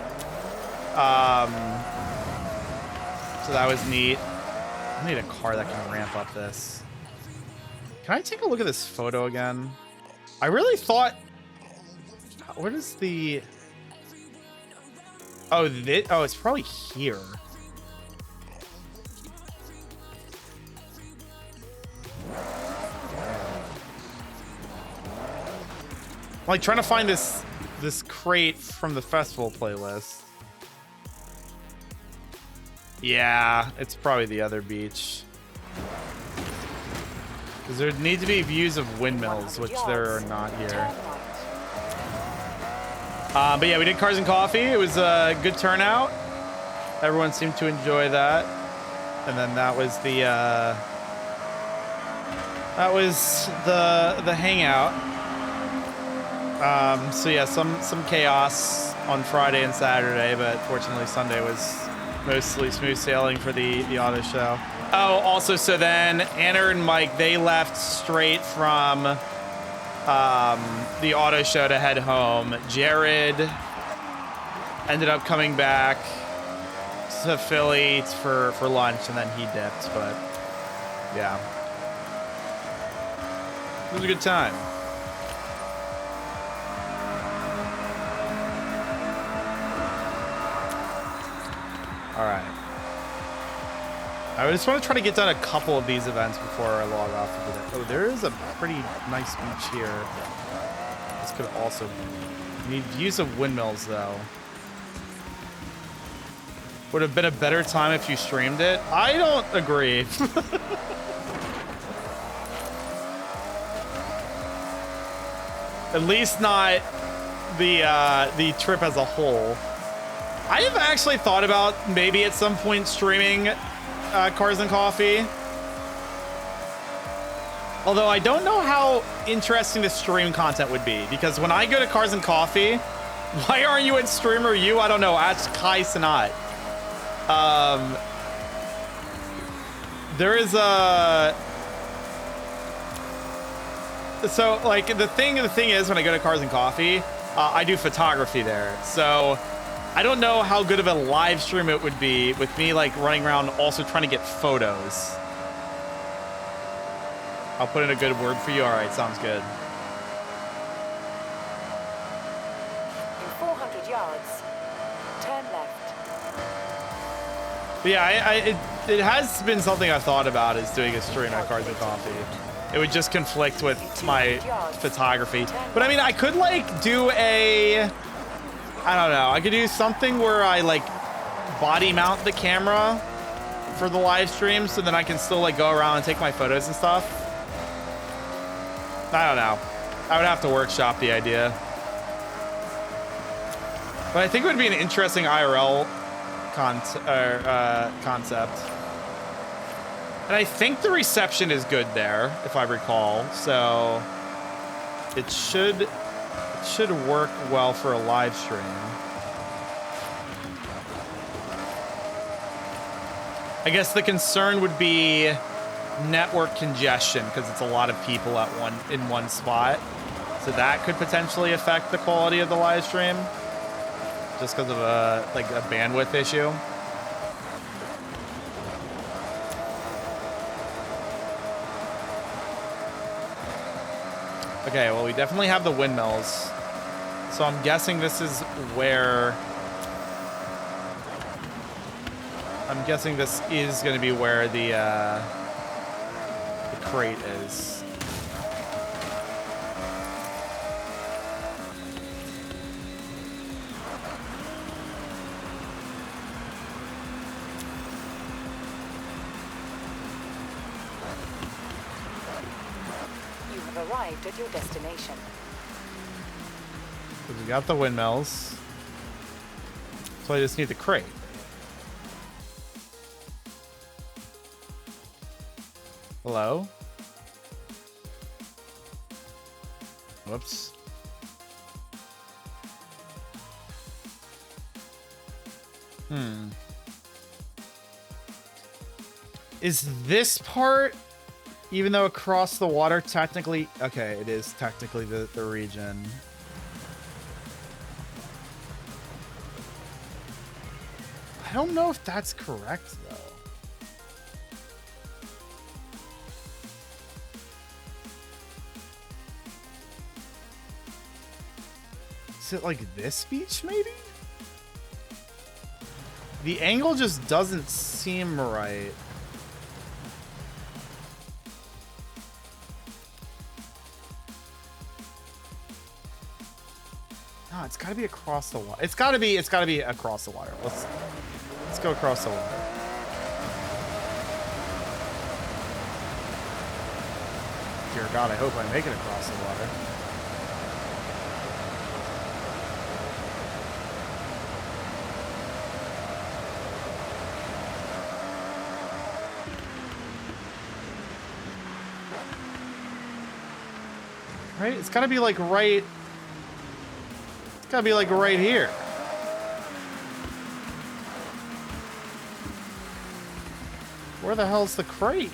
So that was neat. I need a car that can ramp up this. Can I take a look at this photo again? I really thought... What is the... Oh, it's probably here. I'm like trying to find this crate from the festival playlist. Yeah, it's probably the other beach. Because there need to be views of windmills, which there are not here. But yeah, we did Cars and Coffee. It was a good turnout. Everyone seemed to enjoy that. And then that was the hangout. So yeah, some chaos on Friday and Saturday, but fortunately Sunday was mostly smooth sailing for the auto show. Oh, also, so then Anner and Mike, they left straight from the auto show to head home. Jared ended up coming back to Philly for lunch, and then he dipped, but yeah. It was a good time. All right. I just want to try to get done a couple of these events before I log off for the day. Oh, there is a pretty nice beach here. This could also need views of windmills, though. Would have been a better time if you streamed it. I don't agree. At least not the trip as a whole. I have actually thought about maybe at some point streaming Cars and Coffee. Although I don't know how interesting the stream content would be, because when I go to Cars and Coffee, why aren't you at Streamer U? I don't know. Ask Kai Sanat. There is a... So, like, the thing is, when I go to Cars and Coffee, I do photography there. So, I don't know how good of a live stream it would be with me, like, running around also trying to get photos. I'll put in a good word for you. All right, sounds good. In 400 yards, turn left. But yeah, it has been something I've thought about, is doing a stream at Cars and Coffee. It would just conflict with my photography. But I mean, I could like do a, I don't know, I could do something where I like body mount the camera for the live stream so then I can still like go around and take my photos and stuff. I don't know. I would have to workshop the idea. But I think it would be an interesting IRL concept. And I think the reception is good there, if I recall. So it should work well for a live stream. I guess the concern would be network congestion, because it's a lot of people in one spot. So that could potentially affect the quality of the live stream, just because of a bandwidth issue. Okay, well, we definitely have the windmills. So I'm guessing this is where... I'm guessing this is going to be where the crate is. You have arrived at your destination. So we got the windmills. So I just need the crate. Hello? Whoops. Is this part, even though across the water, technically... Okay, it is technically the region. I don't know if that's correct, though. Is it like this beach, maybe? The angle just doesn't seem right. No, it's gotta be across the water. It's gotta be across the water. Let's go across the water. Dear God, I hope I make it across the water. Right? It's gotta be like right... It's gotta be like right here. Where the hell's the crate?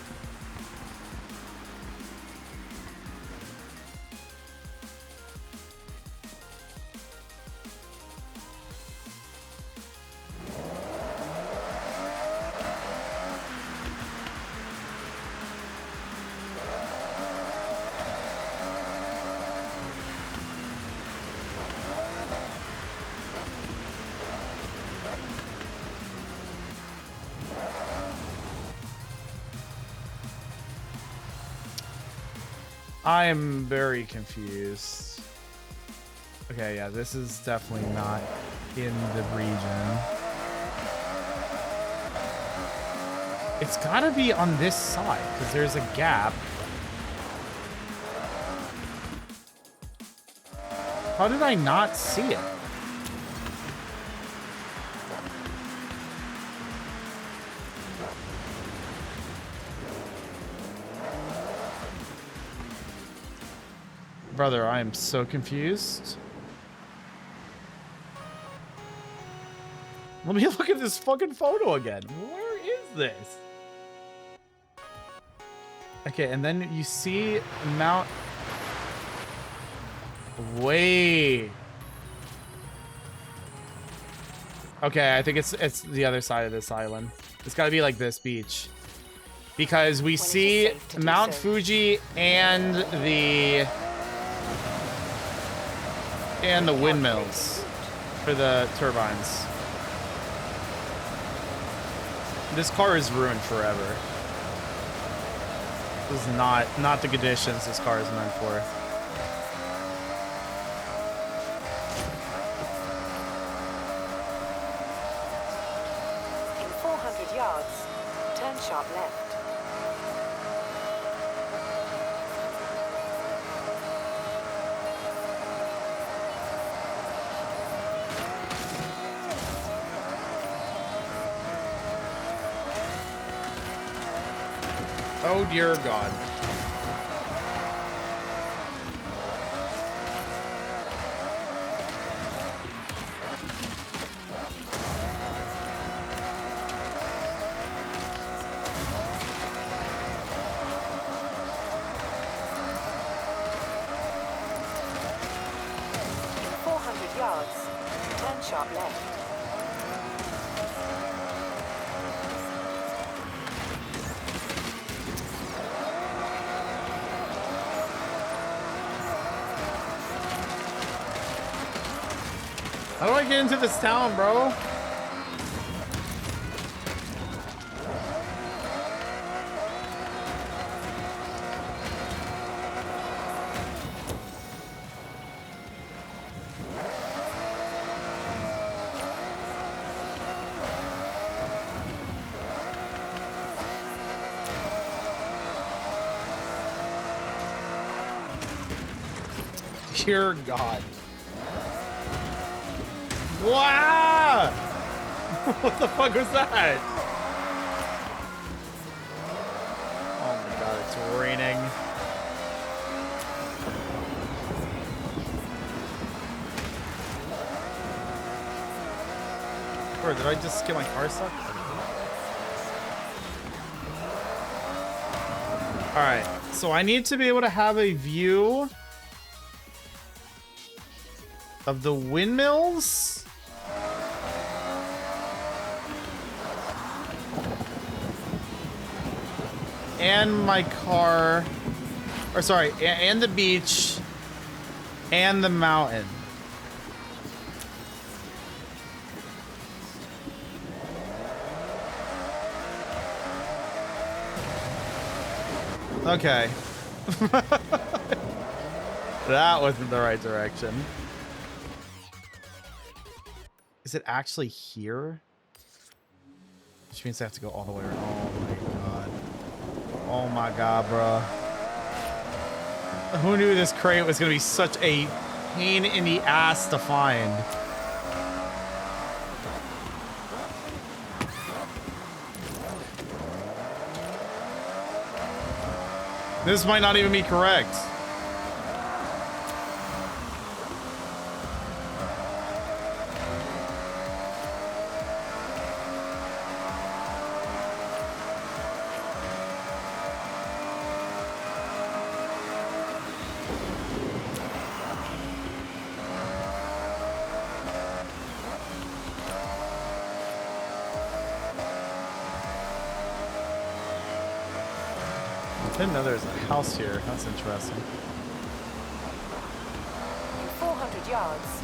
I am very confused. Okay, yeah, this is definitely not in the region. It's gotta be on this side, because there's a gap. How did I not see it? Brother, I am so confused. Let me look at this fucking photo again. Where is this? Okay, and then you see Mount... Wait. Okay, I think it's the other side of this island. It's got to be like this beach. Because we see Mount Fuji and the windmills for the turbines. This car is ruined forever. This is not the conditions this car is meant for. In 400 yards, turn sharp left. Oh dear God. In 400 yards, turn sharp left. How do I get into this town, bro? Dear God. Wow! What the fuck was that? Oh my God, it's raining. Or did I just get my car stuck? Alright, so I need to be able to have a view of the windmills. And my car, or sorry, and the beach, and the mountain. Okay. That wasn't the right direction. Is it actually here? Which means I have to go all the way around. Oh my God. Oh my God, bro. Who knew this crate was gonna be such a pain in the ass to find? This might not even be correct. I didn't know there's a house here. That's interesting. In 400 yards,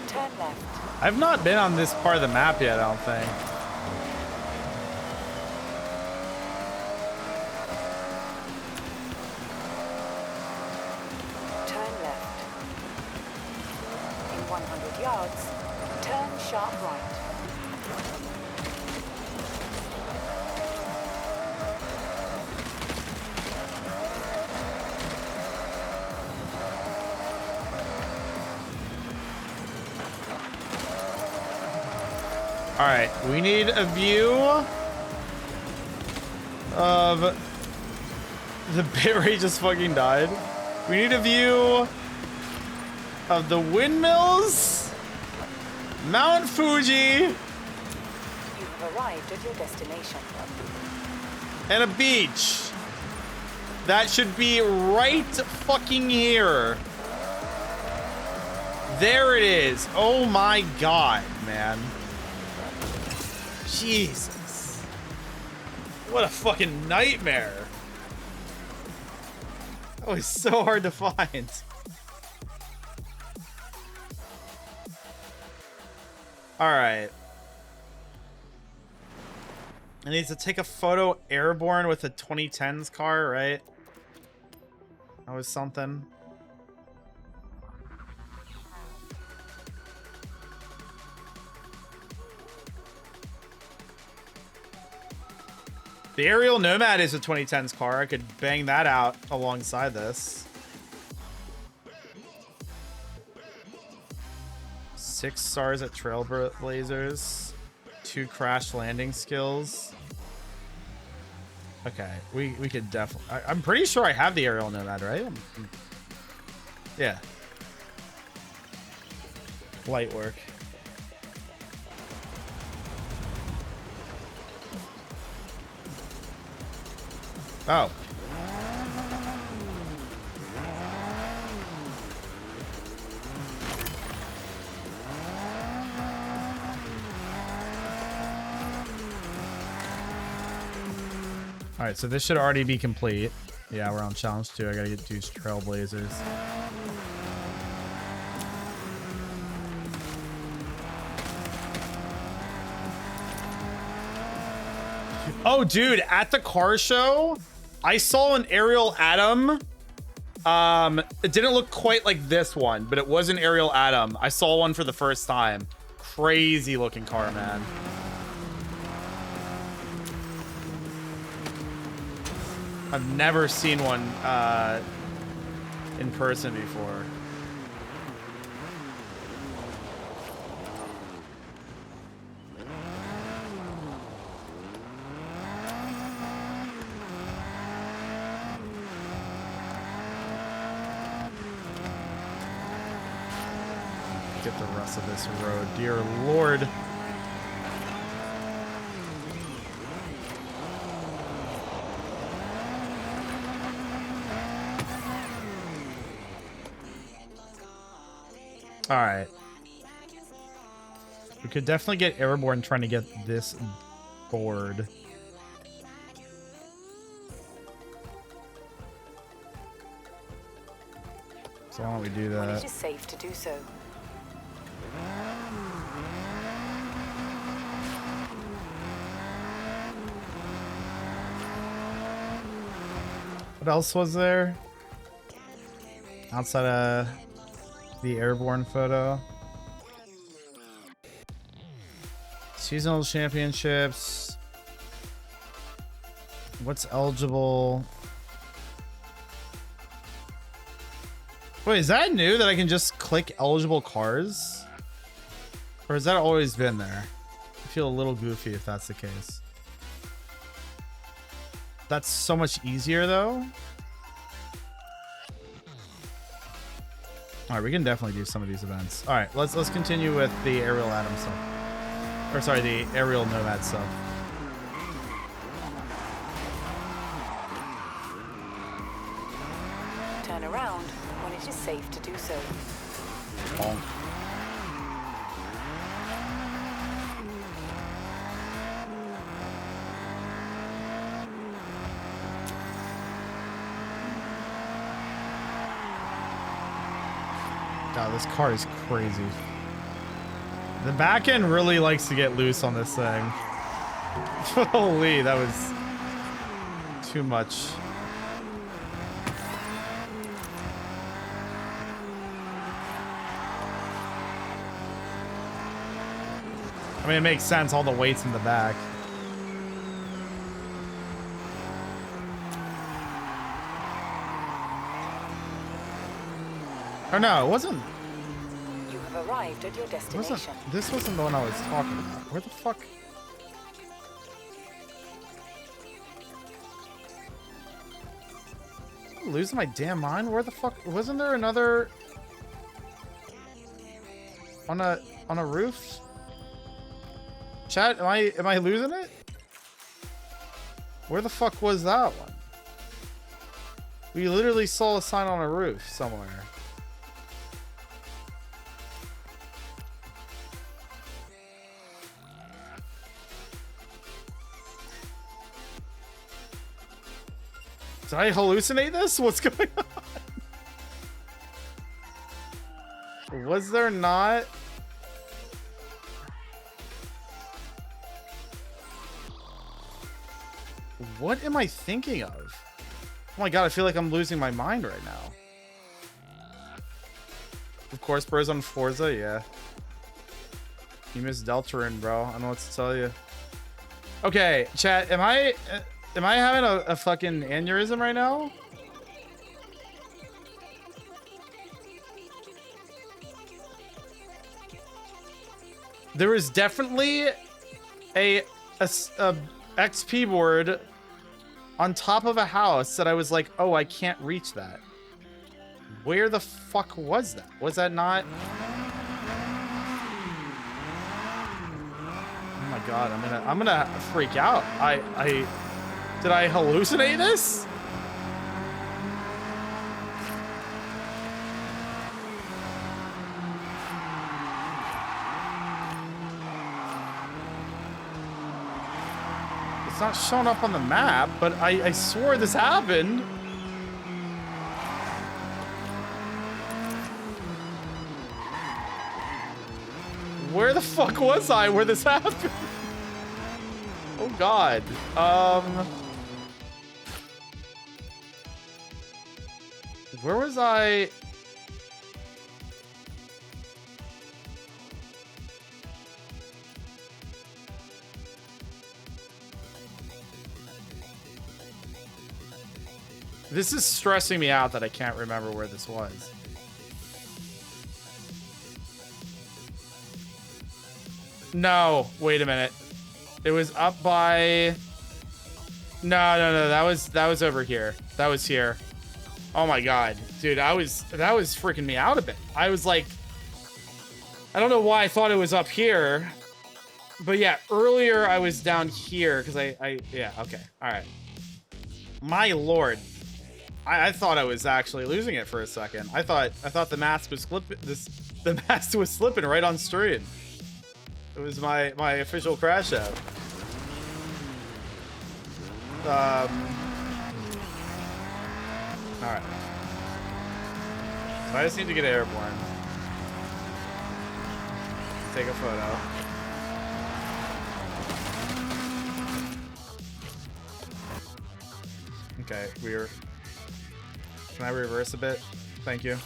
turn left. I've not been on this part of the map yet, I don't think. Turn left. In 100 yards, turn sharp right. All right, we need a view of the bitrate just fucking died. We need a view of the windmills, Mount Fuji, You have arrived at your destination. and a beach. That should be right fucking here. There it is. Oh my god, man. Jesus. What a fucking nightmare. That was so hard to find. All right. I need to take a photo airborne with a 2010s car, right? That was something. The aerial Nomad is a 2010s car. I could bang that out alongside this. 6 stars at Trailblazers. 2 crash landing skills. Okay, we could definitely... I'm pretty sure I have the aerial Nomad, right? Yeah. Light work. Oh. All right, so this should already be complete. Yeah, we're on challenge 2. I gotta get 2 Trailblazers. Oh, dude, at the car show, I saw an Aerial Atom. It didn't look quite like this one, but it was an Aerial Atom. I saw one for the first time. Crazy looking car, man. I've never seen one in person before. Get the rest of this road, dear Lord. All right. We could definitely get airborne trying to get this board. So why don't we do When that? it is safe to do so. What else was there? Outside of the airborne photo. Seasonal championships. What's eligible? Wait, is that new that I can just click eligible cars? Or has that always been there? I feel a little goofy if that's the case. That's so much easier though. All right, we can definitely do some of these events. All right, let's continue with the Aerial Atom stuff. Or sorry, the Aerial Nomad stuff. Turn around when it is safe to do so. Bonk. God, this car is crazy. The back end really likes to get loose on this thing. Holy, that was too much. I mean, it makes sense, all the weight's in the back. Or no, it wasn't. You have have arrived at your destination. This wasn't the one I was talking about. Where the fuck? I'm losing my damn mind. Where the fuck? Wasn't there another on a roof? Chat, am I losing it? Where the fuck was that one? We literally saw a sign on a roof somewhere. Did I hallucinate this? What's going on? Was there not? What am I thinking of? Oh my god, I feel like I'm losing my mind right now. Of course, bros on Forza, yeah. You missed Deltarune, bro. I don't know what to tell you. Okay, chat, am I having a fucking aneurysm right now? There was definitely a XP board on top of a house that I was like, oh, I can't reach that. Where the fuck was that? Was that not? Oh my god, I'm gonna freak out. Did I hallucinate this? It's not showing up on the map, but I swore this happened. Where the fuck was I where this happened? Oh god. Where was I? This is stressing me out that I can't remember where this was. No, wait a minute. It was up by... No, that was over here. That was here. Oh my god. Dude, that was freaking me out a bit. I was like... I don't know why I thought it was up here. But yeah, earlier I was down here because yeah, okay. All right. My lord. I thought I was actually losing it for a second. I thought the mask was slipping. The mask was slipping right on stream. It was my official crash out. All right. So I just need to get airborne. Take a photo. Okay, we're. Can I reverse a bit? Thank you.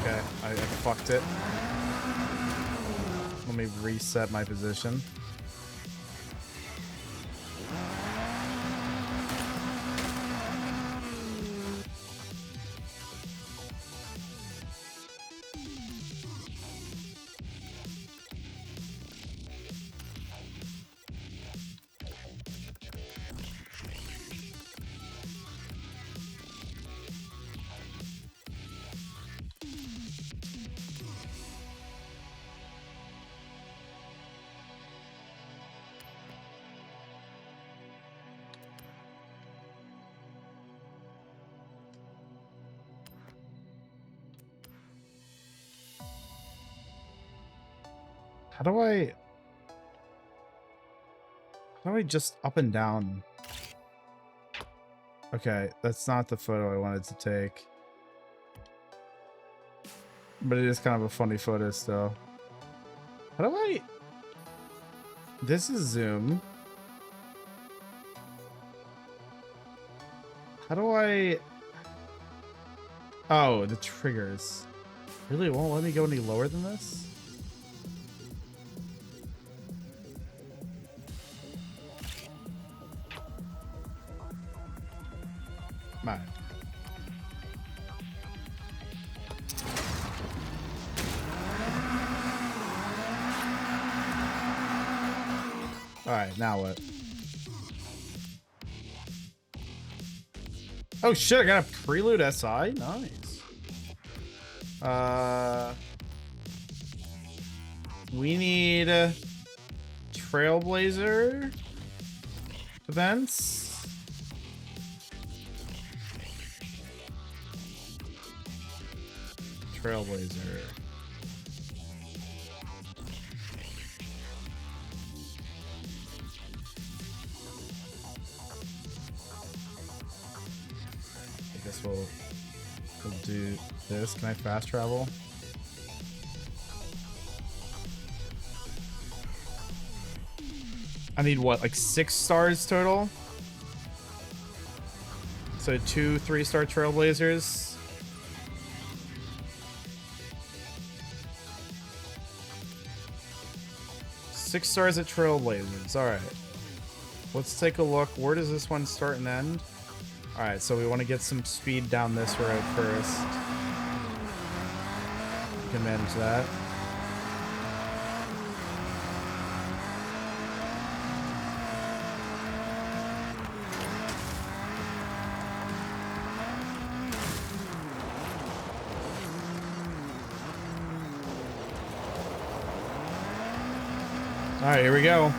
Okay, I fucked it. Let me reset my position. How do I just up and down? Okay, that's not the photo I wanted to take. But it is kind of a funny photo still. How do I... This is zoom. How do I... Oh, the triggers. Really won't let me go any lower than this? Alright. All right, now what? Oh shit, I got a Prelude SI? Nice. We need Trailblazer events. Trailblazer. I guess we'll do this. Can I fast travel? I need what, like 6 stars total? So 2 3-star Trailblazers. Six stars at Trailblazers. Alright. Let's take a look. Where does this one start and end? Alright, so we want to get some speed down this road first. We can manage that. Alright, here we go.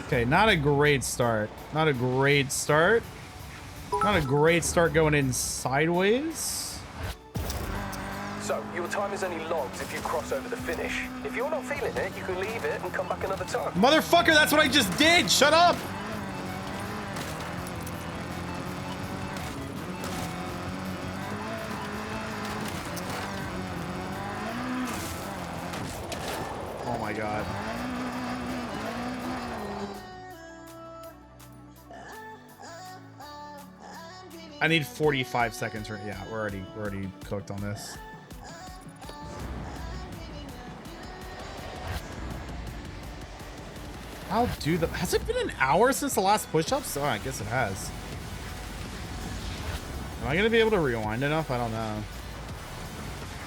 Okay, not a great start. Not a great start. Not a great start going in sideways. So, your time is only logged if you cross over the finish. If you're not feeling it, you can leave it and come back another time. Motherfucker, that's what I just did! Shut up! Oh my god. I need 45 seconds right. Yeah, we're already cooked on this. I'll do the. Has it been an hour since the last push-ups? Oh, I guess it has. Am I gonna be able to rewind enough? I don't know.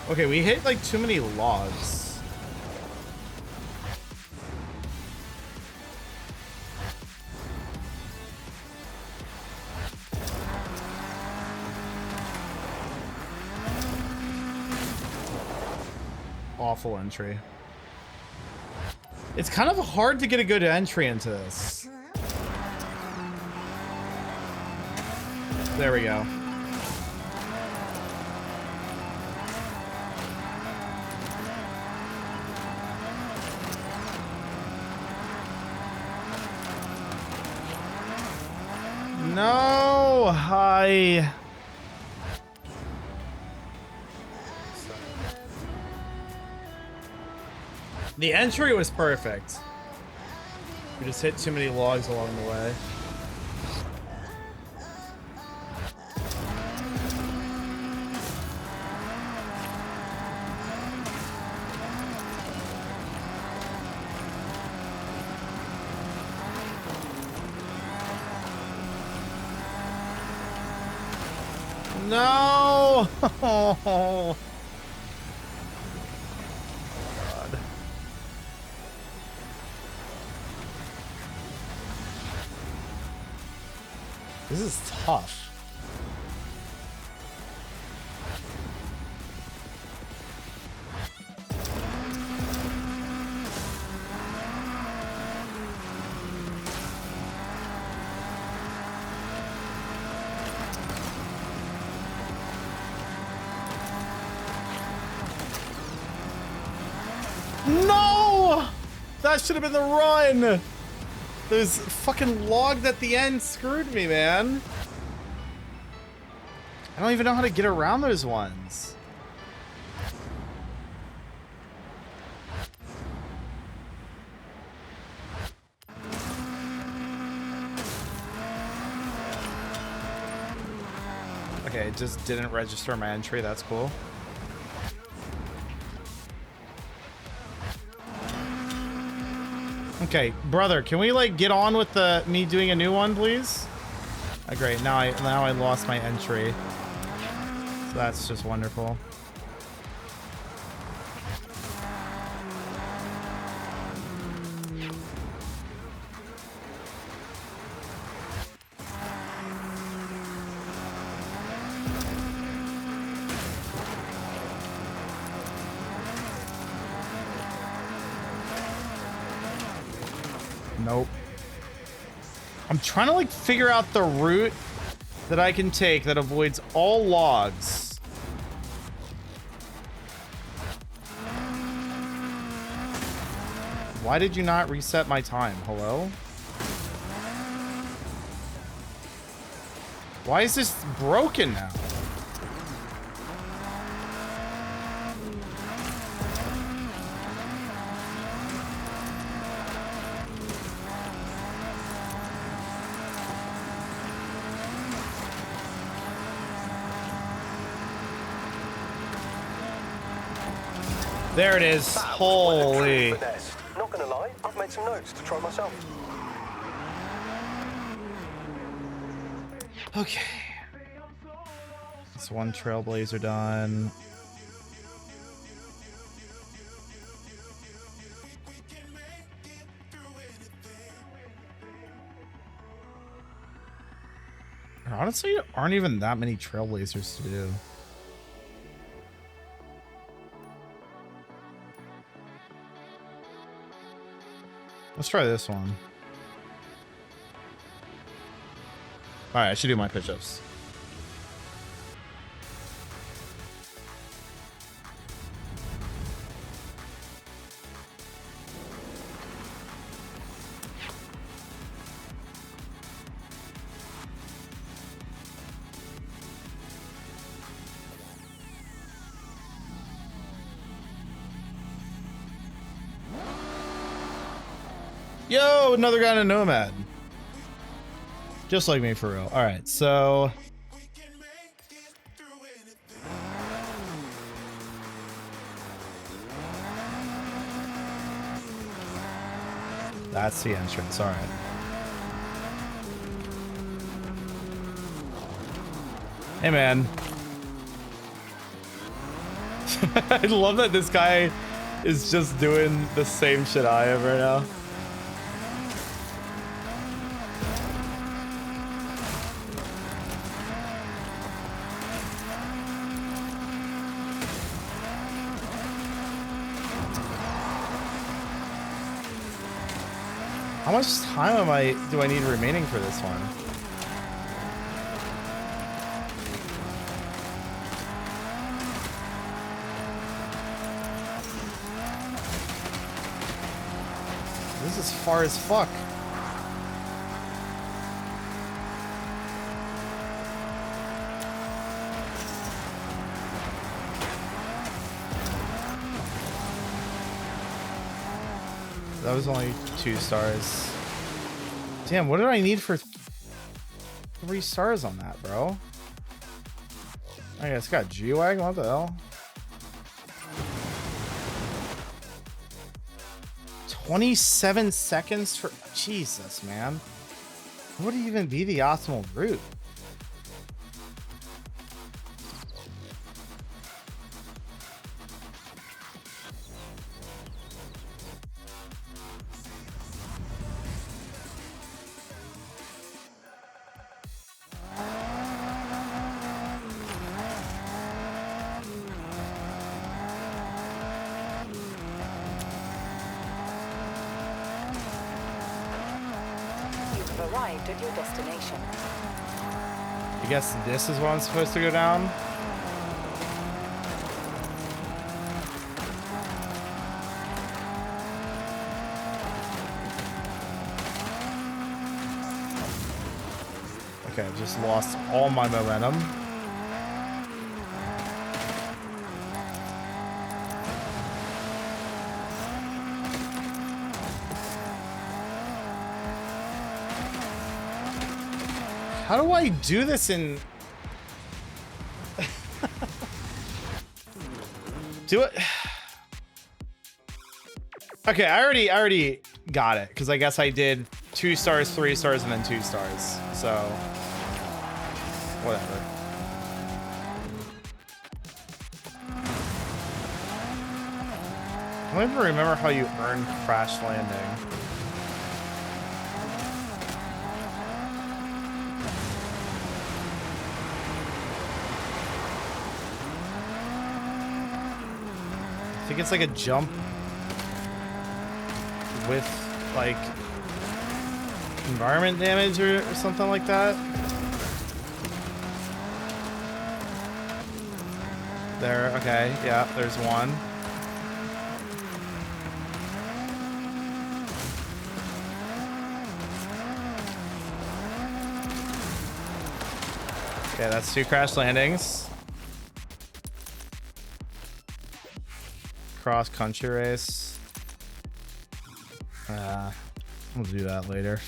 Okay, we hit like too many logs. Awful entry. It's kind of hard to get a good entry into this. There we go. No, hi. The entry was perfect. We just hit too many logs along the way. No! God. This is tough. No! That should have been the run! Those fucking logs at the end screwed me, man. I don't even know how to get around those ones. Okay, it just didn't register my entry. That's cool. Okay, brother, can we like get on with the me doing a new one, please? Great. Now I lost my entry. So that's just wonderful. Nope. I'm trying to like figure out the route that I can take that avoids all logs. Why did you not reset my time? Hello? Why is this broken now? There it is. Holy. Not gonna lie, I've made some notes to try myself. Okay. That's one trailblazer done. Honestly, there aren't even that many trailblazers to do. Let's try this one. All right, I should do my push-ups. Yo, another guy in a nomad. Just like me, for real. All right, so that's the entrance. All right. Hey, man. I love that this guy is just doing the same shit I am right now. How much time do I need remaining for this one? This is far as fuck. That was only 2 stars. Damn, what did I need for 3 stars on that, bro? I guess it's got G-Wagon, what the hell? 27 seconds for... Jesus, man. What would even be the optimal route? Arrived at your destination. I guess this is what I'm supposed to go down. Okay, I just lost all my momentum. How do I do this in... Do it... Okay, I already got it. Because I guess I did 2 stars, 3 stars, and then 2 stars. So, whatever. I don't even remember how you earn crash landing. I think it's like a jump with like environment damage or something like that. There, okay, yeah, there's one. Okay, that's 2 crash landings. Cross country race. We'll do that later.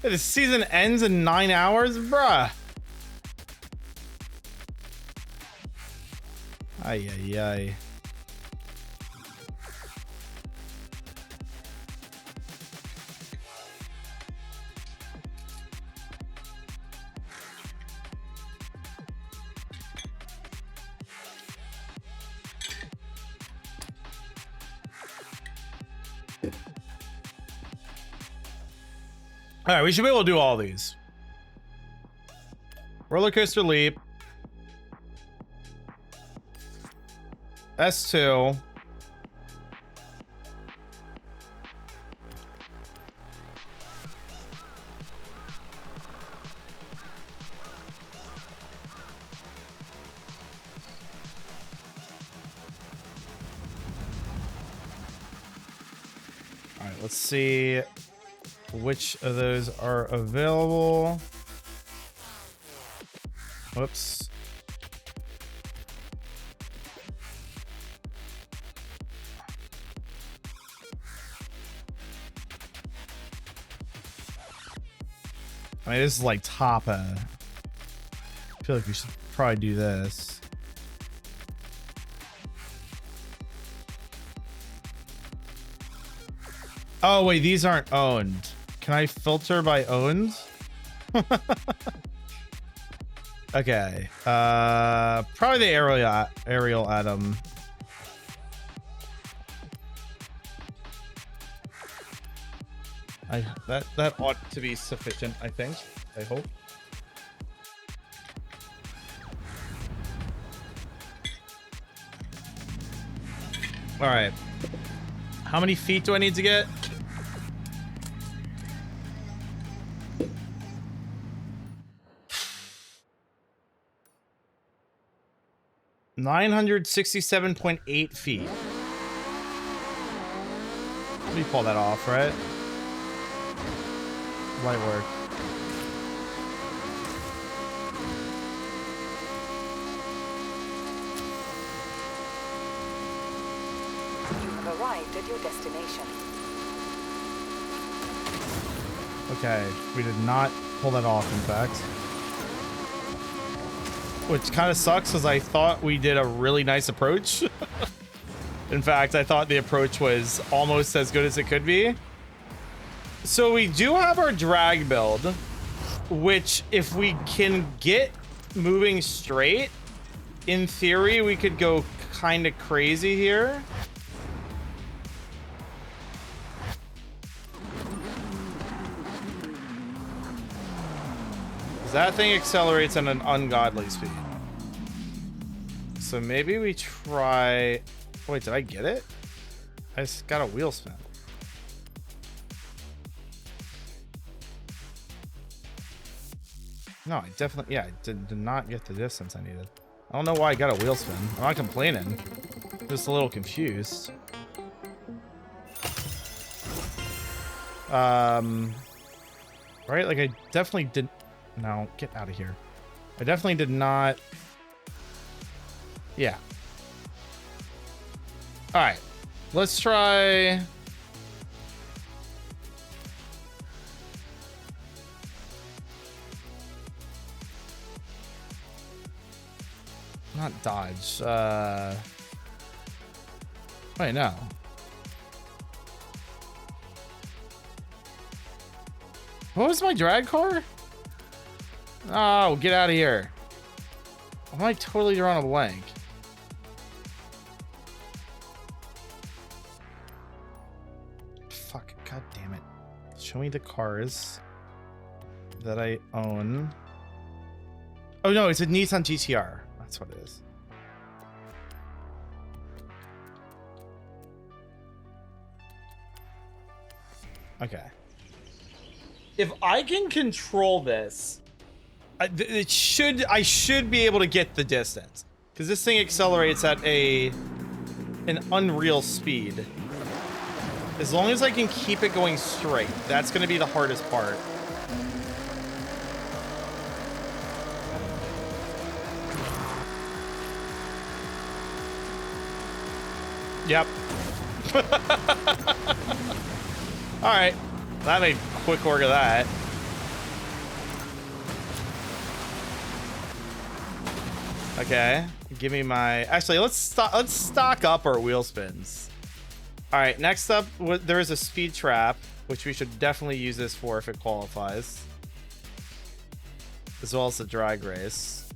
Hey, the season ends in 9 hours, bruh. Ay, ay, ay. All right, we should be able to do all these. Roller coaster leap. S2. All right, let's see which of those are available. Whoops. I mean, this is like top. I feel like we should probably do this. Oh wait, these aren't owned. Can I filter by owned? Okay. Probably the aerial Atom. That ought to be sufficient, I think. I hope. All right. How many feet do I need to get? $967.8 feet. Let me pull that off, right? Light work. You have arrived at your destination. Okay, we did not pull that off, in fact. Which kind of sucks because I thought we did a really nice approach. In fact, I thought the approach was almost as good as it could be. So we do have our drag build, which if we can get moving straight, in theory, we could go kind of crazy here. That thing accelerates at an ungodly speed. So maybe we try... Wait, did I get it? I just got a wheel spin. No, I definitely... Yeah, I did not get the distance I needed. I don't know why I got a wheel spin. I'm not complaining. Just a little confused. Right? Like, I definitely did... No, get out of here. I definitely did not... Yeah. Alright. Let's try... Not dodge. Wait, no. What was my drag car? Oh, get out of here. Am I totally drawing a blank? Fuck, god damn it. Show me the cars that I own. Oh no, it's a Nissan GTR. That's what it is. Okay. If I can control this, I should be able to get the distance, because this thing accelerates at an unreal speed. As long as I can keep it going straight, that's going to be the hardest part. Yep. All right, that made quick work of that. Okay, give me my. Actually, let's stock up our wheel spins. All right, next up, there is a speed trap, which we should definitely use this for if it qualifies, as well as the drag race.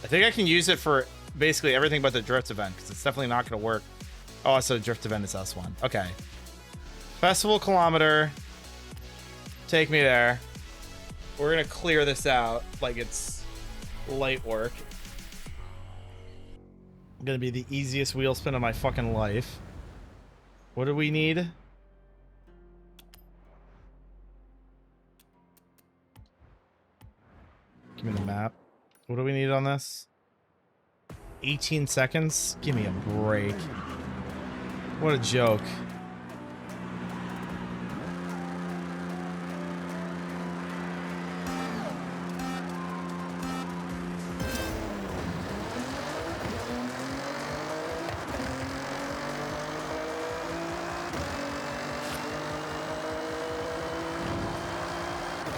I think I can use it for basically everything but the drift event, because it's definitely not going to work. Oh, so drift event is S1. Okay. Festival kilometer. Take me there. We're going to clear this out like it's light work. Going to be the easiest wheel spin of my fucking life. What do we need? Give me the map. What do we need on this? 18 seconds? Give me a break. What a joke.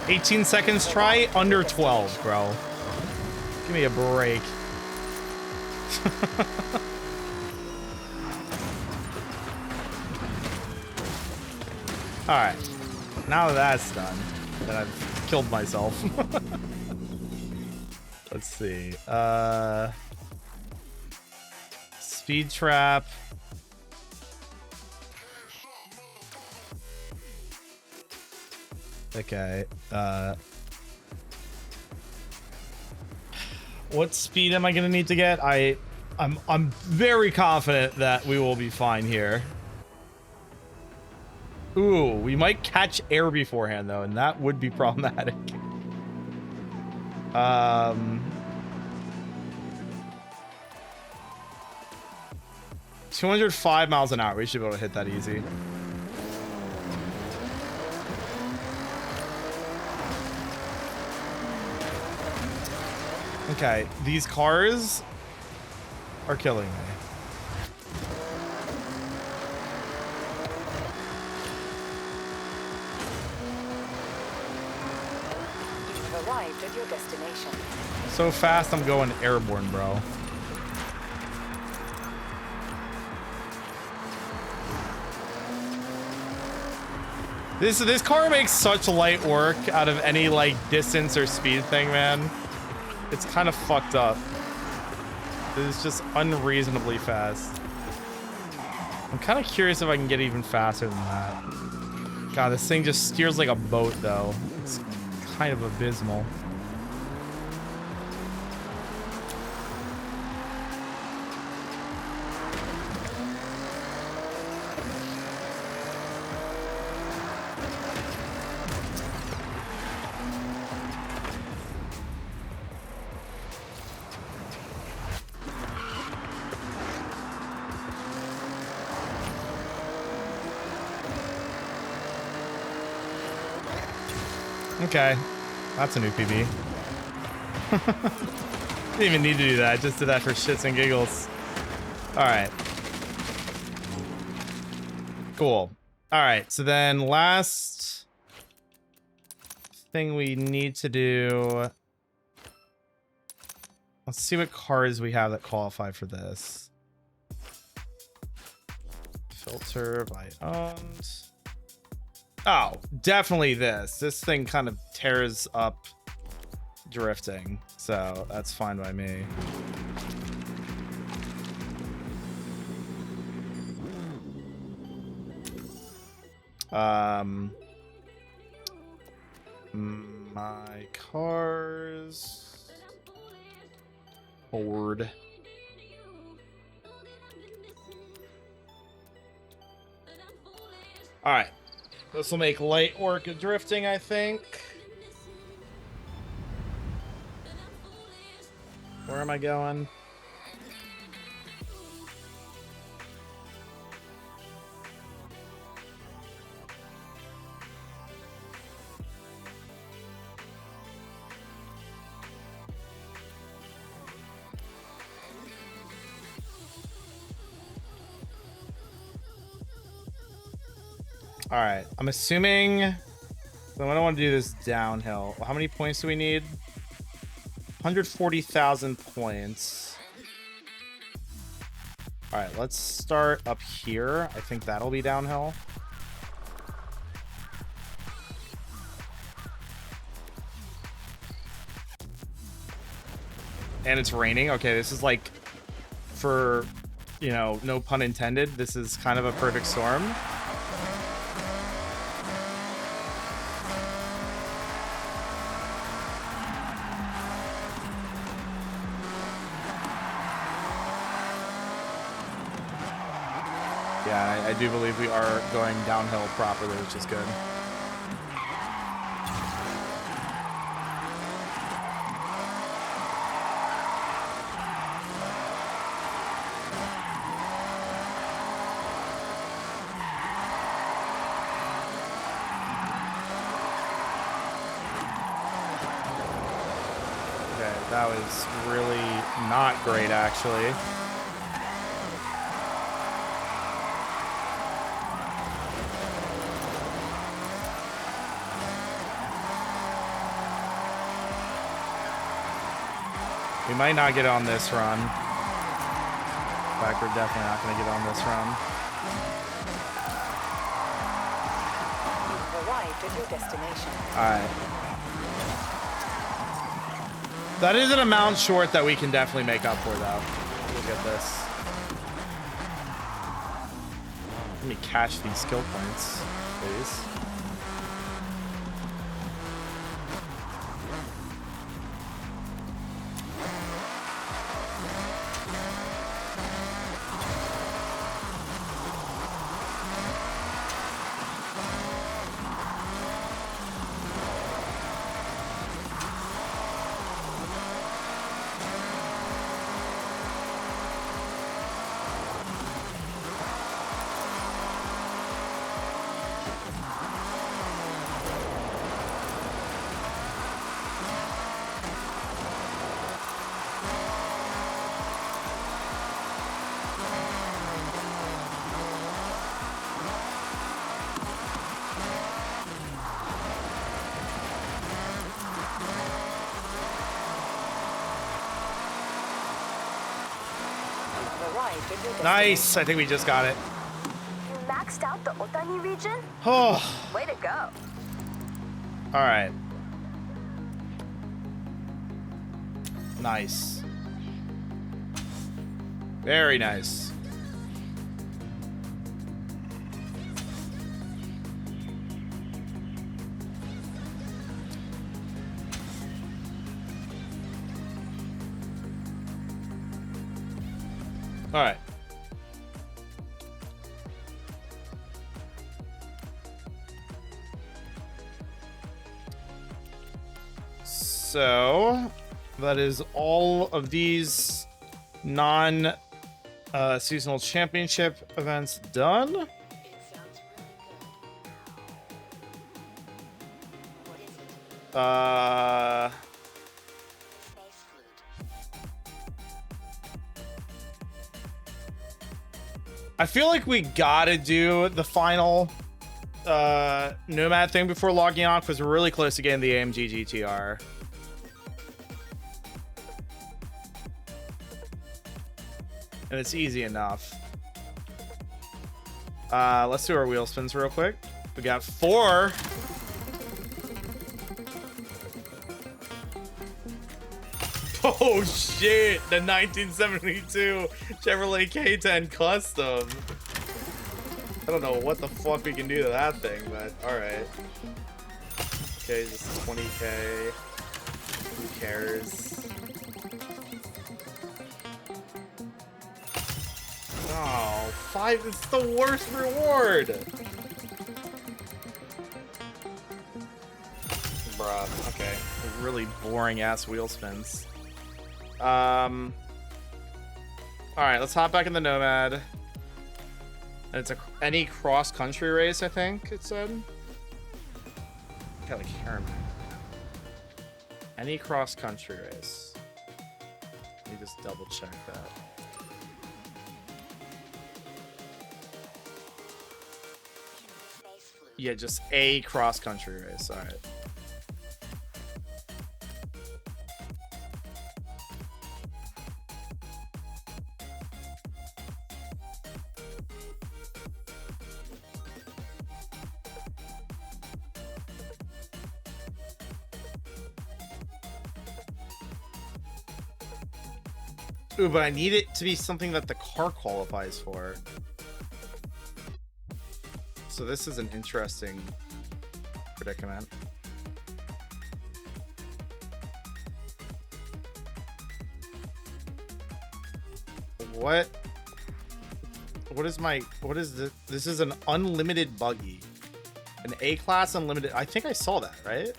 "18 seconds, try under 12, bro. Give me a break." Alright. Now that that's done, then I've killed myself. Let's see. Speed trap. Okay. What speed am I gonna need to get? I'm very confident that we will be fine here. Ooh, we might catch air beforehand though, and that would be problematic. 205 miles an hour. We should be able to hit that easy. Okay, these cars are killing me. You've arrived at your destination. So fast, I'm going airborne, bro. This car makes such light work out of any like distance or speed thing, man. It's kind of fucked up. It's just unreasonably fast. I'm kind of curious if I can get even faster than that. God, this thing just steers like a boat, though. It's kind of abysmal. Okay, that's a new PB. Didn't even need to do that. I just did that for shits and giggles. All right. Cool. All right. So then last thing we need to do Let's see what cars we have that qualify for this. Filter by owned. Oh, definitely this. This thing kind of tears up drifting, so that's fine by me. My cars. Ford. All right. This will make light work of drifting, I think. Where am I going? All right, I'm assuming I don't want to do this downhill. How many points do we need? 140,000 points. All right, let's start up here. I think that'll be downhill. And it's raining. Okay, this is like, for, you know, no pun intended, this is kind of a perfect storm. Yeah, I do believe we are going downhill properly, which is good. Okay, that was really not great, actually. We might not get on this run. In fact, we're definitely not going to get on this run. You've arrived at your destination. Alright. That is an amount short that we can definitely make up for, though. Look at this. Let me cash these skill points, please. You've arrived at your destination. Nice! I think we just got it. You maxed out the Otani region? Oh, Way to go. alright. Nice. Very nice. All right. So that is all of these non seasonal championship events done. I feel like we gotta do the final Nomad thing before logging off because we're really close to getting the AMG GTR. And it's easy enough. Let's do our wheel spins real quick. We got 4. Oh shit, the 1972 Chevrolet K10 Custom. I don't know what the fuck we can do to that thing, but alright. Okay, just 20k. Who cares? Oh, 5 is the worst reward! Bruh, okay. Really boring ass wheel spins. Alright, let's hop back in the Nomad. And it's any cross-country race, I think it said. Got like Harriman. Any cross-country race. Let me just double check that. Yeah, just a cross-country race. All right. Ooh, but I need it to be something that the car qualifies for. So this is an interesting predicament. What is this? This is an unlimited buggy. An A-class unlimited. I think I saw that, right?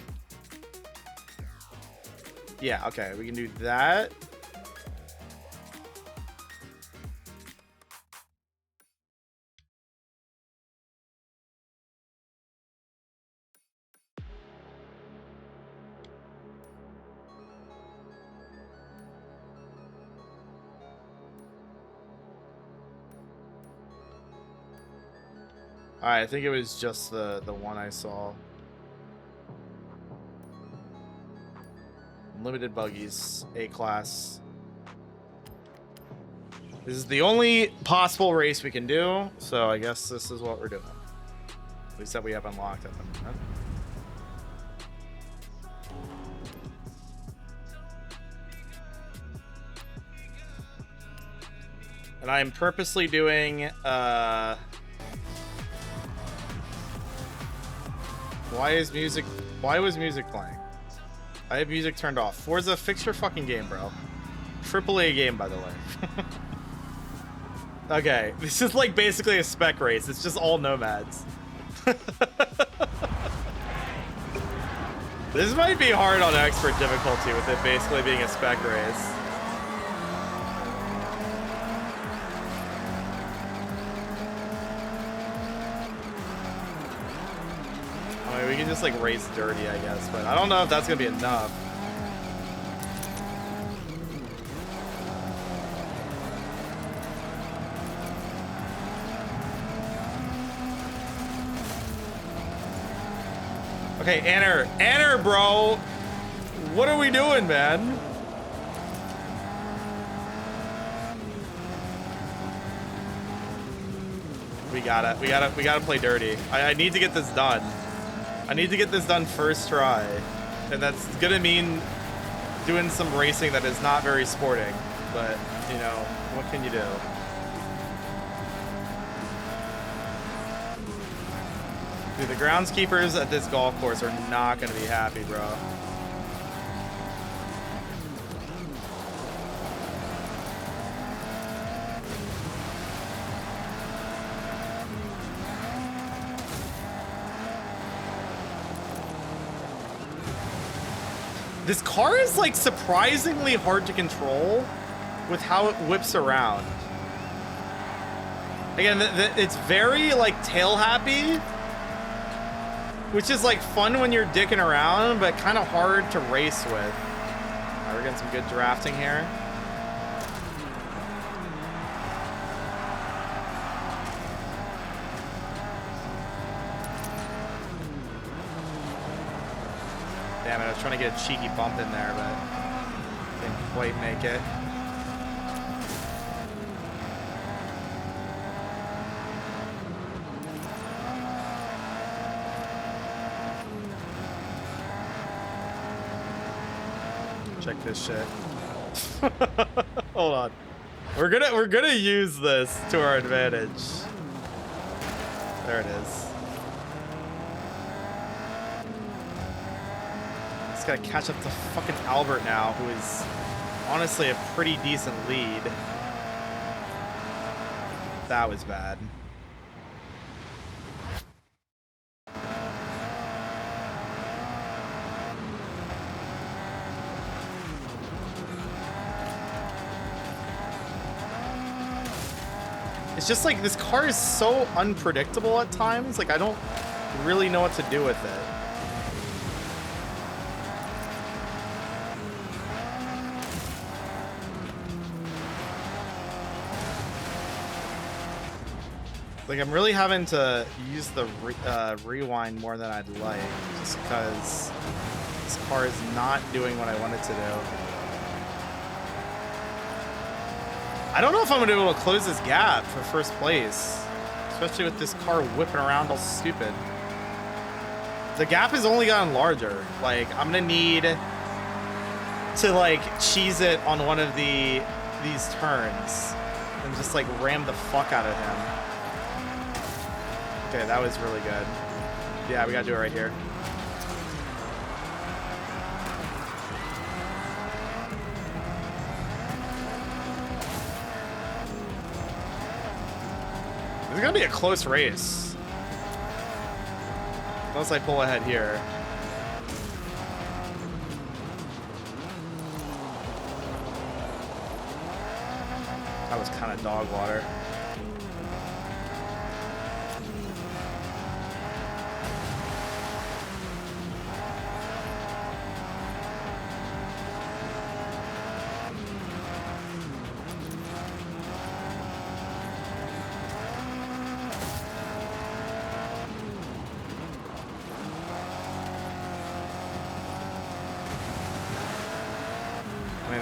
Yeah, okay, we can do that. Alright, I think it was just the one I saw. Unlimited buggies, A-class. This is the only possible race we can do, so I guess this is what we're doing. At least that we have unlocked at the moment. And I am purposely doing why was music playing? I have music turned off. Forza, fix your fucking game, bro. AAA game, by the way. Okay, this is like basically a spec race. It's just all nomads. This might be hard on expert difficulty with it basically being a spec race. We can just like race dirty, I guess, but I don't know if that's gonna be enough. Okay, Anner, bro, what are we doing, man? We gotta play dirty. I need to get this done. I need to get this done first try, and that's gonna mean doing some racing that is not very sporting, but you know, what can you do? Dude, the groundskeepers at this golf course are not gonna be happy, bro. This car is like surprisingly hard to control with how it whips around. Again, it's very like tail happy, which is like fun when you're dicking around, but kind of hard to race with. All right, we're getting some good drafting here. Damn it, I was trying to get a cheeky bump in there, but didn't quite make it. Check this shit. Hold on. We're gonna use this to our advantage. There it is. Just gotta catch up to fucking Albert now, who is honestly a pretty decent lead. That was bad. It's just like this car is so unpredictable at times. Like I don't really know what to do with it. Like I'm really having to use the rewind more than I'd like, just because this car is not doing what I want it to do. I don't know if I'm gonna be able to close this gap for first place, especially with this car whipping around all stupid. The gap has only gotten larger. Like I'm gonna need to like cheese it on one of these turns and just like ram the fuck out of him. Okay, that was really good. Yeah, we gotta do it right here. It's gonna be a close race. Unless I pull ahead here. That was kind of dog water.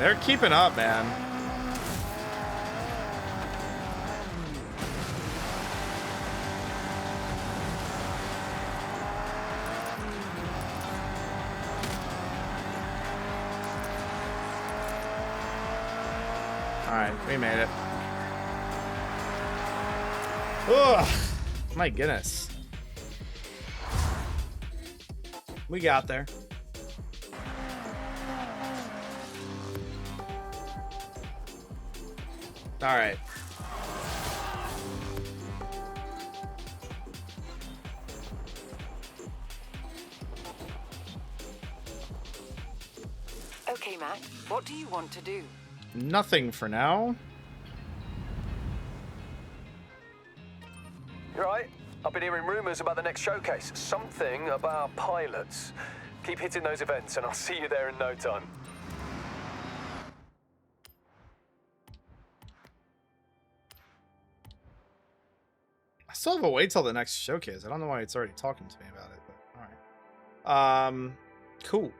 They're keeping up, man. All right, we made it. Ugh, my goodness. We got there. All right. Okay, Matt, what do you want to do? Nothing for now. You're right. I've been hearing rumors about the next showcase. Something about pilots. Keep hitting those events and I'll see you there in no time. I still have to wait till the next showcase. I don't know why it's already talking to me about it, but all right. Cool.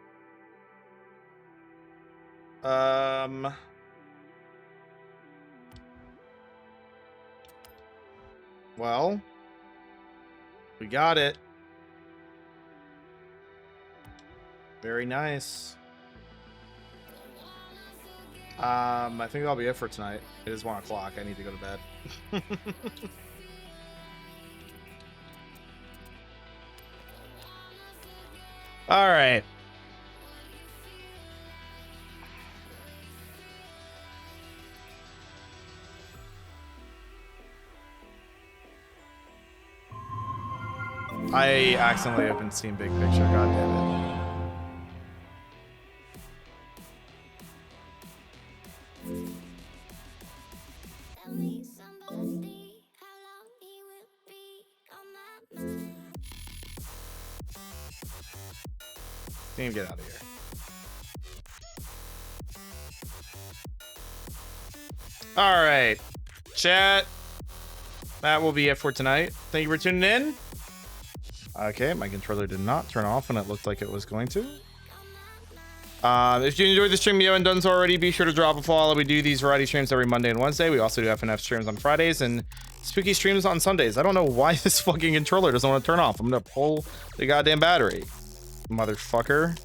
Well, we got it. Very nice. I think that'll be it for tonight. It is 1 o'clock. I need to go to bed. All right. I accidentally opened Steam Big Picture. God damn it. Steam, get out of here. All right, chat. That will be it for tonight. Thank you for tuning in. Okay, my controller did not turn off when it looked like it was going to. If you enjoyed the stream, you haven't done so already, be sure to drop a follow. We do these variety streams every Monday and Wednesday. We also do FNF streams on Fridays and spooky streams on Sundays. I don't know why this fucking controller doesn't want to turn off. I'm gonna pull the goddamn battery, motherfucker.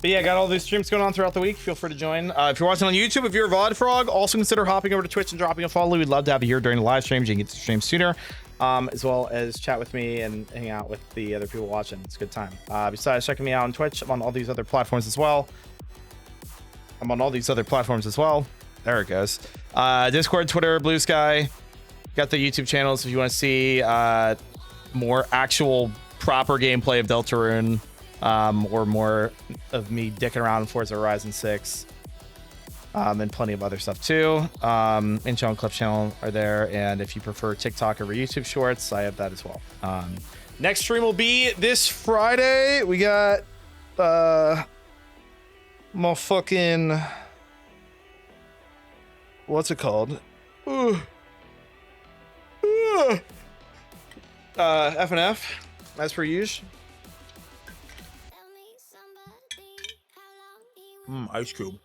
But yeah, got all these streams going on throughout the week. Feel free to join. If you're watching on YouTube, if you're a VOD frog, also consider hopping over to Twitch and dropping a follow. We'd love to have you here during the live streams. You can get to stream sooner, As well as chat with me and hang out with the other people watching. It's a good time. Besides checking me out on Twitch, I'm on all these other platforms as well. There it goes. Discord, Twitter, Blue Sky. Got the YouTube channels if you want to see more actual proper gameplay of Deltarune, or more of me dicking around in Forza Horizon 6. And plenty of other stuff too. Intro and Clip channel are there, and if you prefer TikTok over YouTube Shorts, I have that as well. Next stream will be this Friday. We got my fucking, what's it called? F&F, as per usual. Ice cube.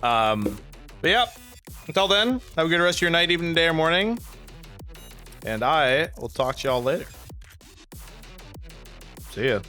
But yep. Until then, have a good rest of your night, evening, day, or morning. And I will talk to y'all later. See ya.